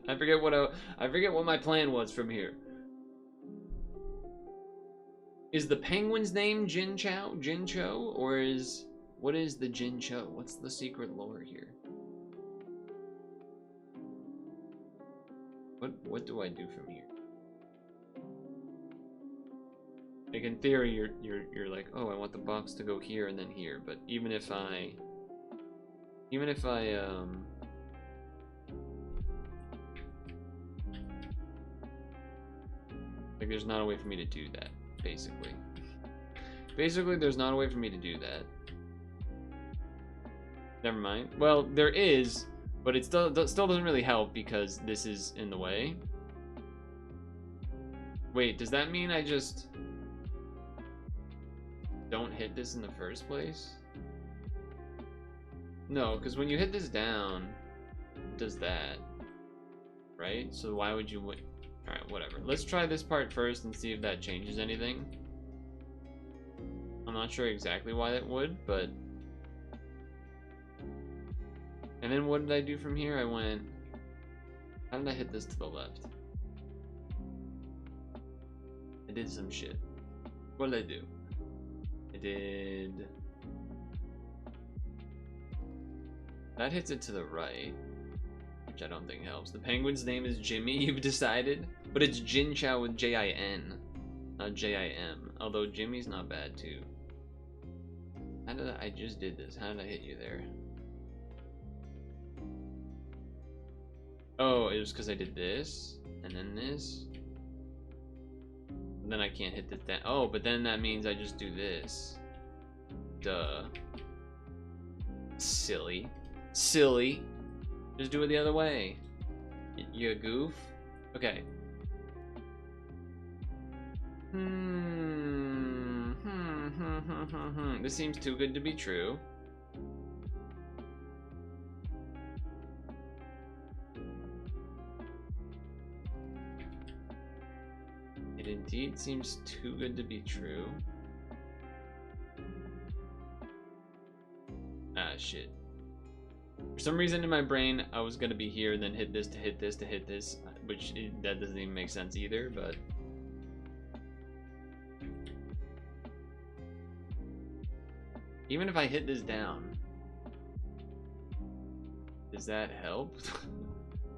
I forget what my plan was from here. Is the penguin's name Jinchou, or what is the Jinchou? What's the secret lore here? What do I do from here? Like in theory, you're like, oh, I want the box to go here and then here, but even if I like, there's not a way for me to do that, basically. Basically, there's not a way for me to do that. Never mind. Well, there is, but it still doesn't really help because this is in the way. Wait, does that mean I just don't hit this in the first place? No, because when you hit this down, it does that, right? So why would you wait? Alright, whatever. Let's try this part first and see if that changes anything. I'm not sure exactly why that would, but... And then what did I do from here? I went... How did I hit this to the left? I did some shit. What did I do? I did... That hits it to the right, which I don't think helps. The penguin's name is Jimmy, you've decided? But it's Jinchou with J-I-N, not J-I-M. Although Jimmy's not bad too. How did I just did this. How did I hit you there? Oh, it was because I did this, and then this. And then I can't hit this down. Oh, but then that means I just do this. Duh. Silly. Silly. Just do it the other way. You goof? Okay. This seems too good to be true. It indeed seems too good to be true. Ah, shit. For some reason in my brain, I was gonna be here and then hit this to hit this to hit this, which that doesn't even make sense either, but... Even if I hit this down, does that help?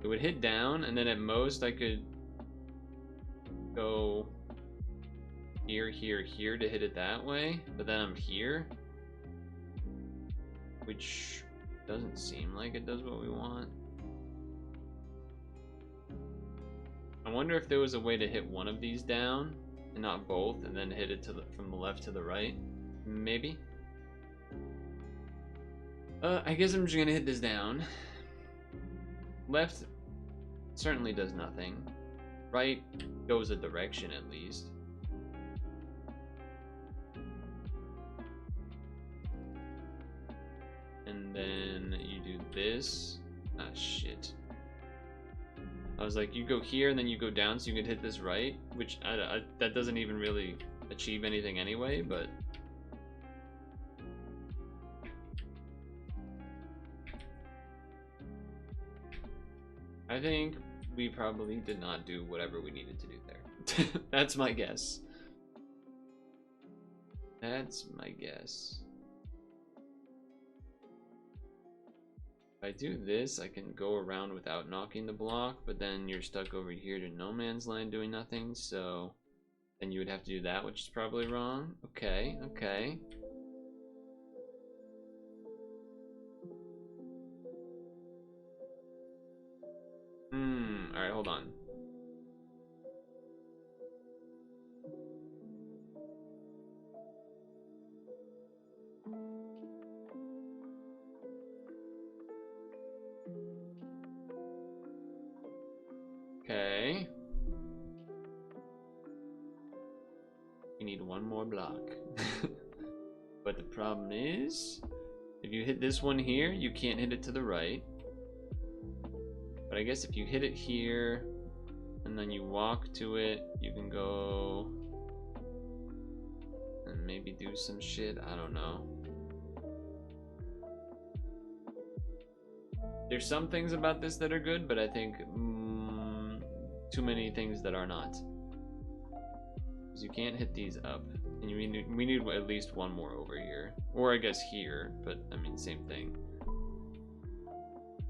It would hit down, and then at most I could go here, here, here to hit it that way, but then I'm here, which doesn't seem like it does what we want. I wonder if there was a way to hit one of these down and not both, and then hit it to from the left to the right. Maybe. I guess I'm just gonna hit this down. Left certainly does nothing. Right goes a direction at least. And then you do this. Ah, shit. I was like, you go here and then you go down so you could hit this right, which that doesn't even really achieve anything anyway, but... I think we probably did not do whatever we needed to do there. That's my guess. That's my guess. If I do this, I can go around without knocking the block, but then you're stuck over here to no man's land doing nothing, so then you would have to do that, which is probably wrong. Okay, okay. Alright, hold on. Okay. You need one more block. But the problem is, if you hit this one here, you can't hit it to the right. But I guess if you hit it here, and then you walk to it, you can go and maybe do some shit. I don't know. There's some things about this that are good, but I think too many things that are not. Because you can't hit these up. And we need at least one more over here. Or I guess here, but I mean, same thing.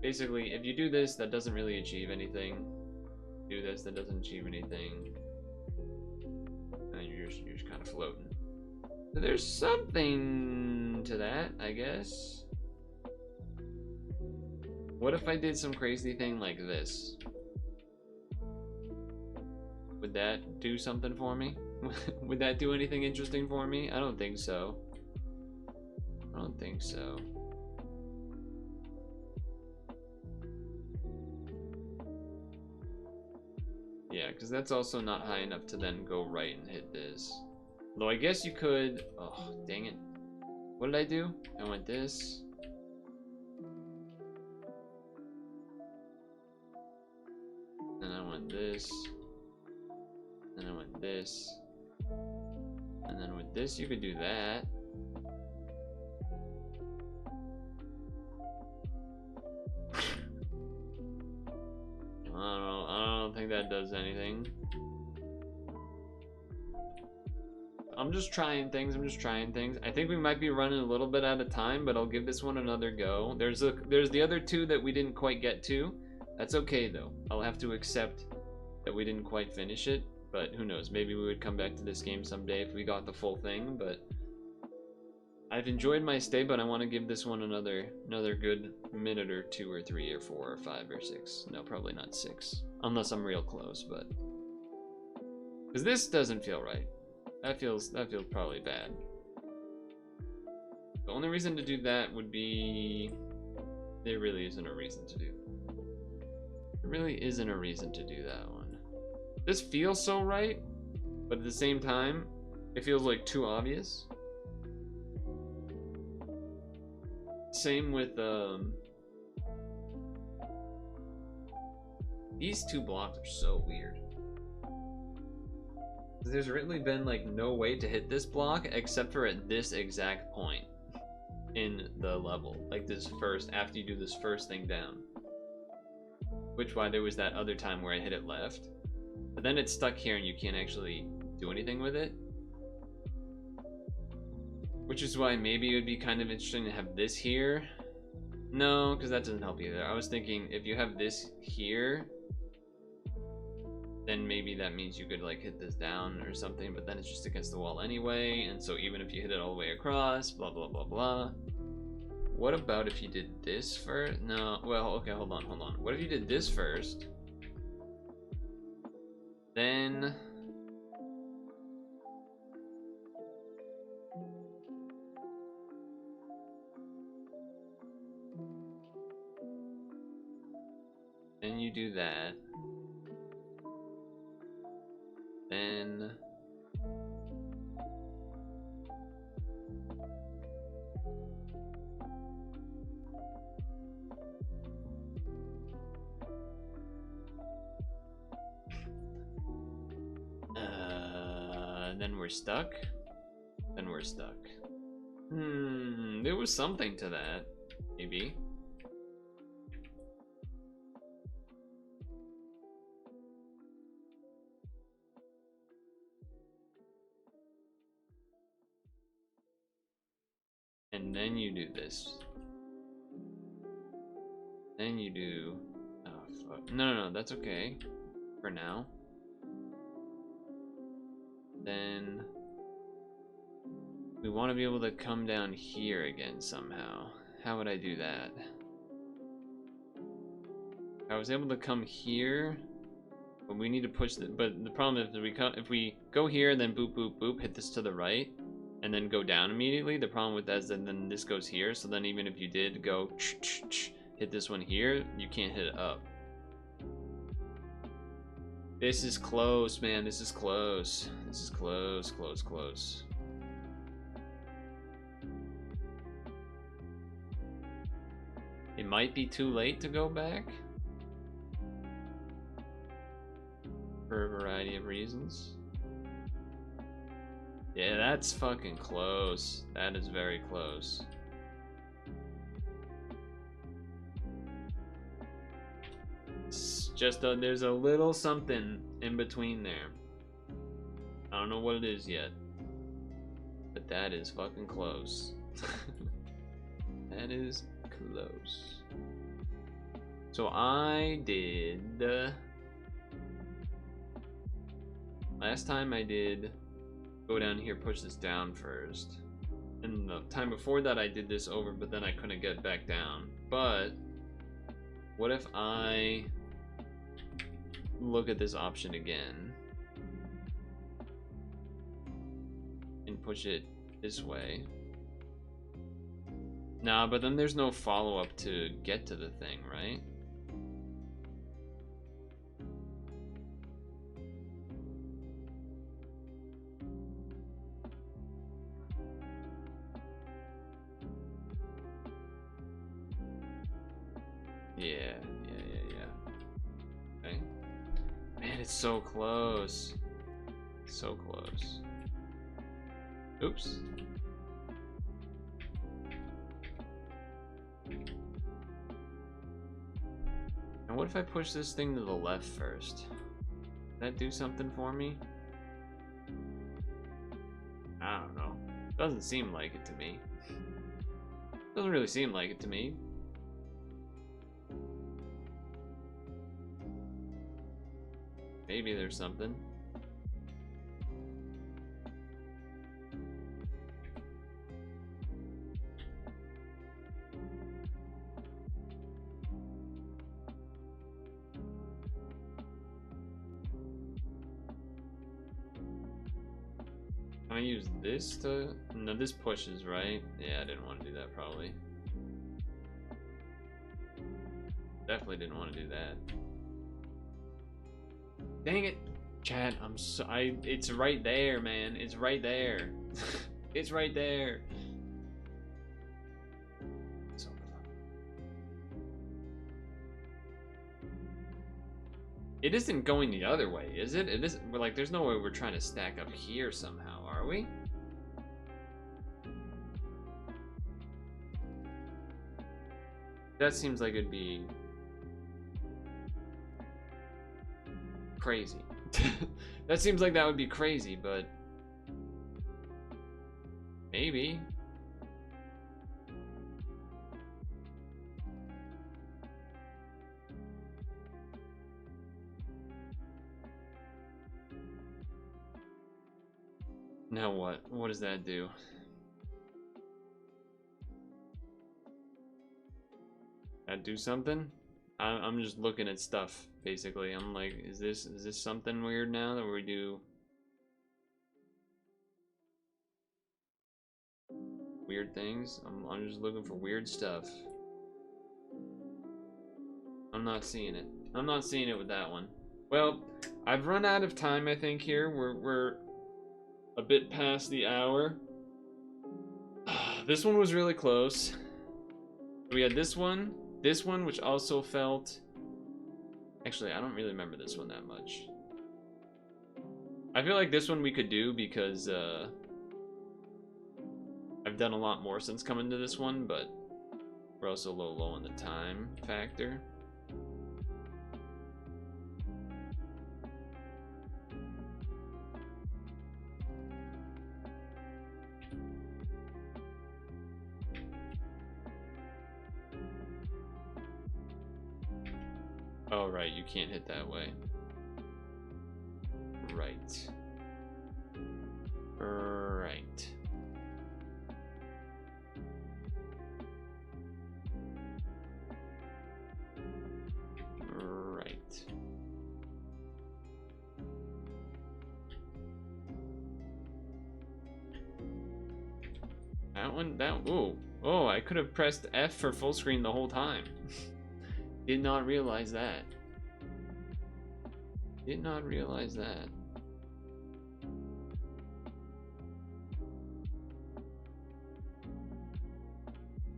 Basically, if you do this, that doesn't really achieve anything. Do this, that doesn't achieve anything. And you're just kind of floating. So there's something to that, I guess. What if I did some crazy thing like this? Would that do something for me? Would that do anything interesting for me? I don't think so. I don't think so. Yeah, because that's also not high enough to then go right and hit this. Though I guess you could... Oh, dang it. What did I do? I went this. Then I went this. Then I went this. And then with this, you could do that. I don't think that does anything. I'm just trying things. I think we might be running a little bit out of time, but I'll give this one another go. There's the other two that we didn't quite get to. That's okay though. I'll have to accept that we didn't quite finish it, but who knows? Maybe we would come back to this game someday if we got the full thing, but I've enjoyed my stay, but I want to give this one another good minute or 2 or 3 or 4 or 5 or 6. No, probably not 6. Unless I'm real close, but because this doesn't feel right. That feels probably bad. The only reason to do that would be there really isn't a reason to do. There really isn't a reason to do that one. This feels so right, but at the same time, it feels like too obvious. Same with these two blocks are so weird. There's really been like no way to hit this block except for at this exact point in the level, like this first, after you do this first thing down. Which why there was that other time where I hit it left, but then it's stuck here and you can't actually do anything with it. Which is why maybe it would be kind of interesting to have this here. No, because that doesn't help either. I was thinking if you have this here, then maybe that means you could like hit this down or something, but then it's just against the wall anyway, and so even if you hit it all the way across, blah blah blah blah. What about if you did this first? No, well, okay, hold on. What if you did this first? Then you do that. Then we're stuck. There was something to that, maybe. And then you do this. Then you do... Oh, fuck. No, that's okay. For now. Then... we want to be able to come down here again somehow. How would I do that? I was able to come here, but we need to push the... But the problem is if we go here, then boop, boop, boop, hit this to the right, and then go down immediately, the problem with that is that then this goes here, so then even if you did go hit this one here, you can't hit it up. This is close, man. This is close. This is close, close, close. It might be too late to go back. For a variety of reasons. Yeah, that's fucking close. That is very close. It's just there's a little something in between there. I don't know what it is yet. But that is fucking close. That is close. So I did... last time I did go down here, push this down first. And the time before that I did this over, but then I couldn't get back down. But what if I look at this option again and push it this way? Nah, but then there's no follow-up to get to the thing, right? Yeah. Okay. Man, it's so close. So close. Oops. And what if I push this thing to the left first? Does that do something for me? I don't know. Doesn't seem like it to me. Doesn't really seem like it to me. Maybe there's something. Can I use this to... No, this pushes, right? Yeah, I didn't want to do that, probably. Definitely didn't want to do that. Dang it! Chat, it's right there, man. It's right there. It's right there. So it isn't going the other way, is it? It isn't. Like, there's no way we're trying to stack up here somehow, are we? That seems like it'd be crazy. That seems like that would be crazy, but maybe. Now what? What does that do? That do something? I'm just looking at stuff, basically. I'm like, is this something weird now that we do weird things? I'm just looking for weird stuff. I'm not seeing it. I'm not seeing it with that one. Well, I've run out of time, I think, here. We're a bit past the hour. This one was really close. We had this one, which also felt... Actually, I don't really remember this one that much. I feel like this one we could do because I've done a lot more since coming to this one, but we're also a little low on the time factor. Oh, right, you can't hit that way. Right. Right. Right. That one, ooh. Oh, I could have pressed F for full screen the whole time. Did not realize that. Did not realize that.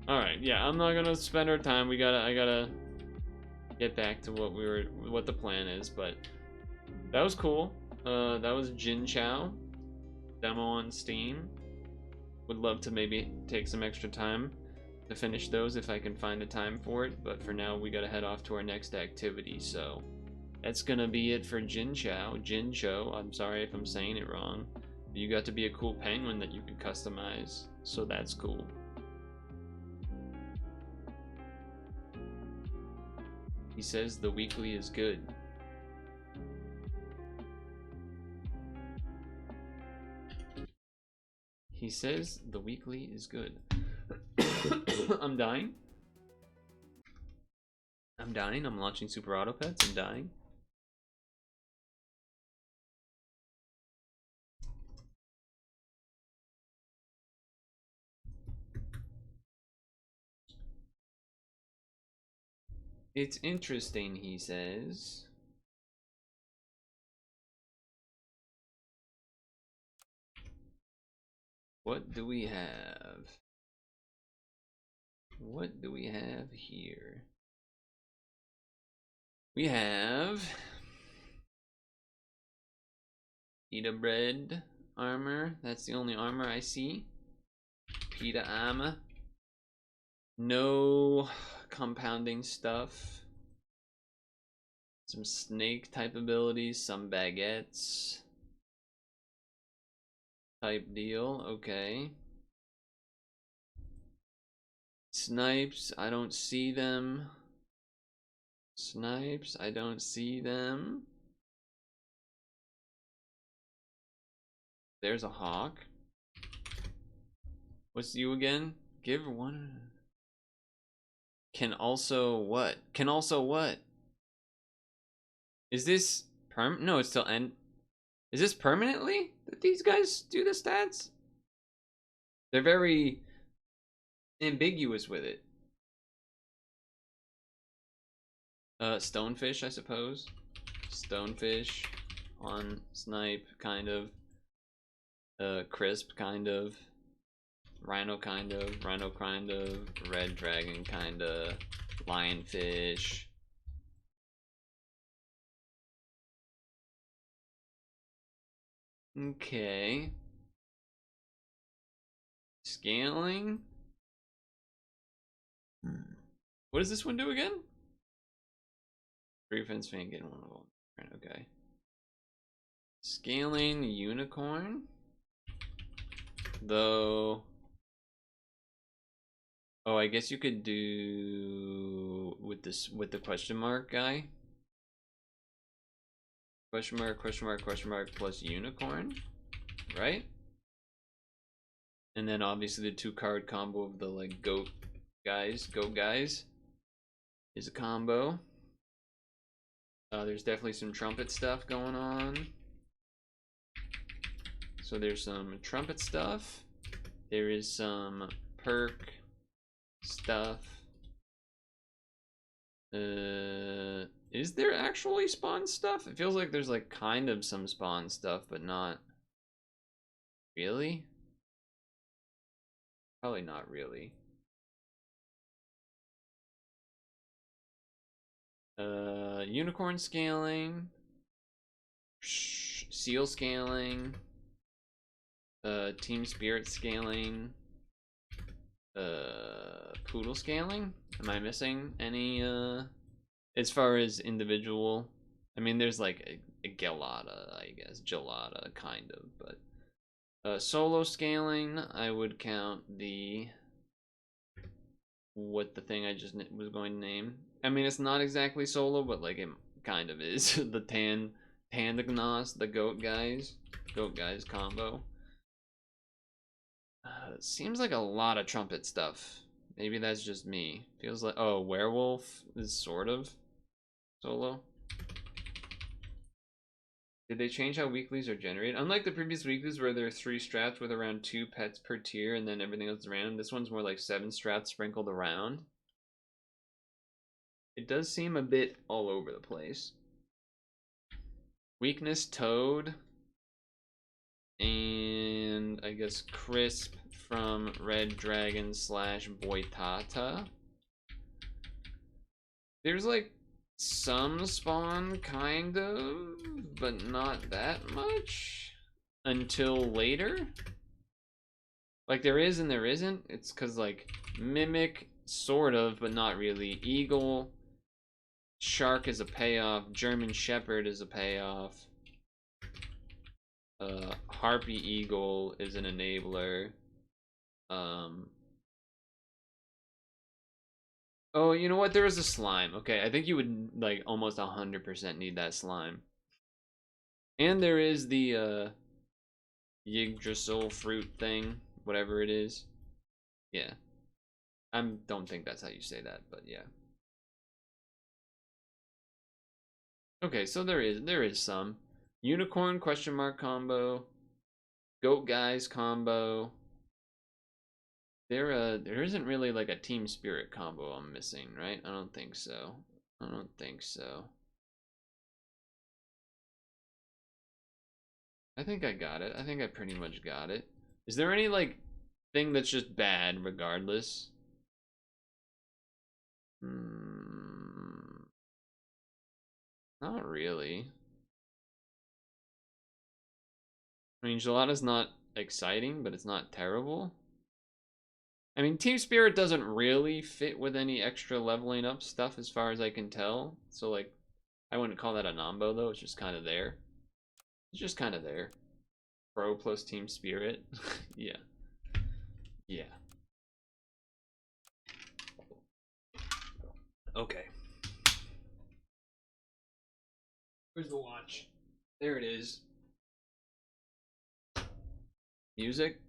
Alright, yeah, I'm not gonna spend our time. I gotta get back to what the plan is, but that was cool. That was Jinchou. Demo on Steam. Would love to maybe take some extra time to finish those if I can find the time for it, but for now we gotta head off to our next activity, so that's gonna be it for Jinchou. I'm sorry if I'm saying it wrong. You got to be a cool penguin that you could customize, so that's cool. He says the weekly is good. He says the weekly is good. I'm dying. I'm dying. I'm launching Super Auto Pets. I'm dying. It's interesting, he says. What do we have? What do we have here? We have pita bread armor. That's the only armor I see. Pita armor. No compounding stuff. Some snake type abilities, some baguettes type deal. Okay. Snipes, I don't see them. Snipes, I don't see them. There's a hawk. What's you again? Give one. Can also what? Can also what? Is this no, it's still end. Is this permanently that these guys do the stats? They're very ambiguous with it. Stonefish, I suppose. Stonefish on snipe, kind of. Crisp, kind of. Rhino, kind of. Rhino, kind of. Red dragon, kind of. Lionfish. Okay. Scaling. What does this one do again? Free fence fan, getting one of them. Okay. Scaling unicorn. Though. Oh, I guess you could do with this with the question mark guy. Question mark, question mark, question mark plus unicorn, right? And then obviously the 2-card combo of the like goat guys is a combo. There's definitely some trumpet stuff going on. So there's some trumpet stuff. There is some perk stuff. Is there actually spawn stuff? It feels like there's like kind of some spawn stuff, but not really. Probably not really. Unicorn scaling, seal scaling, team spirit scaling, poodle scaling. Am I missing any as far as individual? I mean, there's like a gelada, I guess, gelada kind of, but solo scaling, I would count the what the thing I just was going to name. I mean, it's not exactly solo, but like it kind of is. The Tandagnos, the goat guys combo. It seems like a lot of trumpet stuff. Maybe that's just me. Feels like, oh, werewolf is sort of solo. Did they change how weeklies are generated? Unlike the previous weeklies where there are 3 strats with around 2 pets per tier and then everything else is random, this one's more like 7 strats sprinkled around. It does seem a bit all over the place. Weakness Toad. And I guess Crisp from Red Dragon / Boitata. There's like some spawn, kind of, but not that much until later. Like there is and there isn't. It's because like Mimic, sort of, but not really. Eagle, Shark is a payoff. German Shepherd is a payoff. Harpy Eagle is an enabler. Oh, you know what? There was a slime. Okay, I think you would like almost 100% need that slime. And there is the Yggdrasil fruit thing, whatever it is. Yeah. I don't think that's how you say that, but yeah. Okay, so there is some unicorn ? Combo, goat guys combo. There isn't really like a team spirit combo I'm missing, right? I don't think so. I don't think so. I think I got it. I think I pretty much got it. Is there any like thing that's just bad regardless? Not really. I mean, Gelada's not exciting, but it's not terrible. I mean, Team Spirit doesn't really fit with any extra leveling up stuff as far as I can tell. So, like, I wouldn't call that a Nombo, though. It's just kind of there. It's just kind of there. Pro plus Team Spirit. Yeah. Yeah. Okay. Where's the watch? There it is. Music.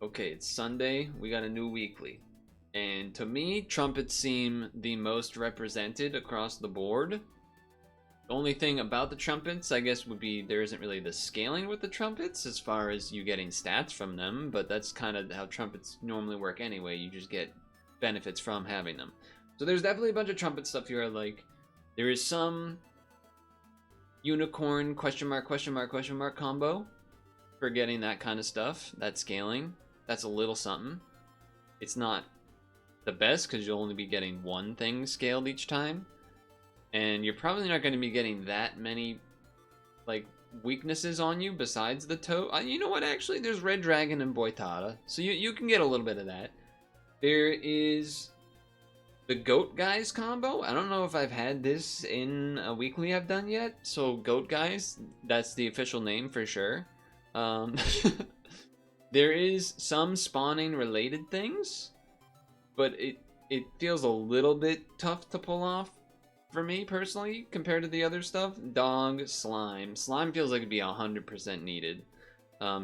Okay, it's Sunday. We got a new weekly. And to me, trumpets seem the most represented across the board. The only thing about the trumpets, I guess, would be there isn't really the scaling with the trumpets as far as you getting stats from them, but that's kind of how trumpets normally work anyway. You just get benefits from having them. So there's definitely a bunch of trumpet stuff here. Like, there is some unicorn ? Combo for getting that kind of stuff, that scaling. That's a little something. It's not the best because you'll only be getting one thing scaled each time. And you're probably not going to be getting that many like weaknesses on you besides the toe. You know what, actually, there's Red Dragon and Boitata. So you can get a little bit of that. There is the Goat Guys combo. I don't know if I've had this in a weekly I've done yet. So Goat Guys, that's the official name for sure. There is some spawning related things, but it feels a little bit tough to pull off for me personally compared to the other stuff. Dog, slime. Slime feels like it'd be 100% needed.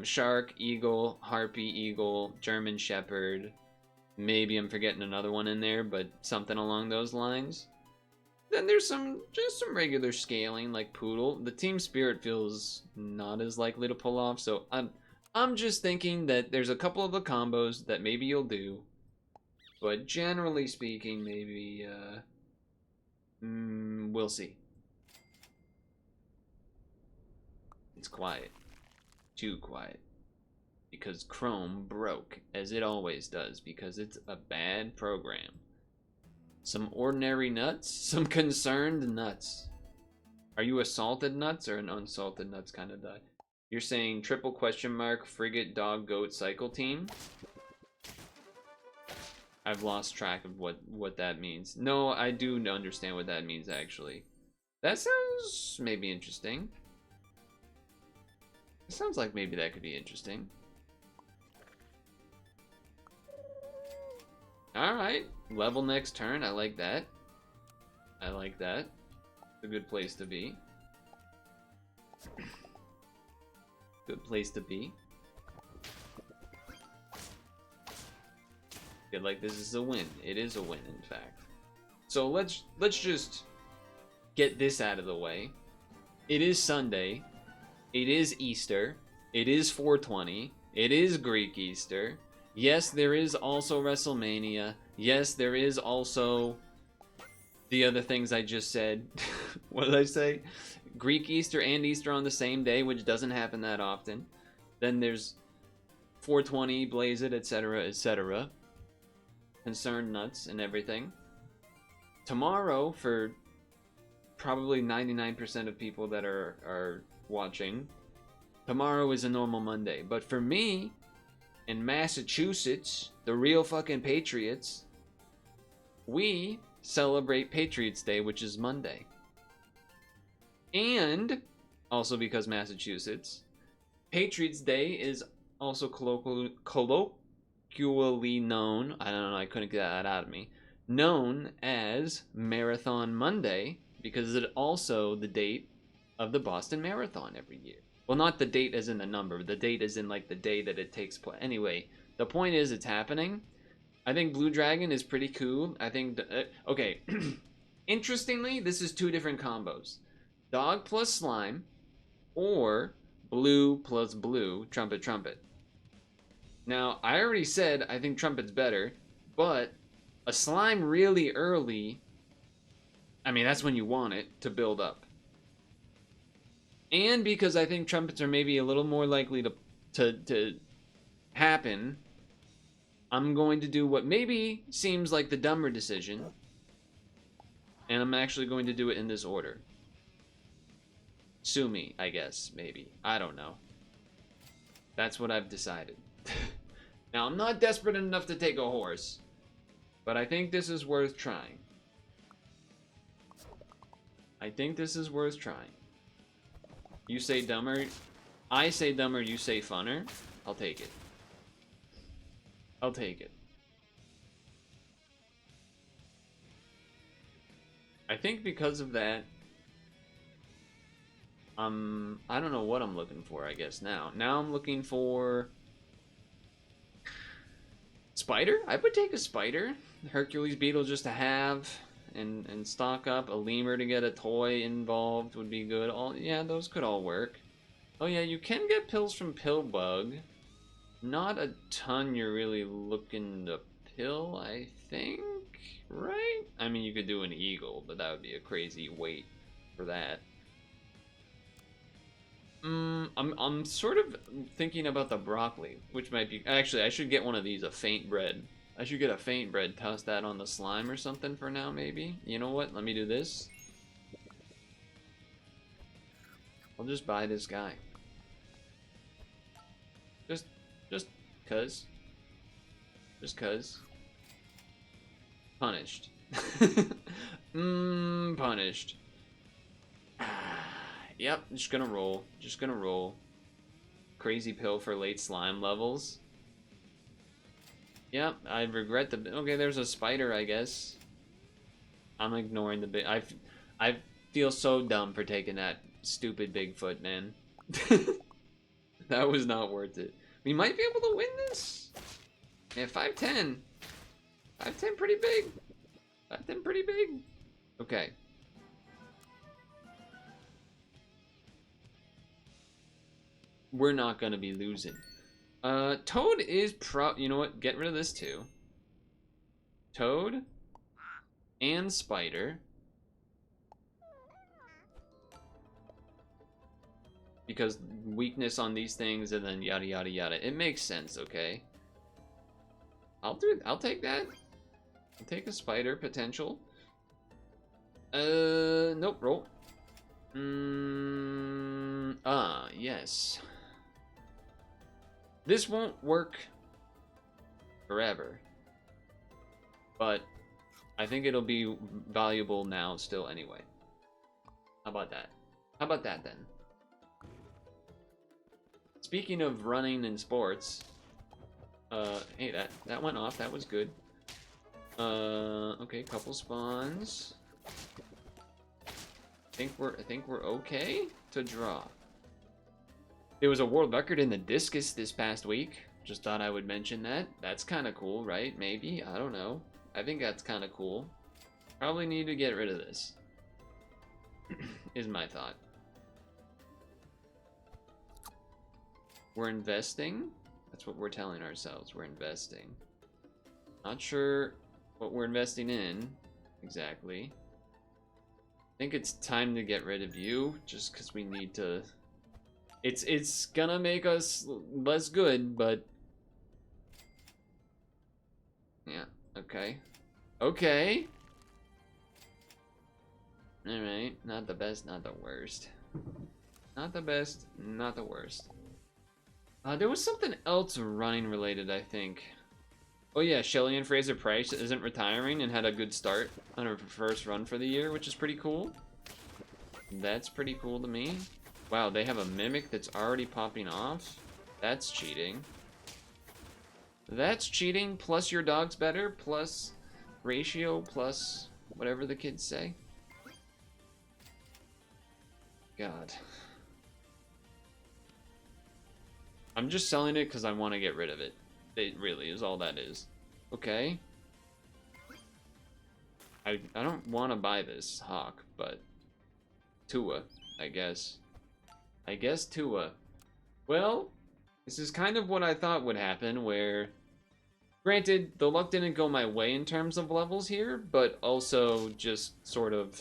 Shark, eagle, harpy, eagle, German shepherd. Maybe I'm forgetting another one in there, but something along those lines. Then there's just some regular scaling like Purtle. The team spirit feels not as likely to pull off, so I'm just thinking that there's a couple of the combos that maybe you'll do, but generally speaking, maybe we'll see. It's quiet, too quiet, because Chrome broke, as it always does, because it's a bad program. Some ordinary nuts, some concerned nuts. Are you a salted nuts or an unsalted nuts kind of guy? You're saying triple ? Frigate, dog, goat, cycle team? I've lost track of what that means. No, I do understand what that means, actually. That sounds maybe interesting. It sounds like maybe that could be interesting. Alright. Level next turn. I like that. I like that. It's a good place to be. Good place to be. Feel like this is a win. It is a win, in fact. So let's just get this out of the way. It is Sunday. It is Easter. It is 420. It is Greek Easter. Yes, there is also WrestleMania. Yes, there is also the other things I just said. What did I say? Greek Easter and Easter on the same day, which doesn't happen that often. Then there's 420, Blaze It, etc., etc. Concerned nuts and everything. Tomorrow, for probably 99% of people that are watching, tomorrow is a normal Monday. But for me, in Massachusetts, the real fucking Patriots, we celebrate Patriots Day, which is Monday. And, also because Massachusetts, Patriots Day is also colloquially known, I don't know, I couldn't get that out of me, known as Marathon Monday, because it's also the date of the Boston Marathon every year. Well, not the date as in the number, the date as in like the day that it takes place. Anyway, the point is it's happening. I think Blue Dragon is pretty cool. I think, okay, interestingly, this is two different combos. Dog plus slime, or blue plus blue, trumpet, trumpet. Now, I already said I think trumpet's better, but a slime really early, I mean, that's when you want it to build up. And because I think trumpets are maybe a little more likely to happen, I'm going to do what maybe seems like the dumber decision, and I'm actually going to do it in this order. Sue me, I guess, maybe. I don't know. That's what I've decided. Now, I'm not desperate enough to take a horse, but I think this is worth trying. I think this is worth trying. You say dumber, I say dumber, you say funner. I'll take it. I'll take it. I think because of that, I don't know what I'm looking for, I guess, now. Now I'm looking for spider? I would take a spider. Hercules beetle just to have and stock up. A lemur to get a toy involved would be good. Yeah, those could all work. Oh yeah, you can get pills from Pillbug. Not a ton you're really looking to pill, I think, right? I mean, you could do an eagle, but that would be a crazy wait for that. I'm sort of thinking about the broccoli, which might be... Actually, I should get one of these, a faint bread. I should get a faint bread, toss that on the slime or something for now, maybe. You know what? Let me do this. I'll just buy this guy. Just cuz. Just cuz. Punished. Punished. Yep, just gonna roll. Just gonna roll. Crazy pill for late slime levels. Yep, I regret the... Okay, there's a spider, I guess. I'm ignoring the big... I feel so dumb for taking that stupid Bigfoot, man. That was not worth it. We might be able to win this. Yeah, 5'10". 5'10", pretty big. 5'10", pretty big. Okay. We're not gonna be losing. Toad is you know what? Get rid of this too. Toad and spider. Because weakness on these things and then yada yada yada. It makes sense, okay? I'll take that. I'll take a spider potential. Nope, roll. Yes. This won't work forever, but I think it'll be valuable now still anyway. How about that? How about that then? Speaking of running and sports, hey, that went off. That was good. Okay, couple spawns. I think we're okay to draw. There was a world record in the discus this past week. Just thought I would mention that. That's kind of cool, right? Maybe, I don't know. I think that's kind of cool. Probably need to get rid of this. Is my thought. We're investing. That's what we're telling ourselves. We're investing. Not sure what we're investing in exactly. I think it's time to get rid of you just because we need to. It's gonna make us less good, but yeah, okay. Okay. Alright, not the best, not the worst. Not the best, not the worst. There was something else running related, I think. Oh yeah, Shelley and Fraser Price isn't retiring and had a good start on her first run for the year, which is pretty cool. That's pretty cool to me. Wow, they have a Mimic that's already popping off? That's cheating. That's cheating, plus your dog's better, plus ratio, plus whatever the kids say. God. I'm just selling it because I want to get rid of it. It really is all that is. Okay. I don't want to buy this Hawk, but Tua, I guess. I guess Tua. Well, this is kind of what I thought would happen, where granted, the luck didn't go my way in terms of levels here, but also just sort of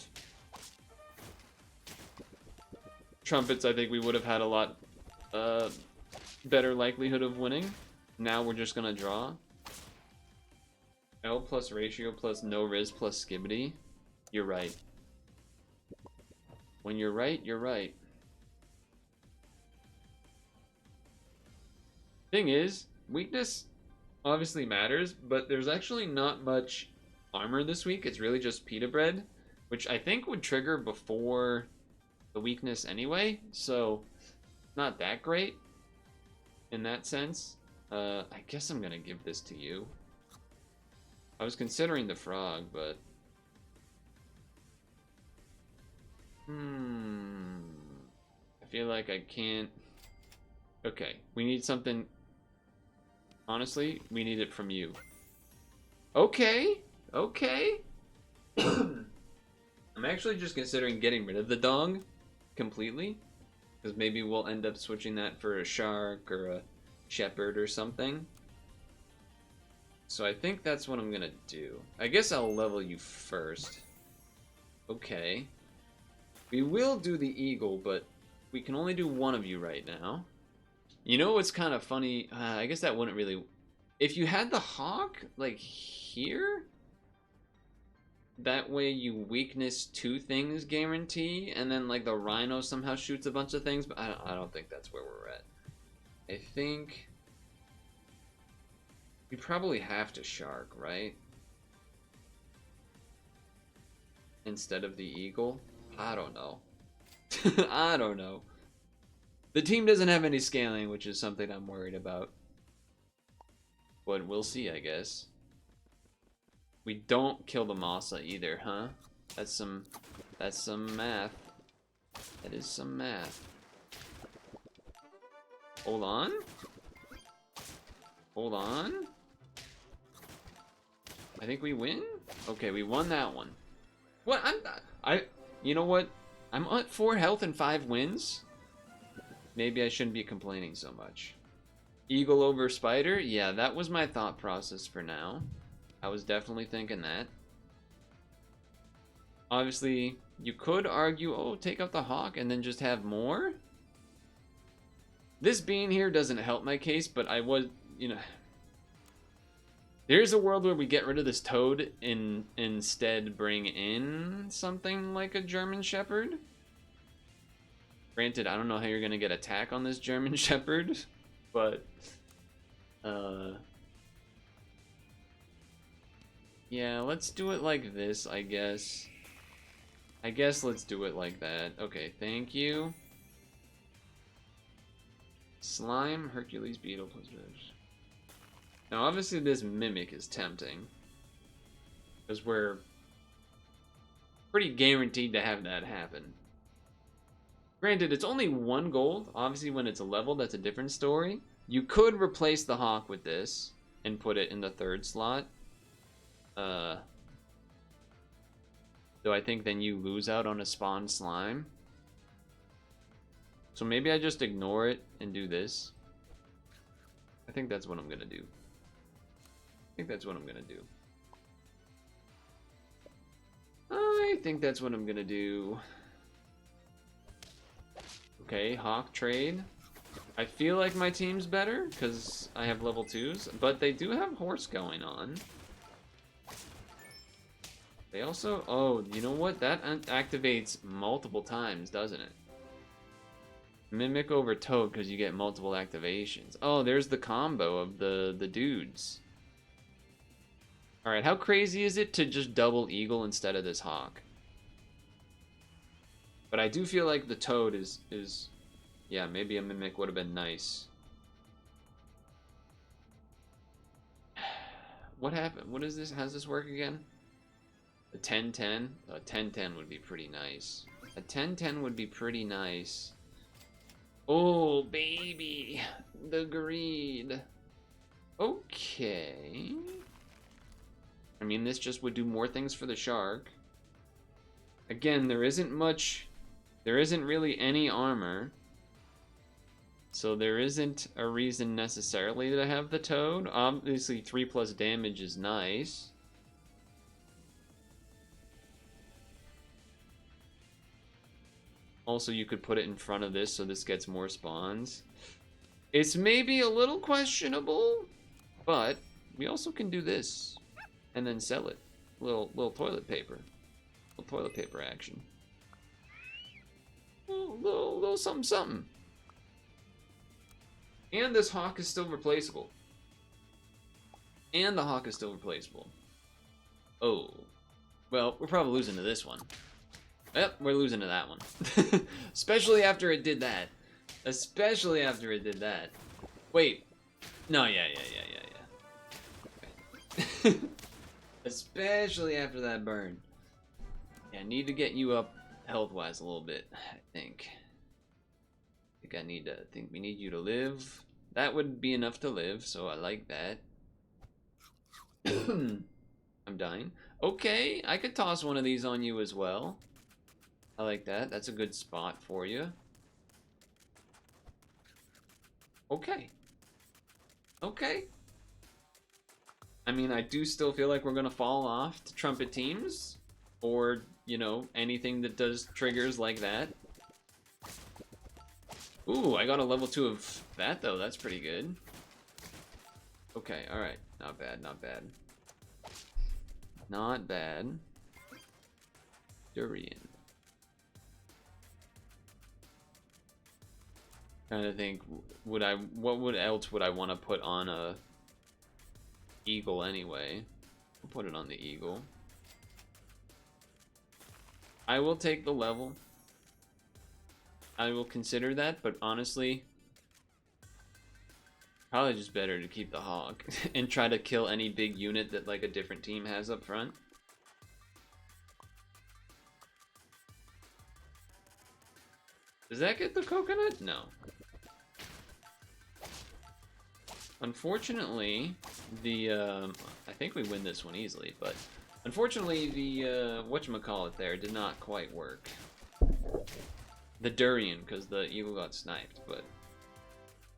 trumpets, I think we would have had a lot better likelihood of winning. Now we're just gonna draw. L plus ratio plus no riz plus skibbity. You're right. When you're right, you're right. Thing is, weakness obviously matters, but there's actually not much armor this week. It's really just pita bread, which I think would trigger before the weakness anyway, so not that great in that sense. I guess I'm gonna give this to you. I was considering the frog, but I feel like I can't. Okay, we need something. Honestly, we need it from you. Okay, okay. I'm actually just considering getting rid of the dog completely, because maybe we'll end up switching that for a shark or a shepherd or something. So I think that's what I'm gonna do. I guess I'll level you first. Okay. We will do the eagle, but we can only do one of you right now. You know what's kind of funny? I guess that wouldn't really... If you had the hawk, like, here... That way you weakness 2 things guarantee, and then, like, the rhino somehow shoots a bunch of things, but I don't think that's where we're at. I think... We probably have to shark, right? Instead of the eagle? I don't know. I don't know. The team doesn't have any scaling, which is something I'm worried about. But we'll see, I guess. We don't kill the Masa either, huh? That's some math. That is some math. Hold on. Hold on. I think we win? Okay, we won that one. What? You know what? I'm at 4 health and 5 wins. Maybe I shouldn't be complaining so much. Eagle over spider? Yeah, that was my thought process for now. I was definitely thinking that. Obviously, you could argue, oh, take out the hawk and then just have more. This being here doesn't help my case, but I was, you know... There's a world where we get rid of this toad and instead bring in something like a German Shepherd. Granted, I don't know how you're gonna get attack on this German Shepherd, but yeah, let's do it like this, I guess. I guess let's do it like that. Okay, thank you. Slime, Hercules, Beetle, plus fish. Now, obviously, this Mimic is tempting. Because we're pretty guaranteed to have that happen. Granted, it's only 1 gold. Obviously, when it's a level, that's a different story. You could replace the hawk with this and put it in the 3rd slot. Though I think then you lose out on a spawn slime. So maybe I just ignore it and do this. I think that's what I'm gonna do. I think that's what I'm gonna do. Okay, hawk trade. I feel like my team's better because I have level 2s, but they do have horse going on. They also, oh, you know what? That activates multiple times, doesn't it? Mimic over Toad because you get multiple activations. Oh, there's the combo of the dudes. Alright, how crazy is it to just double Eagle instead of this hawk? But I do feel like the Toad is yeah, maybe a Mimic would have been nice. What happened? What is this? How does this work again? A 10-10? A 10-10 would be pretty nice. A 10-10 would be pretty nice. Oh, baby. The greed. Okay. I mean, this just would do more things for the shark. Again, there isn't really any armor. So there isn't a reason necessarily to have the Toad. Obviously, 3+ damage is nice. Also, you could put it in front of this so this gets more spawns. It's maybe a little questionable, but we also can do this and then sell it. Little toilet paper. Little toilet paper action. Little something something. And this hawk is still replaceable. And the hawk is still replaceable. Oh. Well, we're probably losing to this one. Yep, we're losing to that one. Especially after it did that. Especially after it did that. Wait. No, yeah. Okay. Especially after that burn. Yeah, I need to get you up health-wise a little bit, I think. I think we need you to live. That would be enough to live, so I like that. I'm dying. Okay, I could toss one of these on you as well. I like that. That's a good spot for you. Okay. Okay. I mean, I do still feel like we're gonna fall off to trumpet teams. Or, you know, anything that does triggers like that. Ooh, I got a level 2 of that, though. That's pretty good. Okay, alright. Not bad, not bad. Not bad. Durian. Trying to think, what else would I want to put on a eagle anyway? We'll put it on the eagle. I will take the level. I will consider that, but honestly, probably just better to keep the hawk and try to kill any big unit that like a different team has up front. Does that get the coconut? No. Unfortunately, I think we win this one easily, but unfortunately the whatchamacallit there did not quite work. The durian, because the eagle got sniped, but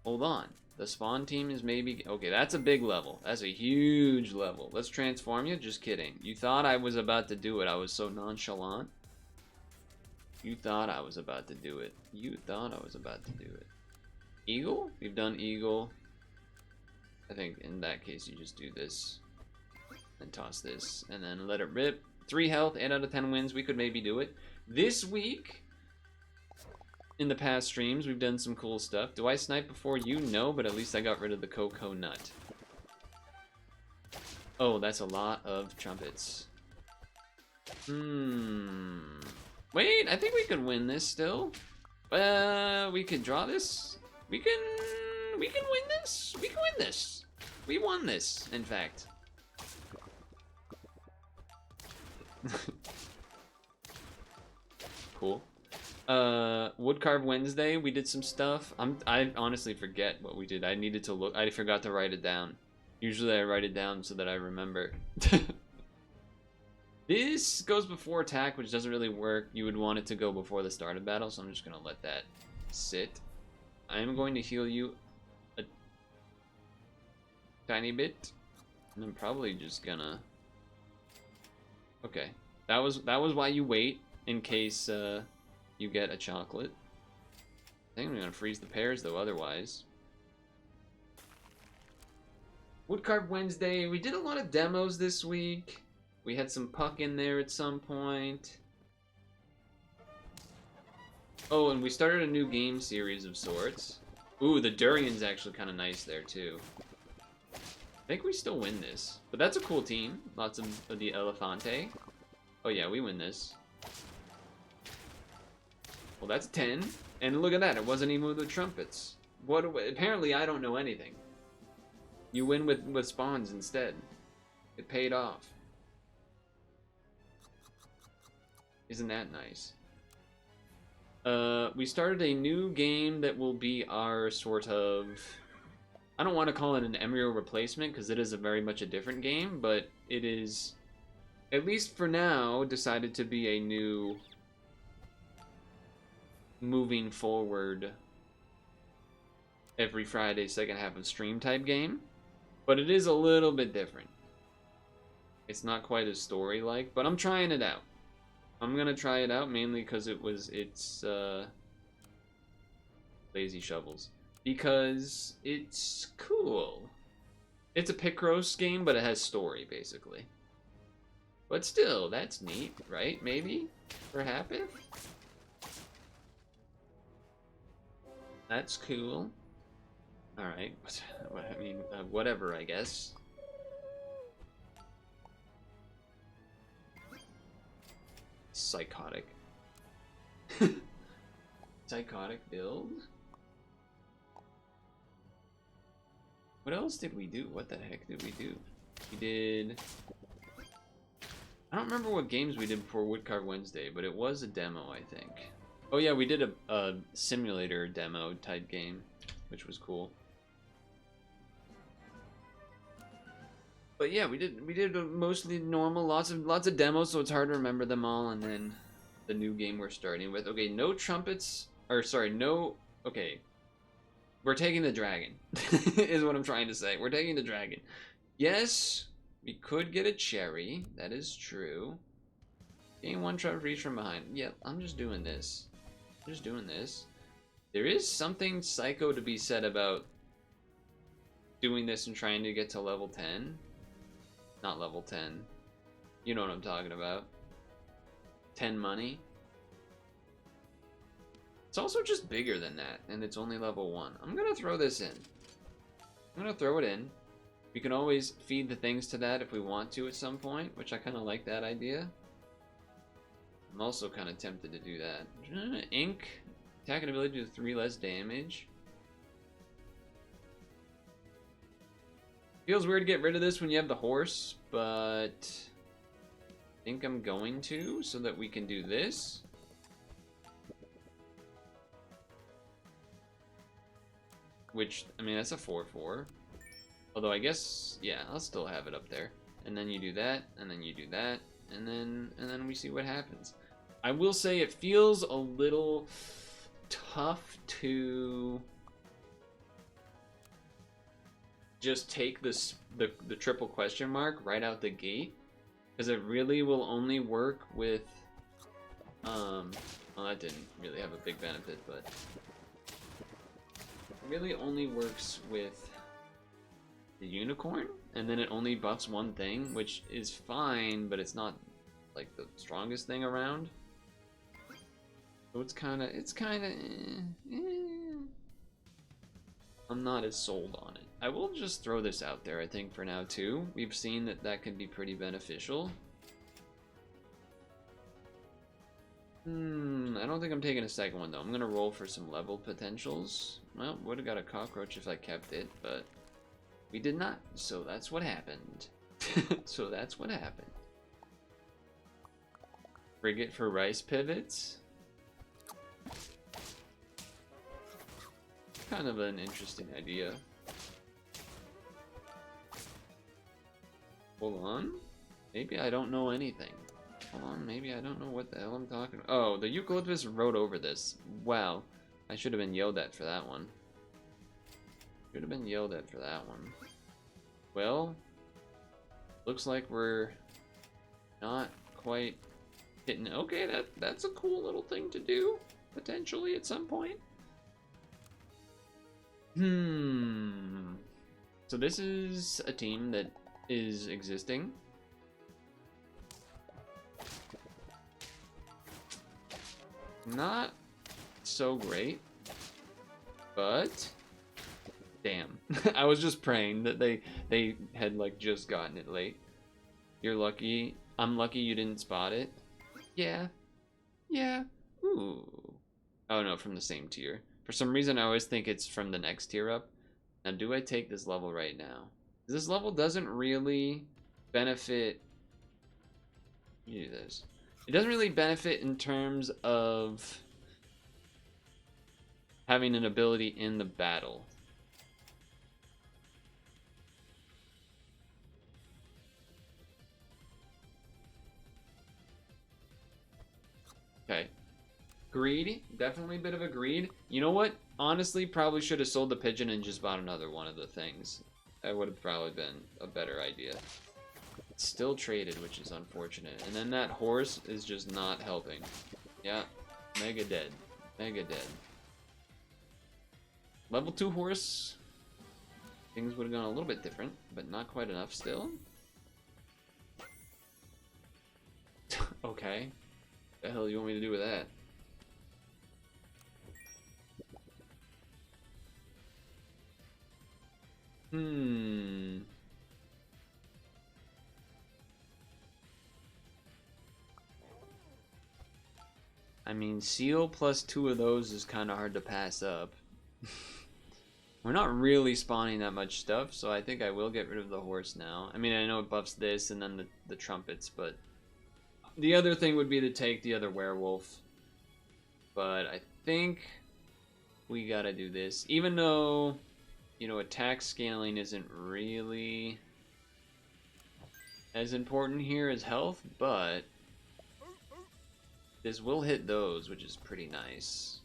hold on. The spawn team is maybe... Okay, that's a big level. That's a huge level. Let's transform you. Just kidding. You thought I was about to do it. I was so nonchalant. You thought I was about to do it. You thought I was about to do it. Eagle? We've done eagle. I think in that case you just do this. And toss this. And then let it rip. 3 health, 8 out of 10 wins. We could maybe do it. This week... In the past streams, we've done some cool stuff. Do I snipe before you? No, but at least I got rid of the cocoa nut. Oh, that's a lot of trumpets. Wait, I think we could win this still. We could draw this. We can win this. We can win this. We won this, in fact. Cool. Woodcarve Wednesday, we did some stuff. I honestly forget what we did. I needed to look. I forgot to write it down. Usually I write it down so that I remember. This goes before attack, which doesn't really work. You would want it to go before the start of battle, so I'm just gonna let that sit. I am going to heal you a tiny bit, and I'm probably just gonna. Okay, that was why you wait, in case you get a chocolate. I think I'm gonna freeze the pears though, otherwise. Woodcarve Wednesday, we did a lot of demos this week. We had some puck in there at some point. Oh, and we started a new game series of sorts. Ooh, the durian's actually kind of nice there too. I think we still win this, but that's a cool team. Lots of the Elefante. Oh yeah, we win this. Well, that's 10, and look at that. It wasn't even with the trumpets. What? Apparently, I don't know anything. You win with spawns instead. It paid off. Isn't that nice? We started a new game that will be our sort of... I don't want to call it an embryo replacement, because it is very much a different game, but it is, at least for now, decided to be a new... moving forward every Friday, second half of stream type game. But it is a little bit different. It's not quite as story-like, but I'm trying it out. I'm gonna try it out mainly because it's Lazy Shovels. Because it's cool. It's a Picross game, but it has story, basically. But still, that's neat, right? Maybe? Perhaps? That's cool. Alright. I mean, whatever, I guess. Psychotic. Psychotic build? What else did we do? What the heck did we do? We did... I don't remember what games we did before Woodcarve Wednesday, but it was a demo, I think. Oh yeah, we did a simulator demo type game, which was cool. But yeah, we did mostly normal, lots of demos, so it's hard to remember them all. And then the new game we're starting with. Okay, no trumpets, or sorry, no. Okay, we're taking the dragon, is what I'm trying to say. We're taking the dragon. Yes, we could get a cherry. That is true. Gain one trumpet for each from behind. Yeah, I'm just doing this. Just doing this. There is something psycho to be said about doing this and trying to get to level 10. Not level 10. You know what I'm talking about. 10 money. It's also just bigger than that, and it's only level 1. I'm gonna throw this in. I'm gonna throw it in. We can always feed the things to that if we want to at some point, which I kind of like that idea. I'm also kind of tempted to do that. Ink. Attack and ability to do 3 less damage. Feels weird to get rid of this when you have the horse, but I think I'm going to, so that we can do this. Which, I mean, that's a 4/4. Although I guess, yeah, I'll still have it up there. And then you do that, and then you do that, and then we see what happens. I will say it feels a little tough to just take this the triple question mark right out the gate, because it really will only work with well, that didn't really have a big benefit, but it really only works with the unicorn, and then it only buffs one thing, which is fine, but it's not like the strongest thing around. So it's kind of I'm not as sold on it. I will just throw this out there, I think, for now too. We've seen that that can be pretty beneficial. I don't think I'm taking a second one though. I'm gonna roll for some level potentials. Well, would have got a cockroach if I kept it, but we did not. So that's what happened. So that's what happened. Frigate for rice pivots. Kind of an interesting idea. Hold on. Maybe I don't know anything. Hold on, maybe I don't know what the hell I'm talking about. Oh, the eucalyptus wrote over this. Wow. I should have been yelled at for that one. Should have been yelled at for that one. Well, looks like we're not quite hitting. Okay, that's a cool little thing to do, potentially at some point. So this is a team that is existing. Not so great, but damn. I was just praying that they had like just gotten it late. You're lucky. I'm lucky you didn't spot it. Yeah. Yeah. Ooh. Oh no, from the same tier. For some reason I always think it's from the next tier up. Now do I take this level right now? This level doesn't really benefit. You do this. It doesn't really benefit in terms of having an ability in the battle. Okay. Greed, definitely a bit of a greed. You know what? Honestly, probably should have sold the pigeon and just bought another one of the things. That would have probably been a better idea. It's still traded, which is unfortunate. And then that horse is just not helping. Yeah, mega dead. Mega dead. Level 2 horse. Things would have gone a little bit different, but not quite enough still. Okay. What the hell do you want me to do with that? I mean, seal plus 2 of those is kind of hard to pass up. We're not really spawning that much stuff, so I think I will get rid of the horse now. I mean, I know it buffs this and then the trumpets, but the other thing would be to take the other werewolf. But I think we gotta do this. Even though, you know, attack scaling isn't really as important here as health, but this will hit those, which is pretty nice.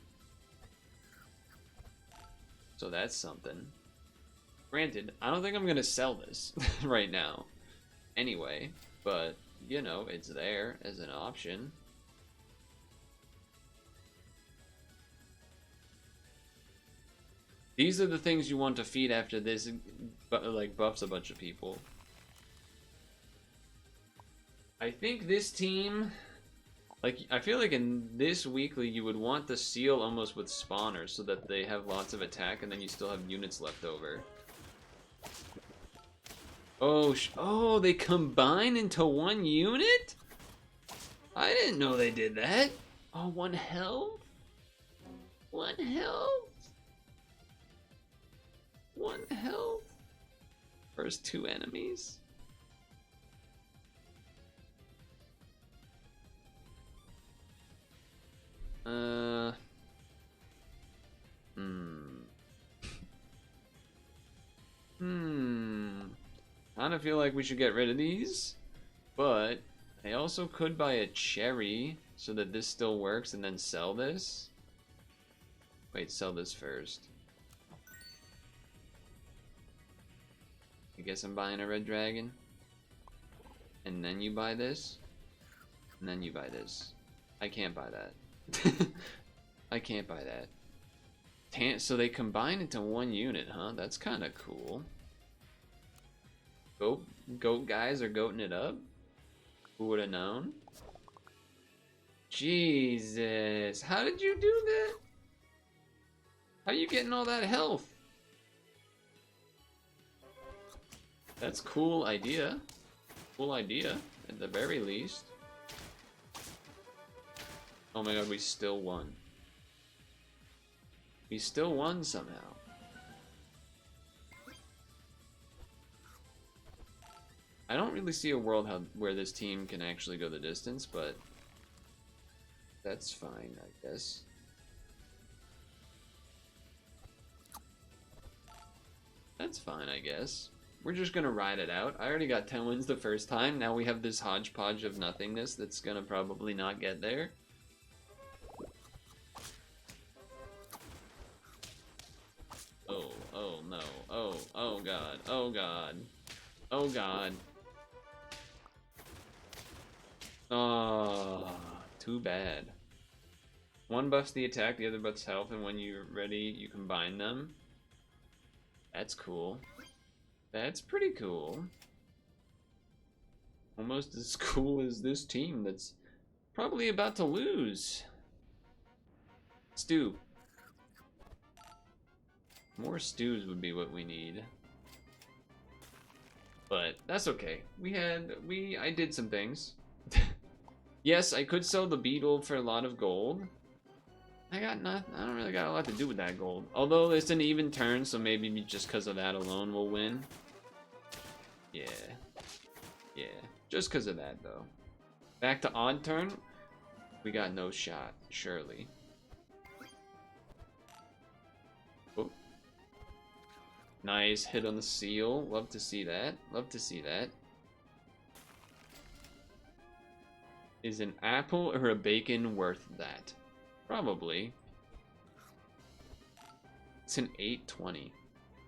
So that's something. Granted, I don't think I'm gonna sell this right now anyway, but you know, it's there as an option. These are the things you want to feed after this, like, buffs a bunch of people. I think this team, like, I feel like in this weekly you would want the seal almost with spawners so that they have lots of attack and then you still have units left over. Oh, oh, they combine into one unit? I didn't know they did that. Oh, 1 health? 1 health? 1 health? First 2 enemies? I don't feel like we should get rid of these, but I also could buy a cherry so that this still works and then sell this. Wait, sell this first. I guess I'm buying a red dragon. And then you buy this. And then you buy this. I can't buy that. I can't buy that. So they combine into one unit, huh? That's kind of cool. Goat guys are goating it up? Who would have known? Jesus. How did you do that? How are you getting all that health? That's cool idea. Cool idea, at the very least. Oh my god, we still won. We still won somehow. I don't really see a world where this team can actually go the distance, but That's fine, I guess. That's fine, I guess. We're just gonna ride it out. I already got 10 wins the first time. Now we have this hodgepodge of nothingness that's gonna probably not get there. Oh no. Oh god. Oh god. Oh god. Oh, too bad. One buffs the attack, the other buffs health, and when you're ready, you combine them. That's cool. That's pretty cool. Almost as cool as this team that's probably about to lose. Stew. More stews would be what we need. But that's okay. I did some things. Yes, I could sell the beetle for a lot of gold. I don't really got a lot to do with that gold. Although it's an even turn, so maybe just because of that alone we'll win. Yeah. Yeah. Just because of that, though. Back to odd turn. We got no shot, surely. Oh. Nice hit on the seal. Love to see that. Love to see that. Is an apple or a bacon worth that? Probably. It's an 820.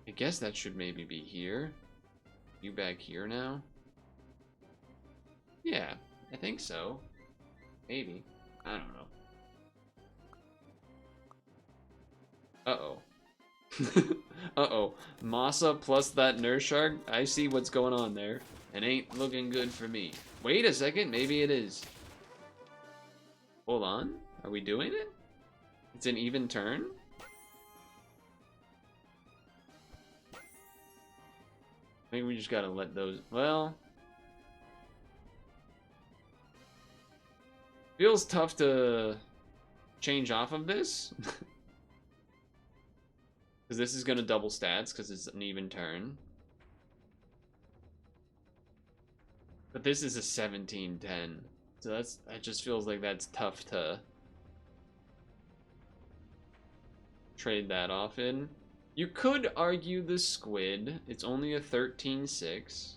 I guess that should maybe be here. You back here now? Yeah, I think so. Maybe. I don't know. Uh-oh. Uh-oh. Masa plus that nurse shark? I see what's going on there. It ain't looking good for me. Wait a second, maybe it is. Hold on. Are we doing it? It's an even turn? Maybe we just gotta let those... Well... Feels tough to change off of this. Because this is gonna double stats because it's an even turn. But this is a 17-10. So that just feels like that's tough to trade that off in. You could argue the squid. It's only a 13-6.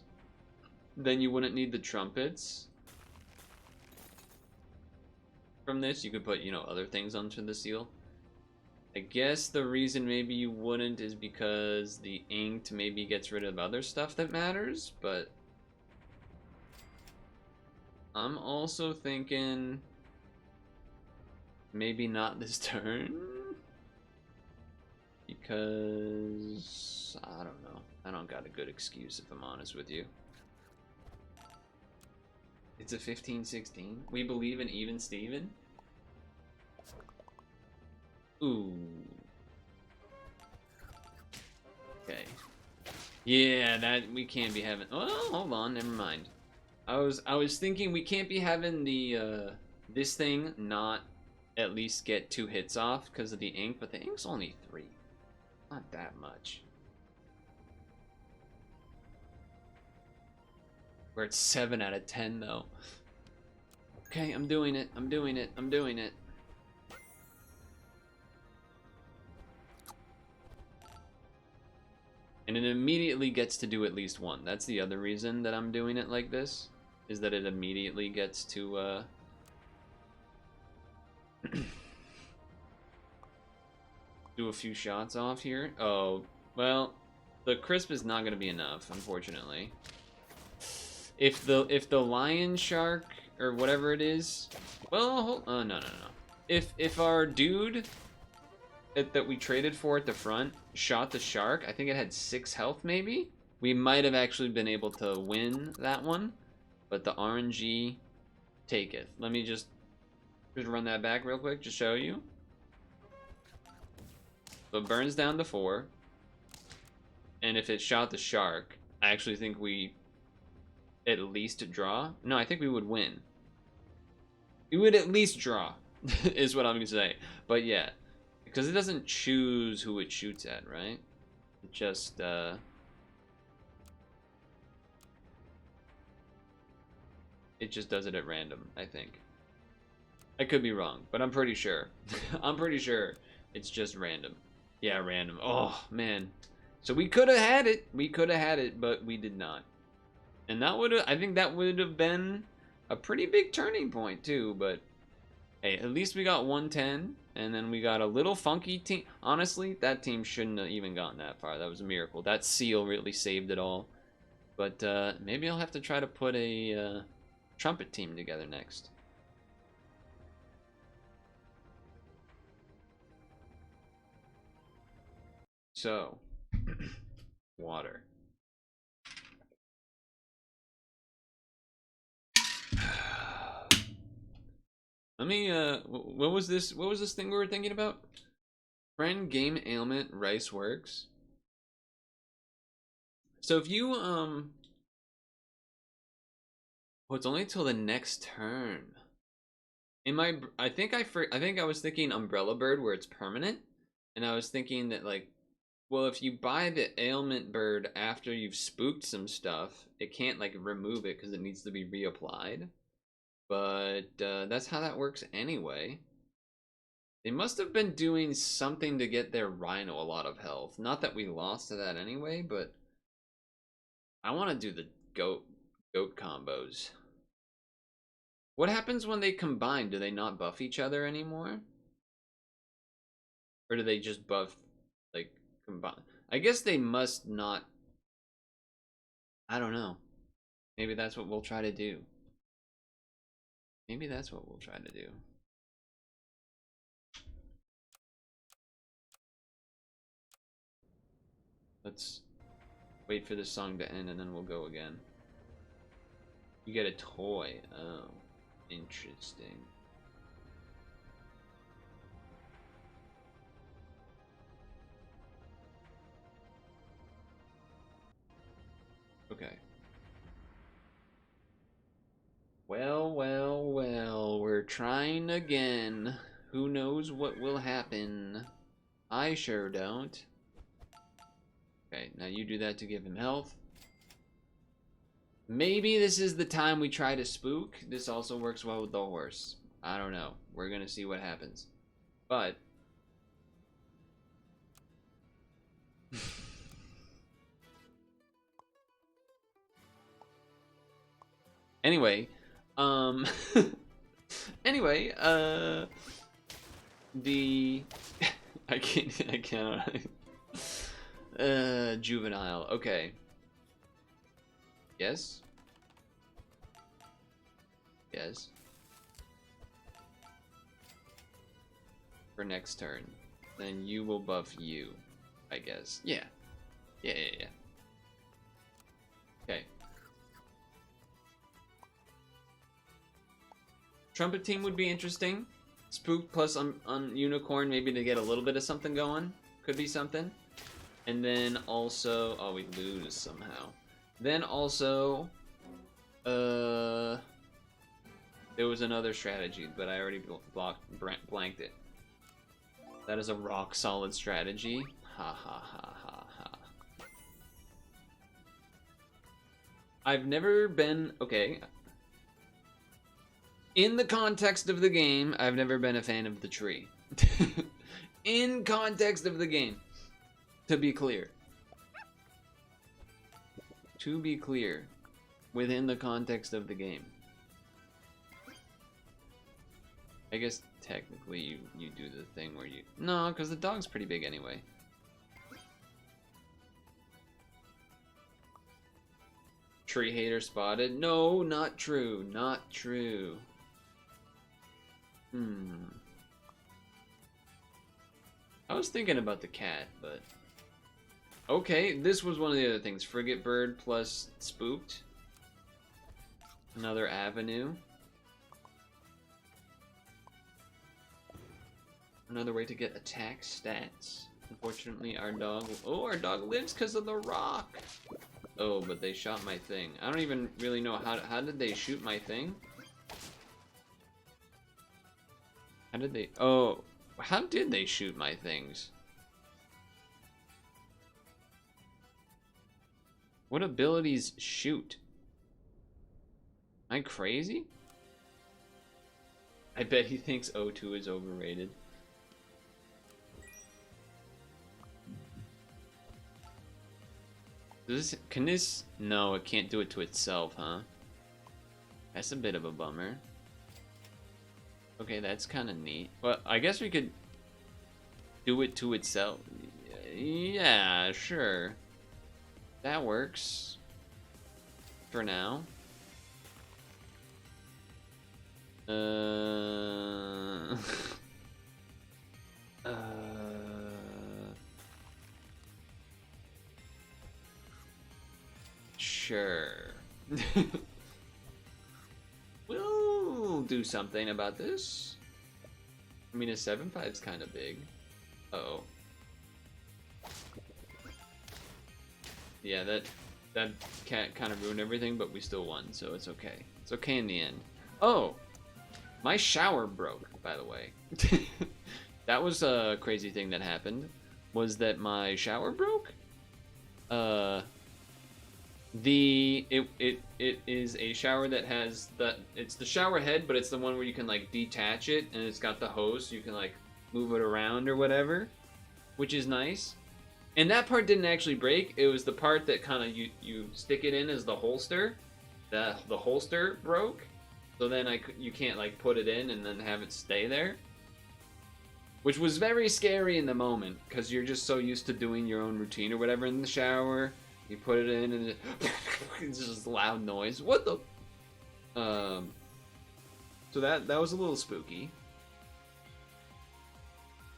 Then you wouldn't need the trumpets. From this, you could put, you know, other things onto the seal. I guess the reason maybe you wouldn't is because the inked maybe gets rid of other stuff that matters, but I'm also thinking maybe not this turn, because I don't know. I don't got a good excuse if I'm honest with you. It's a 15-16. We believe in even Steven. Ooh. Okay. Yeah, that we can't be having. Oh, hold on, never mind. I was thinking we can't be having the this thing not at least get 2 hits off because of the ink, but the ink's only 3. Not that much. We're at 7 out of 10 though. Okay, I'm doing it. I'm doing it. I'm doing it. And it immediately gets to do at least one. That's the other reason that I'm doing it like this, is that it immediately gets to do a few shots off here. Oh, well, the crisp is not going to be enough, unfortunately. If the lion shark or whatever it is, well, no. If our dude that we traded for at the front shot the shark, I think it had 6 health maybe, we might have actually been able to win that one, but the RNG taketh. Let me just run that back real quick to show you. So it burns down to 4, and if it shot the shark, I actually think we at least draw. No, I think we would win. We would at least draw, is what I'm gonna say. But yeah, because it doesn't choose who it shoots at, right? It just it just does it at random, I think. I could be wrong, but I'm pretty sure. I'm pretty sure it's just random. Yeah, random. Oh, man. So we could have had it. We could have had it, but we did not. And that would have, I think that would have been a pretty big turning point too, but hey, at least we got 110, and then we got a little funky team. Honestly, that team shouldn't have even gotten that far. That was a miracle. That seal really saved it all. But maybe I'll have to try to put a trumpet team together next. So, water. Let me, what was this thing we were thinking about? Friend, game, ailment, rice works. So if you, well, it's only till the next turn. I think I was thinking Umbrella Bird where it's permanent. And I was thinking that, like, well, if you buy the ailment bird after you've spooked some stuff, it can't, like, remove it because it needs to be reapplied. But that's how that works anyway. They must have been doing something to get their rhino a lot of health. Not that we lost to that anyway, but I want to do the goat combos. What happens when they combine? Do they not buff each other anymore? Or do they just buff, like, combine? I guess they must not. I don't know. Maybe that's what we'll try to do. Maybe that's what we'll try to do. Let's wait for this song to end and then we'll go again. You get a toy. Oh, interesting. Okay. Well, well, well, we're trying again. Who knows what will happen? I sure don't. Okay, now you do that to give him health. Maybe this is the time we try to spook. This also works well with the horse. I don't know. We're gonna see what happens. But anyway, anyway, the I cannot. Juvenile. Okay. Yes. Yes. For next turn, then you will buff you, I guess. Yeah. Yeah. Okay. Trumpet team would be interesting. Spook plus on unicorn, maybe to get a little bit of something going. Could be something. And then also, oh, we lose somehow. Then also, there was another strategy, but I already blanked it. That is a rock solid strategy. Ha ha ha ha ha. I've never been, okay. In the context of the game, I've never been a fan of the tree. In context of the game. To be clear. To be clear. Within the context of the game. I guess technically you do the thing where you... No, because the dog's pretty big anyway. Tree hater spotted. No, not true. Not true. I was thinking about the cat, but... Okay, this was one of the other things. Frigate bird plus spooked. Another avenue. Another way to get attack stats. Unfortunately, our dog... Oh, our dog lives because of the rock! Oh, but they shot my thing. I don't even really know how did they shoot my thing? How did they... Oh, how did they shoot my things? What abilities shoot? Am I crazy? I bet he thinks O2 is overrated. Can this... No, it can't do it to itself, huh? That's a bit of a bummer. Okay, that's kind of neat. Well, I guess we could do it to itself. Yeah, sure. That works. For now. Sure. We'll do something about this. I mean, a 7.5 is kind of big. Uh-oh. Yeah, that cat kind of ruined everything, but we still won, so it's okay. It's okay in the end. Oh! My shower broke, by the way. That was a crazy thing that happened. Was that my shower broke? It is a shower that has it's the shower head, but it's the one where you can like detach it, and it's got the hose, so you can like move it around or whatever, which is nice. And that part didn't actually break. It was the part that kind of you stick it in as the holster. The holster broke, so then you can't like put it in and then have it stay there, which was very scary in the moment because you're just so used to doing your own routine or whatever in the shower. You put it in and it's just loud noise. What the? So that was a little spooky.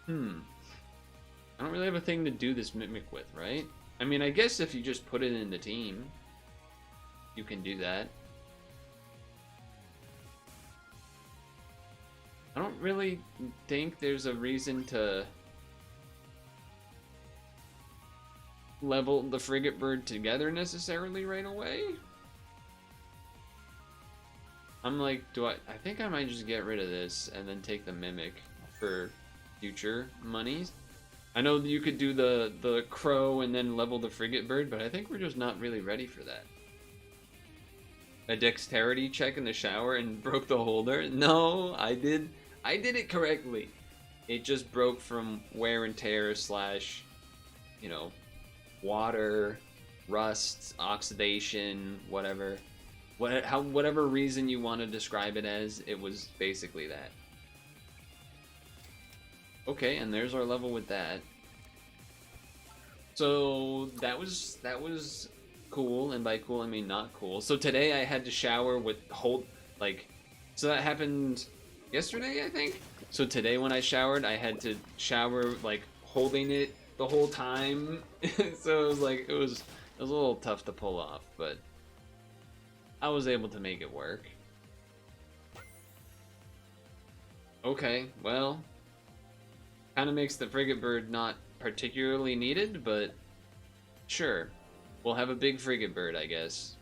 I don't really have a thing to do this mimic with, right? I mean, I guess if you just put it in the team, you can do that. I don't really think there's a reason to level the frigate bird together necessarily right away. I'm like, I think I might just get rid of this and then take the mimic for future monies. I know that you could do the crow and then level the frigate bird, but I think we're just not really ready for that. A dexterity check in the shower and broke the holder? No, I did it correctly. It just broke from wear and tear slash, you know, water, rust, oxidation, whatever. Whatever reason you want to describe it as, it was basically that. Okay, and there's our level with that. So that was cool, and by cool I mean not cool. So today I had to shower with so that happened yesterday, I think. So today when I showered, I had to shower like holding it the whole time. So it was a little tough to pull off, but I was able to make it work. Okay, well, kind of makes the frigate bird not particularly needed, but sure. We'll have a big frigate bird, I guess.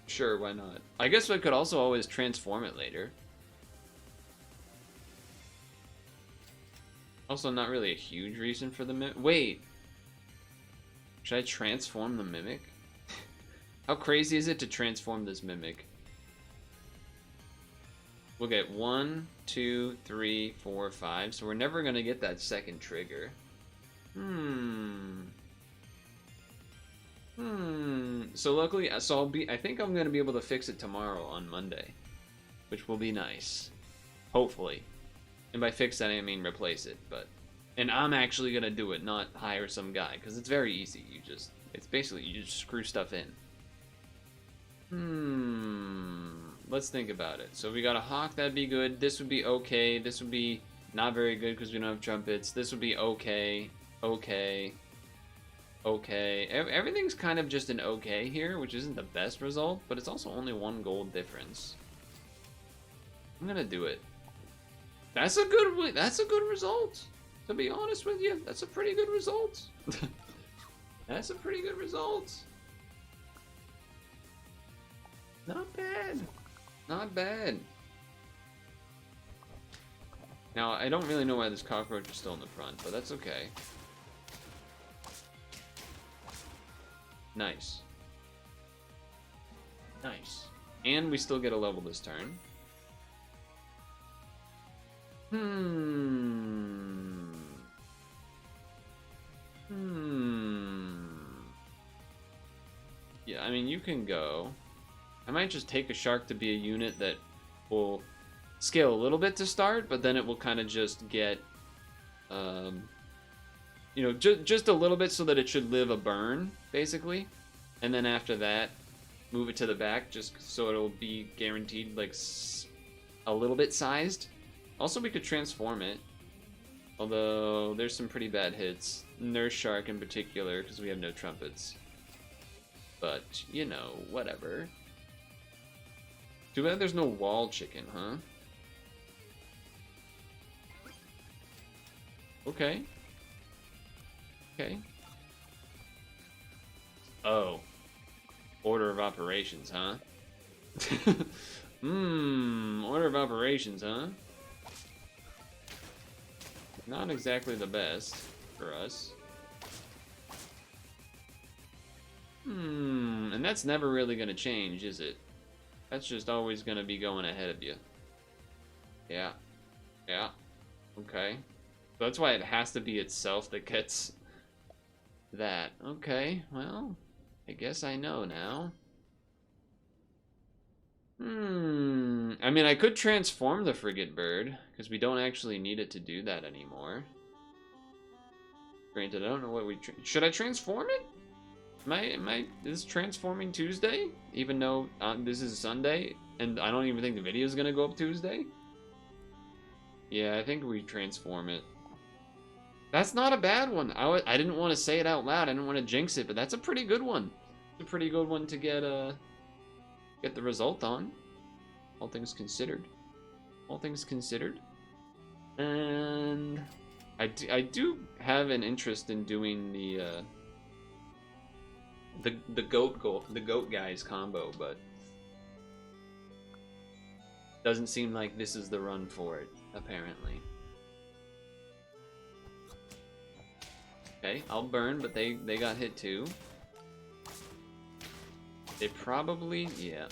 Sure, why not? I guess I could also always transform it later. Also, not really a huge reason for the mimic. Wait! Should I transform the mimic? How crazy is it to transform this mimic? We'll get 1, 2, 3, 4, 5. So we're never gonna get that second trigger. So luckily, I think I'm gonna be able to fix it tomorrow on Monday, which will be nice. Hopefully. And by fix that I mean replace it, and I'm actually gonna do it, not hire some guy, because it's very easy. It's basically you just screw stuff in. Let's think about it. So we got a hawk, that'd be good. This would be okay. This would be not very good because we don't have trumpets. This would be okay. Okay. Everything's kind of just an okay here, which isn't the best result, but it's also only 1 gold difference. I'm gonna do it. That's a good result. To be honest with you, that's a pretty good result. That's a pretty good result. Not bad. Not bad. Now, I don't really know why this cockroach is still in the front, but that's okay. Nice. Nice. And we still get a level this turn. Yeah, I mean, you can go. I might just take a shark to be a unit that will scale a little bit to start, but then it will kind of just get, you know, just a little bit so that it should live a burn, basically. And then after that, move it to the back just so it'll be guaranteed, like, a little bit sized. Also, we could transform it. Although, there's some pretty bad hits. Nurse Shark in particular, because we have no trumpets. But, you know, whatever. Too bad there's no wall chicken, huh? Okay. Okay. Oh. Order of operations, huh? Order of operations, huh? Not exactly the best for us. And that's never really gonna change, is it? That's just always gonna be going ahead of you. Yeah. Yeah. Okay. So that's why it has to be itself that gets that. Okay, well, I guess I know now. I mean, I could transform the frigate bird, because we don't actually need it to do that anymore. Granted, I don't know what we... Should I transform it? Is this transforming Tuesday? Even though this is Sunday, and I don't even think the video is going to go up Tuesday? Yeah, I think we transform it. That's not a bad one. I didn't want to say it out loud. I didn't want to jinx it, but that's a pretty good one. It's a pretty good one to get the result on. All things considered. All things considered. And I do have an interest in doing the goat guys combo, but doesn't seem like this is the run for it, apparently. Okay, I'll burn, but they got hit too. They probably, yeah.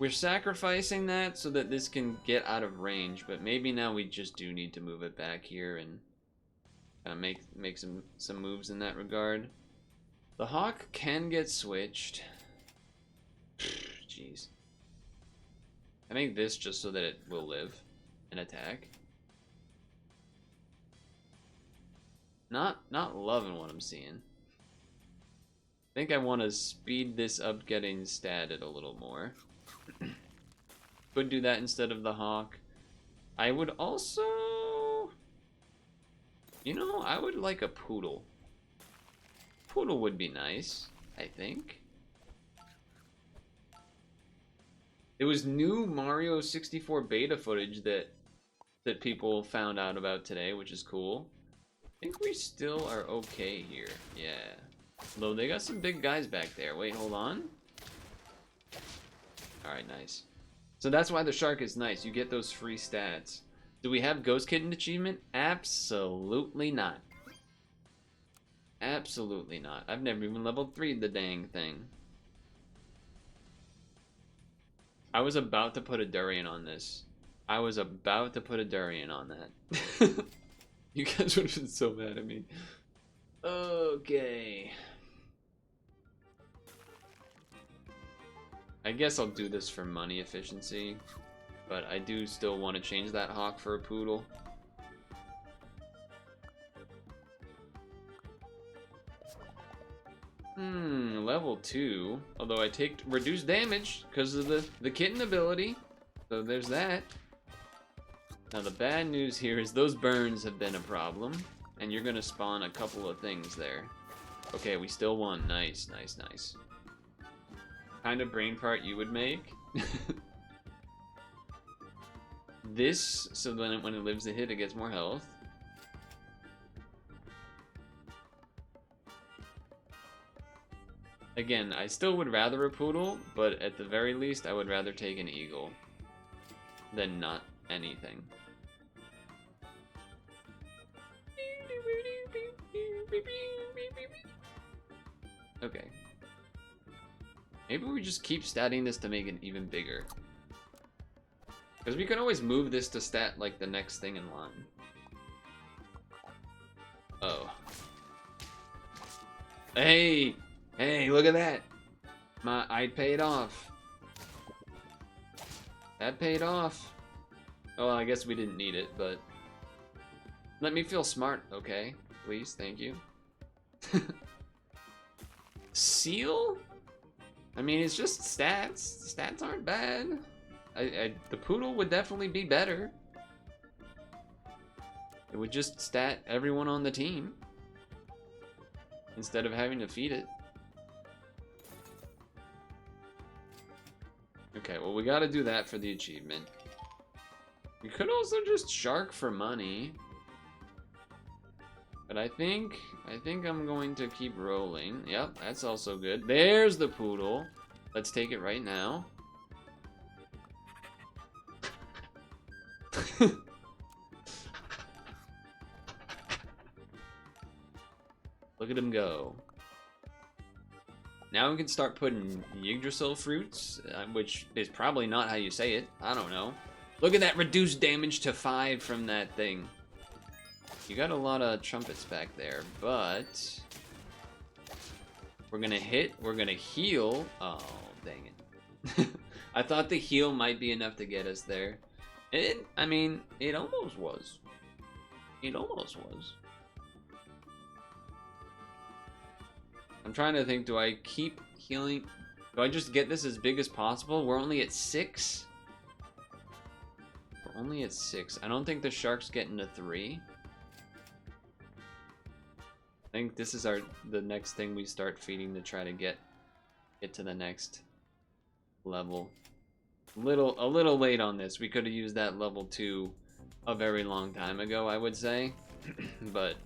We're sacrificing that so that this can get out of range, but maybe now we just do need to move it back here and make some moves in that regard. The Hawk can get switched. Jeez. I make this just so that it will live and attack. Not loving what I'm seeing. I think I want to speed this up getting statted a little more. Could do that instead of the Hawk. I would also... You know, I would like a Purtle. Purtle would be nice, I think. It was new Mario 64 beta footage that people found out about today, which is cool. I think we still are okay here. Yeah. Although they got some big guys back there. Wait, hold on. Alright, nice. So that's why the shark is nice. You get those free stats. Do we have Ghost Kitten achievement? Absolutely not. Absolutely not. I've never even leveled 3'd the dang thing. I was about to put a durian on this. I was about to put a durian on that. You guys would have been so mad at me. Okay. I guess I'll do this for money efficiency, but I do still want to change that Hawk for a Purtle. Level 2. Although I take reduced damage because of the kitten ability. So there's that. Now the bad news here is those burns have been a problem, and you're gonna spawn a couple of things there. Okay, we still won. Nice, nice, nice. Kind of brain part you would make. This, so then when it lives the hit, it gets more health. Again, I still would rather a Purtle, but at the very least, I would rather take an Eagle than not anything. Okay. Maybe we just keep statting this to make it even bigger. Because we can always move this to stat like the next thing in line. Oh. Hey! Hey, look at that! I paid off. That paid off. Oh, well, I guess we didn't need it, but... Let me feel smart, okay? Please, thank you. Seal? I mean, it's just stats. Stats aren't bad. The Purtle would definitely be better. It would just stat everyone on the team instead of having to feed it. Okay, well, we gotta do that for the achievement. We could also just shark for money. But I think I'm going to keep rolling. Yep, that's also good. There's the Purtle. Let's take it right now. Look at him go. Now we can start putting Yggdrasil fruits, which is probably not how you say it. I don't know. Look at that reduced damage to 5 from that thing. You got a lot of trumpets back there, but we're gonna hit, we're gonna heal. Oh, dang it. I thought the heal might be enough to get us there. I mean, it almost was. It almost was. I'm trying to think, do I keep healing? Do I just get this as big as possible? We're only at 6? We're only at 6. I don't think the shark's getting to 3. I think this is the next thing we start feeding to try to get to the next level. A little late on this. We could have used that level 2 a very long time ago, I would say. But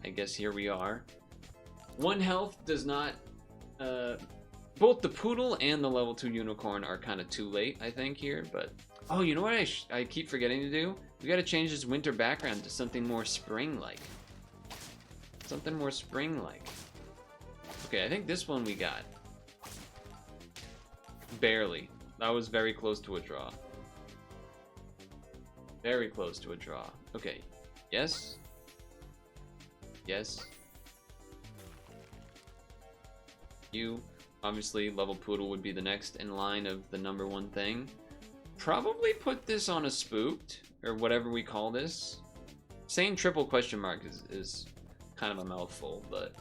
I guess here we are. 1 health does not both the Purtle and the level 2 unicorn are kind of too late, I think, here, but oh, you know what I keep forgetting to do? We got to change this winter background to something more spring-like. Something more spring-like. Okay, I think this one we got. Barely. That was very close to a draw. Very close to a draw. Okay. Yes. Yes. You. Obviously, level Purtle would be the next in line of the #1 thing. Probably put this on a spooked, or whatever we call this. Saying triple question mark is kind of a mouthful, but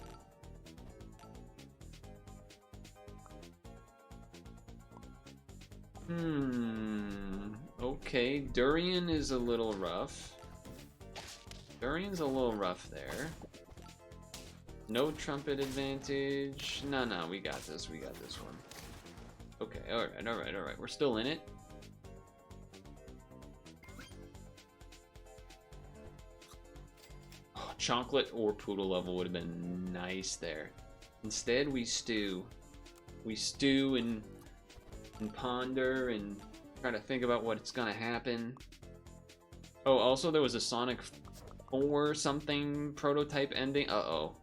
okay, Durian is a little rough. Durian's a little rough there. No trumpet advantage. No, we got this. We got this one. Okay, alright. We're still in it. Oh, chocolate or Purtle level would have been nice there. Instead, we stew. We stew and ponder and try to think about what's gonna happen. Oh, also there was a Sonic 4 something prototype ending. Uh-oh.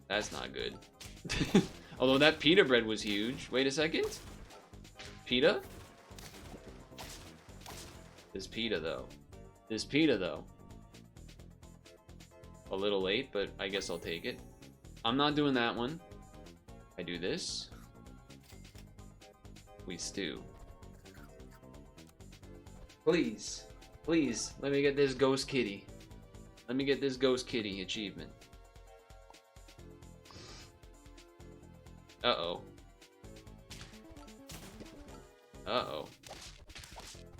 That's not good. Although that pita bread was huge. Wait a second. Pita? This pita, though. This pita, though. A little late, but I guess I'll take it. I'm not doing that one. I do this. We stew. Please. Please, let me get this ghost kitty. Let me get this ghost kitty achievement. Uh-oh. Uh-oh.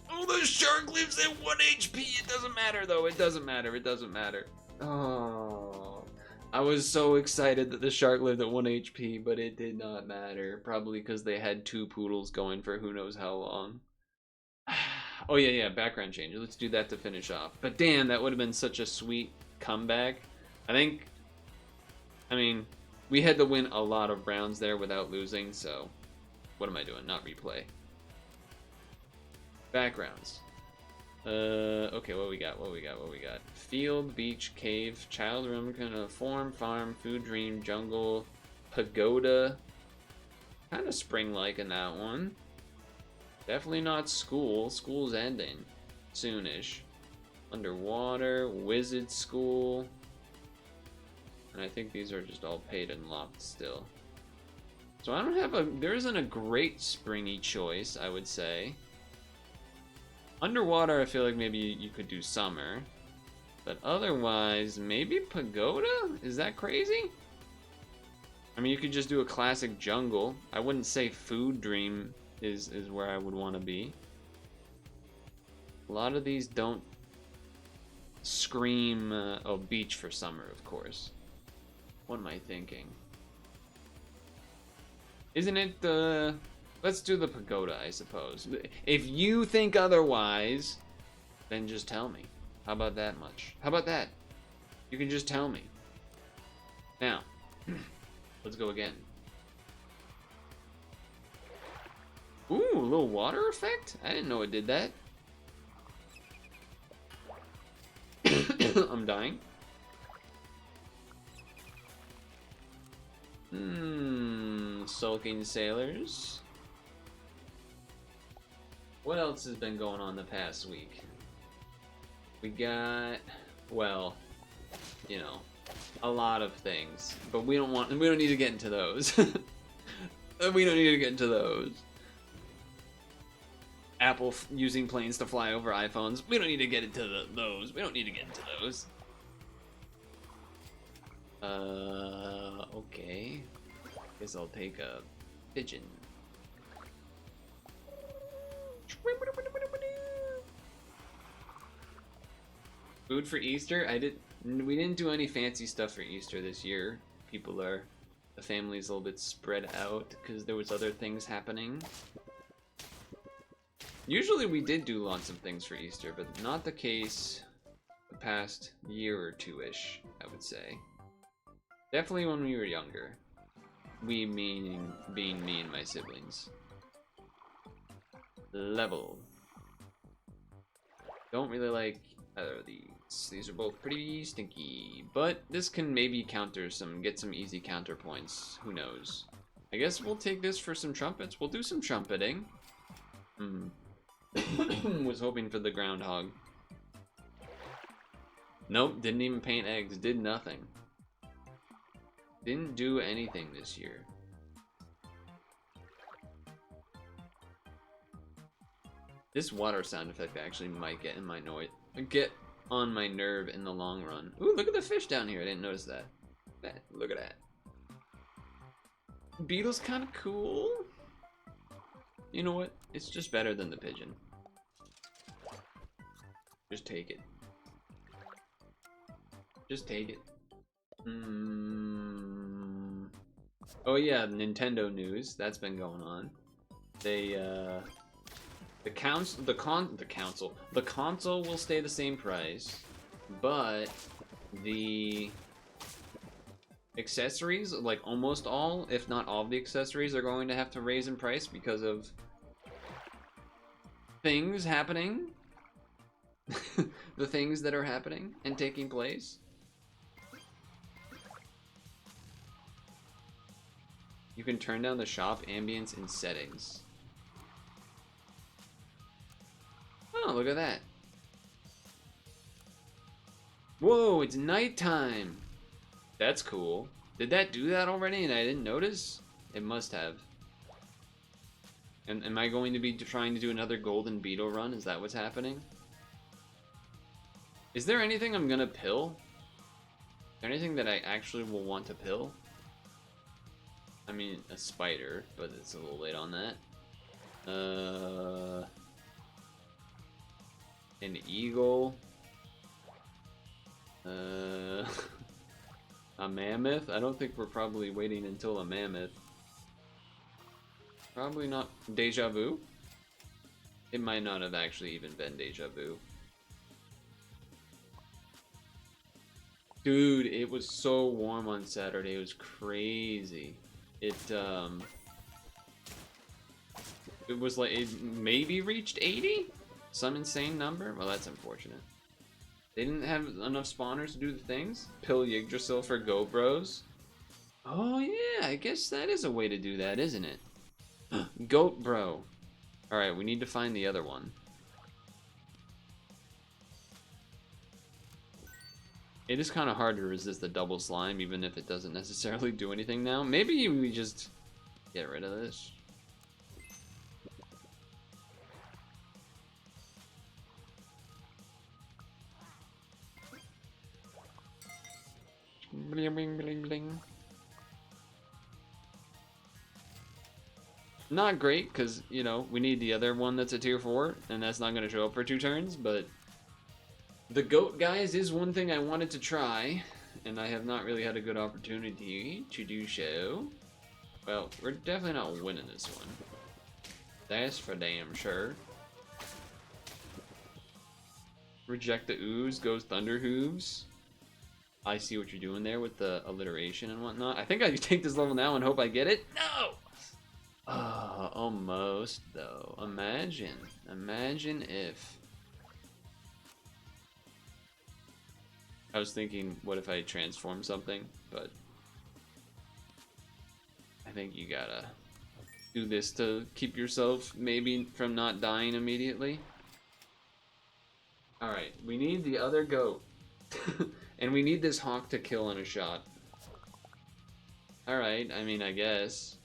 Oh, the shark lives at 1 HP! It doesn't matter, though. It doesn't matter. It doesn't matter. Oh. I was so excited that the shark lived at 1 HP, but it did not matter. Probably because they had 2 Purtles going for who knows how long. Oh, yeah, background change. Let's do that to finish off. But damn, that would have been such a sweet comeback. I mean, we had to win a lot of rounds there without losing, so what am I doing? Not replay. Backgrounds. Okay, what we got? Field, beach, cave, child room, kind of farm, food dream, jungle, pagoda. Kind of spring-like in that one. Definitely not school. School's ending soonish. Underwater, wizard school. And I think these are just all paid and locked still. So I don't have a, there isn't a great springy choice, I would say. Underwater, I feel like maybe you could do summer. But otherwise, maybe pagoda? Is that crazy? I mean, you could just do a classic jungle. I wouldn't say food dream is where I would want to be. A lot of these don't scream, oh, beach for summer, of course. What am I thinking? Isn't it the... Let's do the pagoda, I suppose. If you think otherwise, then just tell me. How about that much? How about that? You can just tell me. Now, let's go again. Ooh, a little water effect? I didn't know it did that. I'm dying. Sulking sailors. What else has been going on the past week? We got, well, you know, a lot of things, but we don't need to get into those. We don't need to get into those. Apple using planes to fly over iPhones. We don't need to get into those. We don't need to get into those. Okay. Guess I'll take a pigeon. Food for Easter? We didn't do any fancy stuff for Easter this year. The family's a little bit spread out because there was other things happening. Usually we did do lots of things for Easter, but not the case the past year or two-ish, I would say. Definitely when we were younger. We meaning being me and my siblings. Level. Don't really like either of these. These are both pretty stinky, but this can maybe get some easy counterpoints. Who knows? I guess we'll take this for some trumpets. We'll do some trumpeting. Was hoping for the groundhog. Nope, didn't even paint eggs. Did nothing. Didn't do anything this year. This water sound effect actually might get on my nerve in the long run. Ooh, look at the fish down here. I didn't notice that. Look at that. Beetle's kind of cool. You know what? It's just better than the pigeon. Just take it. Just take it. Oh yeah, Nintendo news. That's been going on. They the console will stay the same price, but the accessories, like almost all, if not all of the accessories, are going to have to raise in price because of things happening. The things that are happening and taking place. You can turn down the shop ambience in settings. Oh, look at that. Whoa, it's nighttime. That's cool. Did that do that already and I didn't notice? It must have. And am I going to be trying to do another golden beetle run? Is that what's happening? Is there anything I'm gonna pill? Is there anything that I actually will want to pill? I mean, a spider, but it's a little late on that. An eagle. A mammoth? I don't think we're probably waiting until a mammoth. Probably not. Deja vu? It might not have actually even been deja vu. Dude, it was so warm on Saturday. It was crazy. It was like, it maybe reached 80? Some insane number? Well, that's unfortunate. They didn't have enough spawners to do the things? Pill Yggdrasil for Go Bros? Oh yeah, I guess that is a way to do that, isn't it? Goat Bro. Alright, we need to find the other one. It is kind of hard to resist the double slime, even if it doesn't necessarily do anything now. Maybe we just get rid of this. Bling, bling, bling, bling. Not great, because, you know, we need the other one that's a tier 4, and that's not going to show up for 2 turns, but the goat, guys, is one thing I wanted to try, and I have not really had a good opportunity to do so. Well, we're definitely not winning this one. That's for damn sure. Reject the ooze, goes thunder hooves. I see what you're doing there with the alliteration and whatnot. I think I take this level now and hope I get it. No! Almost, though. Imagine if... I was thinking, what if I transform something? But I think you gotta do this to keep yourself maybe from not dying immediately. Alright, we need the other goat. And we need this hawk to kill in a shot. Alright, I mean, I guess.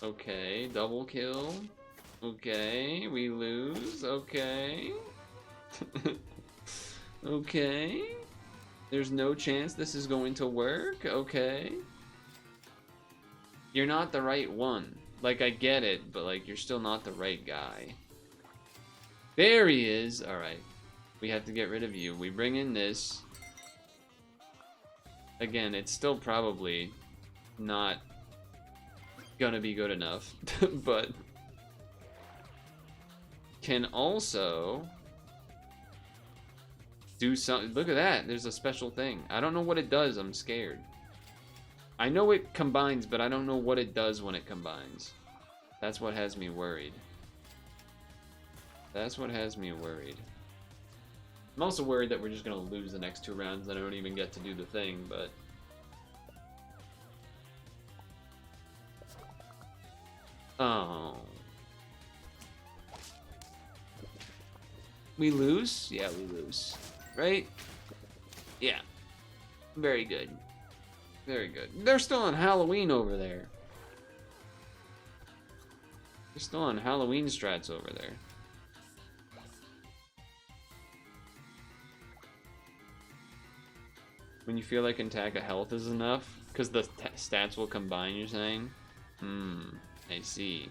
Okay, double kill. Okay, we lose. Okay. Okay. There's no chance this is going to work. Okay. You're not the right one. Like, I get it, but, like, you're still not the right guy. There he is. Alright. We have to get rid of you. We bring in this. Again, it's still probably not gonna be good enough, but can also do something. Look at that. There's a special thing. I don't know what it does. I'm scared. I know it combines, but I don't know what it does when it combines. That's what has me worried. That's what has me worried. I'm also worried that we're just gonna lose the next 2 rounds and I don't even get to do the thing, but... Oh. We lose? Yeah, we lose. Right? Yeah. Very good. Very good. They're still on Halloween over there. They're still on Halloween strats over there. When you feel like attack of health is enough? Because the stats will combine, you're saying? I see.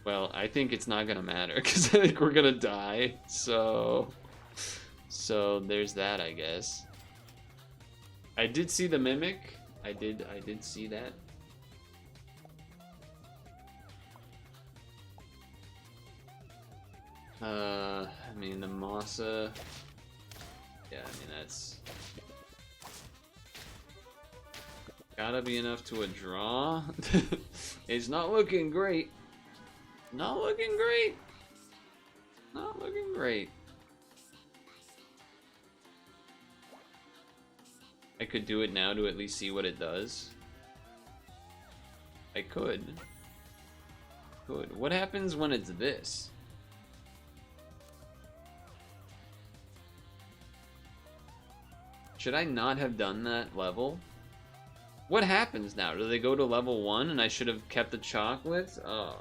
Well, I think it's not gonna matter, because I think we're gonna die, so there's that, I guess. I did see the mimic. I did see that. I mean, the Masa... Yeah, I mean, that's... Gotta be enough to a draw. It's not looking great. Not looking great. Not looking great. I could do it now to at least see what it does. I could. What happens when it's this? Should I not have done that level? What happens now? Do they go to level 1 and I should have kept the chocolates? Oh.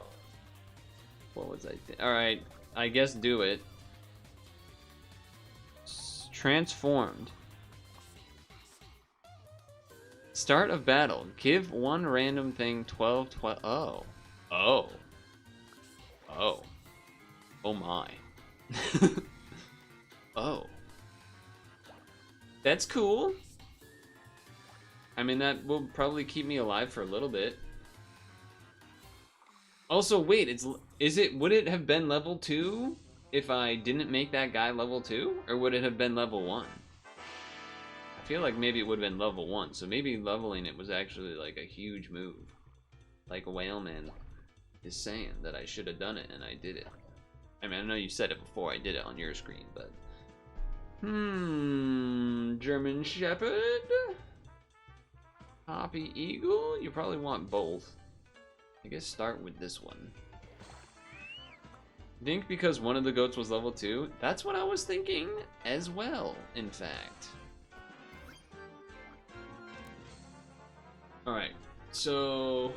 What was I thinking? Alright, I guess do it. Transformed. Start of battle. Give one random thing 12. Oh. Oh. Oh. Oh my. Oh. That's cool. I mean, that will probably keep me alive for a little bit. Also, wait, would it have been level 2 if I didn't make that guy level 2? Or would it have been level 1? I feel like maybe it would have been level 1, so maybe leveling it was actually like a huge move. Like Whaleman is saying that I should have done it, and I did it. I mean, I know you said it before I did it on your screen, but... German Shepherd? Poppy Eagle? You probably want both. I guess start with this one. I think because one of the goats was level 2. That's what I was thinking as well, in fact. Alright, so...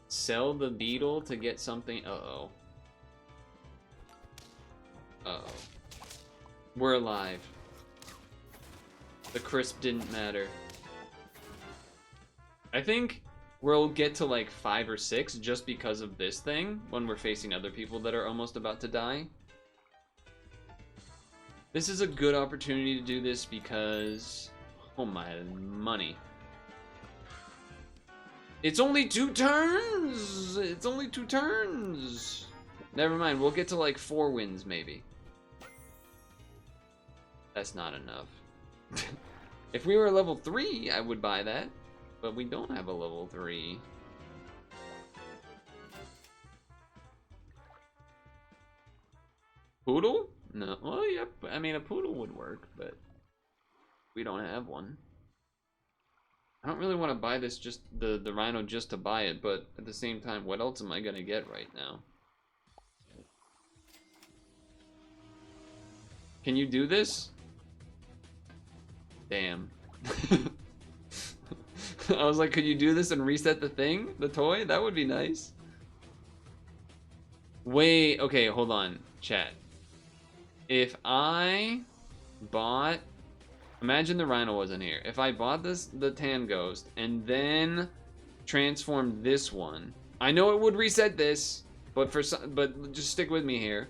Sell the beetle to get something... Uh-oh. Uh-oh. We're alive. The crisp didn't matter. I think we'll get to like 5 or 6 just because of this thing when we're facing other people that are almost about to die. This is a good opportunity to do this because... Oh my money. It's only 2 turns! It's only 2 turns! Never mind, we'll get to like 4 wins maybe. That's not enough. If we were level 3, I would buy that. But we don't have a level 3. Poodle? No. Well, yep. I mean, a poodle would work, but we don't have one. I don't really want to buy this, just the rhino just to buy it, but at the same time, what else am I going to get right now? Can you do this? Damn. I was like, could you do this and reset the thing? The toy? That would be nice. Wait, okay, hold on, chat. If I bought... Imagine the rhino wasn't here. If I bought the tan ghost and then transformed this one, I know it would reset this, but but just stick with me here.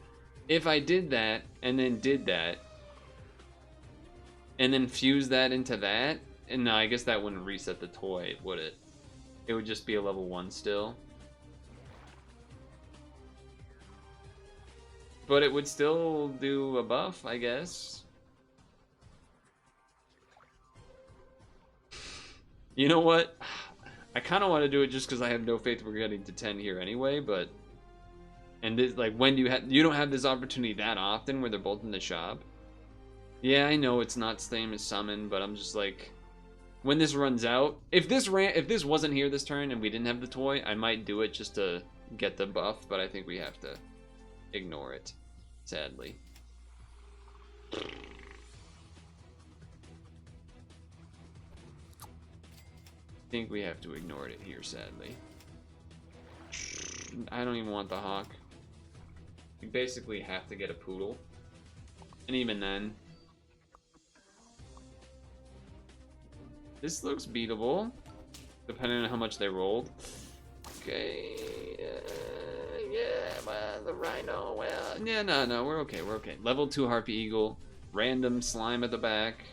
If I did that and then did that and then fuse that into that, and no, I guess that wouldn't reset the toy, would it? It would just be a level 1 still. But it would still do a buff, I guess. You know what? I kind of want to do it just because I have no faith we're getting to 10 here anyway, but... And this, like, when do you don't have this opportunity that often where they're both in the shop? Yeah, I know it's not same as summon, but I'm just like... When this runs out... If this wasn't here this turn and we didn't have the toy, I might do it just to get the buff, but I think we have to ignore it, sadly. I think we have to ignore it here, sadly. I don't even want the hawk. You basically have to get a poodle. And even then... This looks beatable, depending on how much they rolled. Okay, yeah, well, the rhino, well, yeah, no, we're okay, we're okay. Level 2 Harpy Eagle, random slime at the back.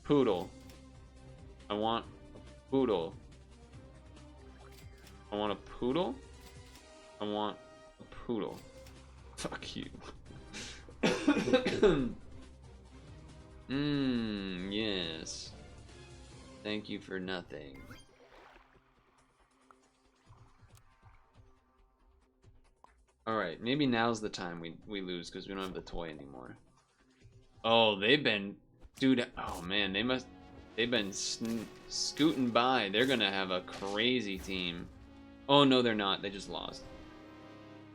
Poodle. I want a poodle. I want a poodle. I want a poodle. Fuck you. Yes. Thank you for nothing. Alright, maybe now's the time we lose because we don't have the toy anymore. Oh, they've been... Dude, oh man, they've been scooting by. They're gonna have a crazy team. Oh no, they're not. They just lost.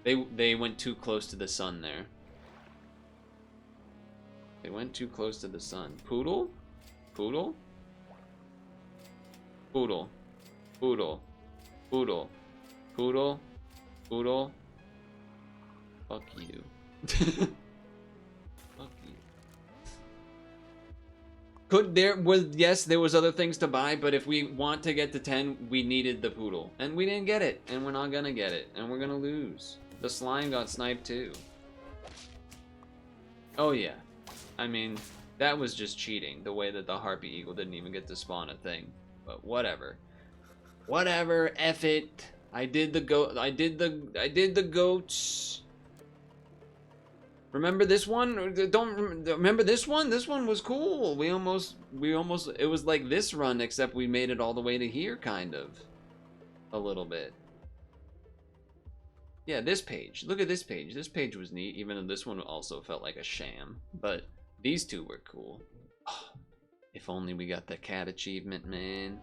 They went too close to the sun there. They went too close to the sun. Poodle? Poodle? Poodle. Poodle. Poodle. Poodle. Poodle. Fuck you. Fuck you. Yes, there was other things to buy, but if we want to get to 10, we needed the poodle. And we didn't get it, and we're not gonna get it, and we're gonna lose. The slime got sniped too. Oh yeah. I mean, that was just cheating, the way that the Harpy Eagle didn't even get to spawn a thing. But whatever. Whatever, F it. I did the goats. Remember this one? Don't remember this one? This one was cool. We almost it was like this run, except we made it all the way to here, kind of. A little bit. Yeah, this page. Look at this page. This page was neat, even though this one also felt like a sham. But these two were cool. If only we got the cat achievement, man.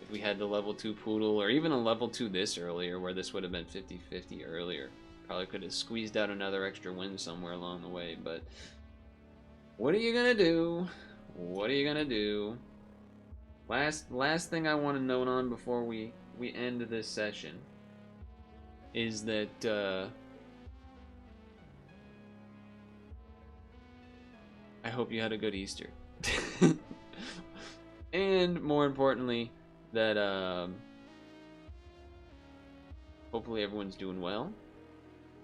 If we had the level 2 Purtle, or even a level 2 this earlier, where this would have been 50-50 earlier. Probably could have squeezed out another extra win somewhere along the way, but... What are you gonna do? What are you gonna do? Last thing I want to note on before we end this session is that I hope you had a good Easter. And more importantly, that hopefully everyone's doing well.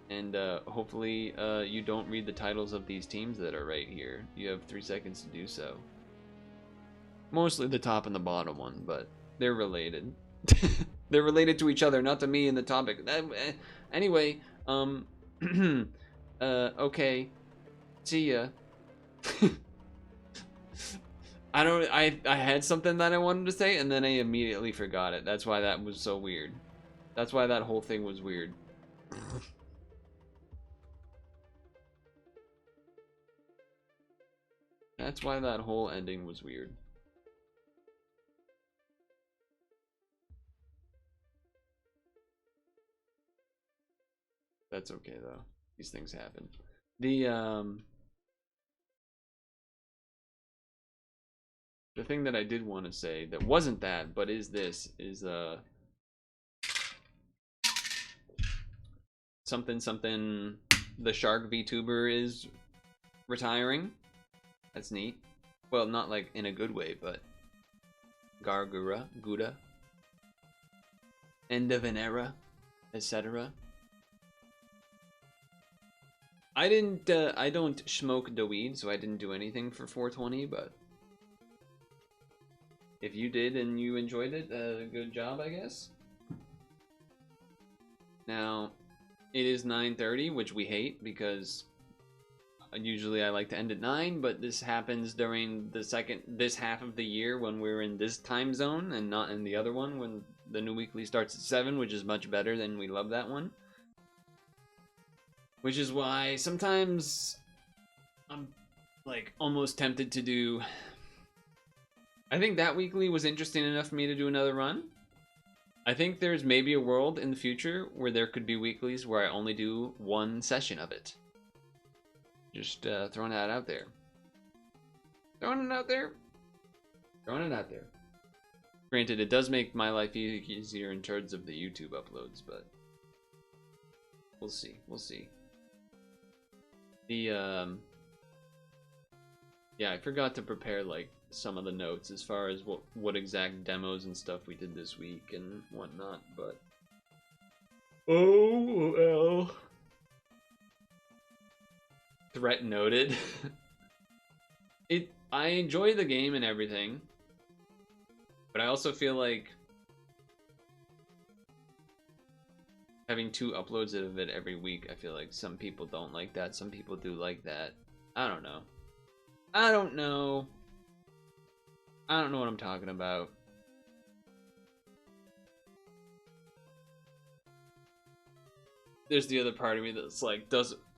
And hopefully you don't read the titles of these teams that are right here. You have 3 seconds to do so. Mostly the top and the bottom one, but they're related. They're related to each other, not to me in the topic. Anyway, okay. See ya. I had something that I wanted to say, and then I immediately forgot it. That's why that was so weird. That's why that whole thing was weird. That's why that whole ending was weird. That's okay though. These things happen. The thing that I did want to say that wasn't that, but is this, is something the Shark VTuber is retiring. That's neat. Well, not like in a good way, but Gouda, end of an era, etc. I don't smoke the weed, so I didn't do anything for 420, but if you did and you enjoyed it, good job, I guess. Now, it is 9:30, which we hate because usually I like to end at 9, but this happens during this half of the year when we're in this time zone and not in the other one when the new weekly starts at 7, which is much better than we love that one. Which is why sometimes I'm like almost tempted to do... I think that weekly was interesting enough for me to do another run. I think there's maybe a world in the future where there could be weeklies where I only do 1 session of it. Just throwing that out there. Throwing it out there. Throwing it out there. Granted, it does make my life easier in terms of the YouTube uploads, but we'll see. We'll see. The yeah, I forgot to prepare like some of the notes as far as what exact demos and stuff we did this week and whatnot, but oh well. Threat noted. I enjoy the game and everything, but I also feel like having 2 uploads of it every week, I feel like some people don't like that, some people do like that. I don't know. I don't know what I'm talking about. There's the other part of me that's like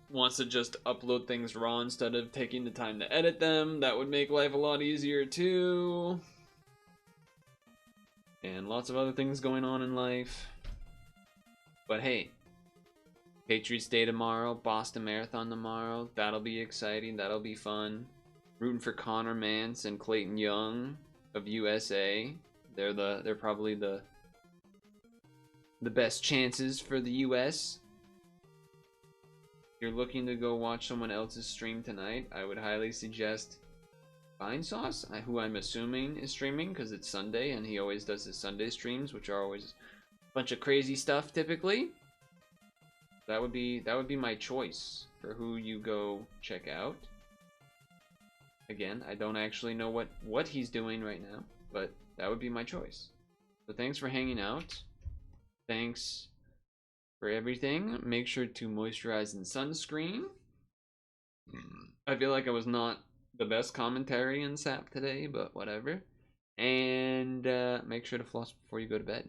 wants to just upload things raw instead of taking the time to edit them. That would make life a lot easier too. And lots of other things going on in life. But hey, Patriots Day tomorrow, Boston Marathon tomorrow. That'll be exciting. That'll be fun. Rooting for Connor Mance and Clayton Young of USA. They're probably the best chances for the US. If you're looking to go watch someone else's stream tonight, I would highly suggest Vine Sauce, who I'm assuming is streaming because it's Sunday and he always does his Sunday streams, which are always a bunch of crazy stuff typically. That would be my choice for who you go check out. Again, I don't actually know what he's doing right now, but that would be my choice. So thanks for hanging out. Thanks for everything. Make sure to moisturize and sunscreen. I feel like I was not the best commentary in SAP today, but whatever. And make sure to floss before you go to bed.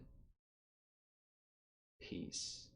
Peace.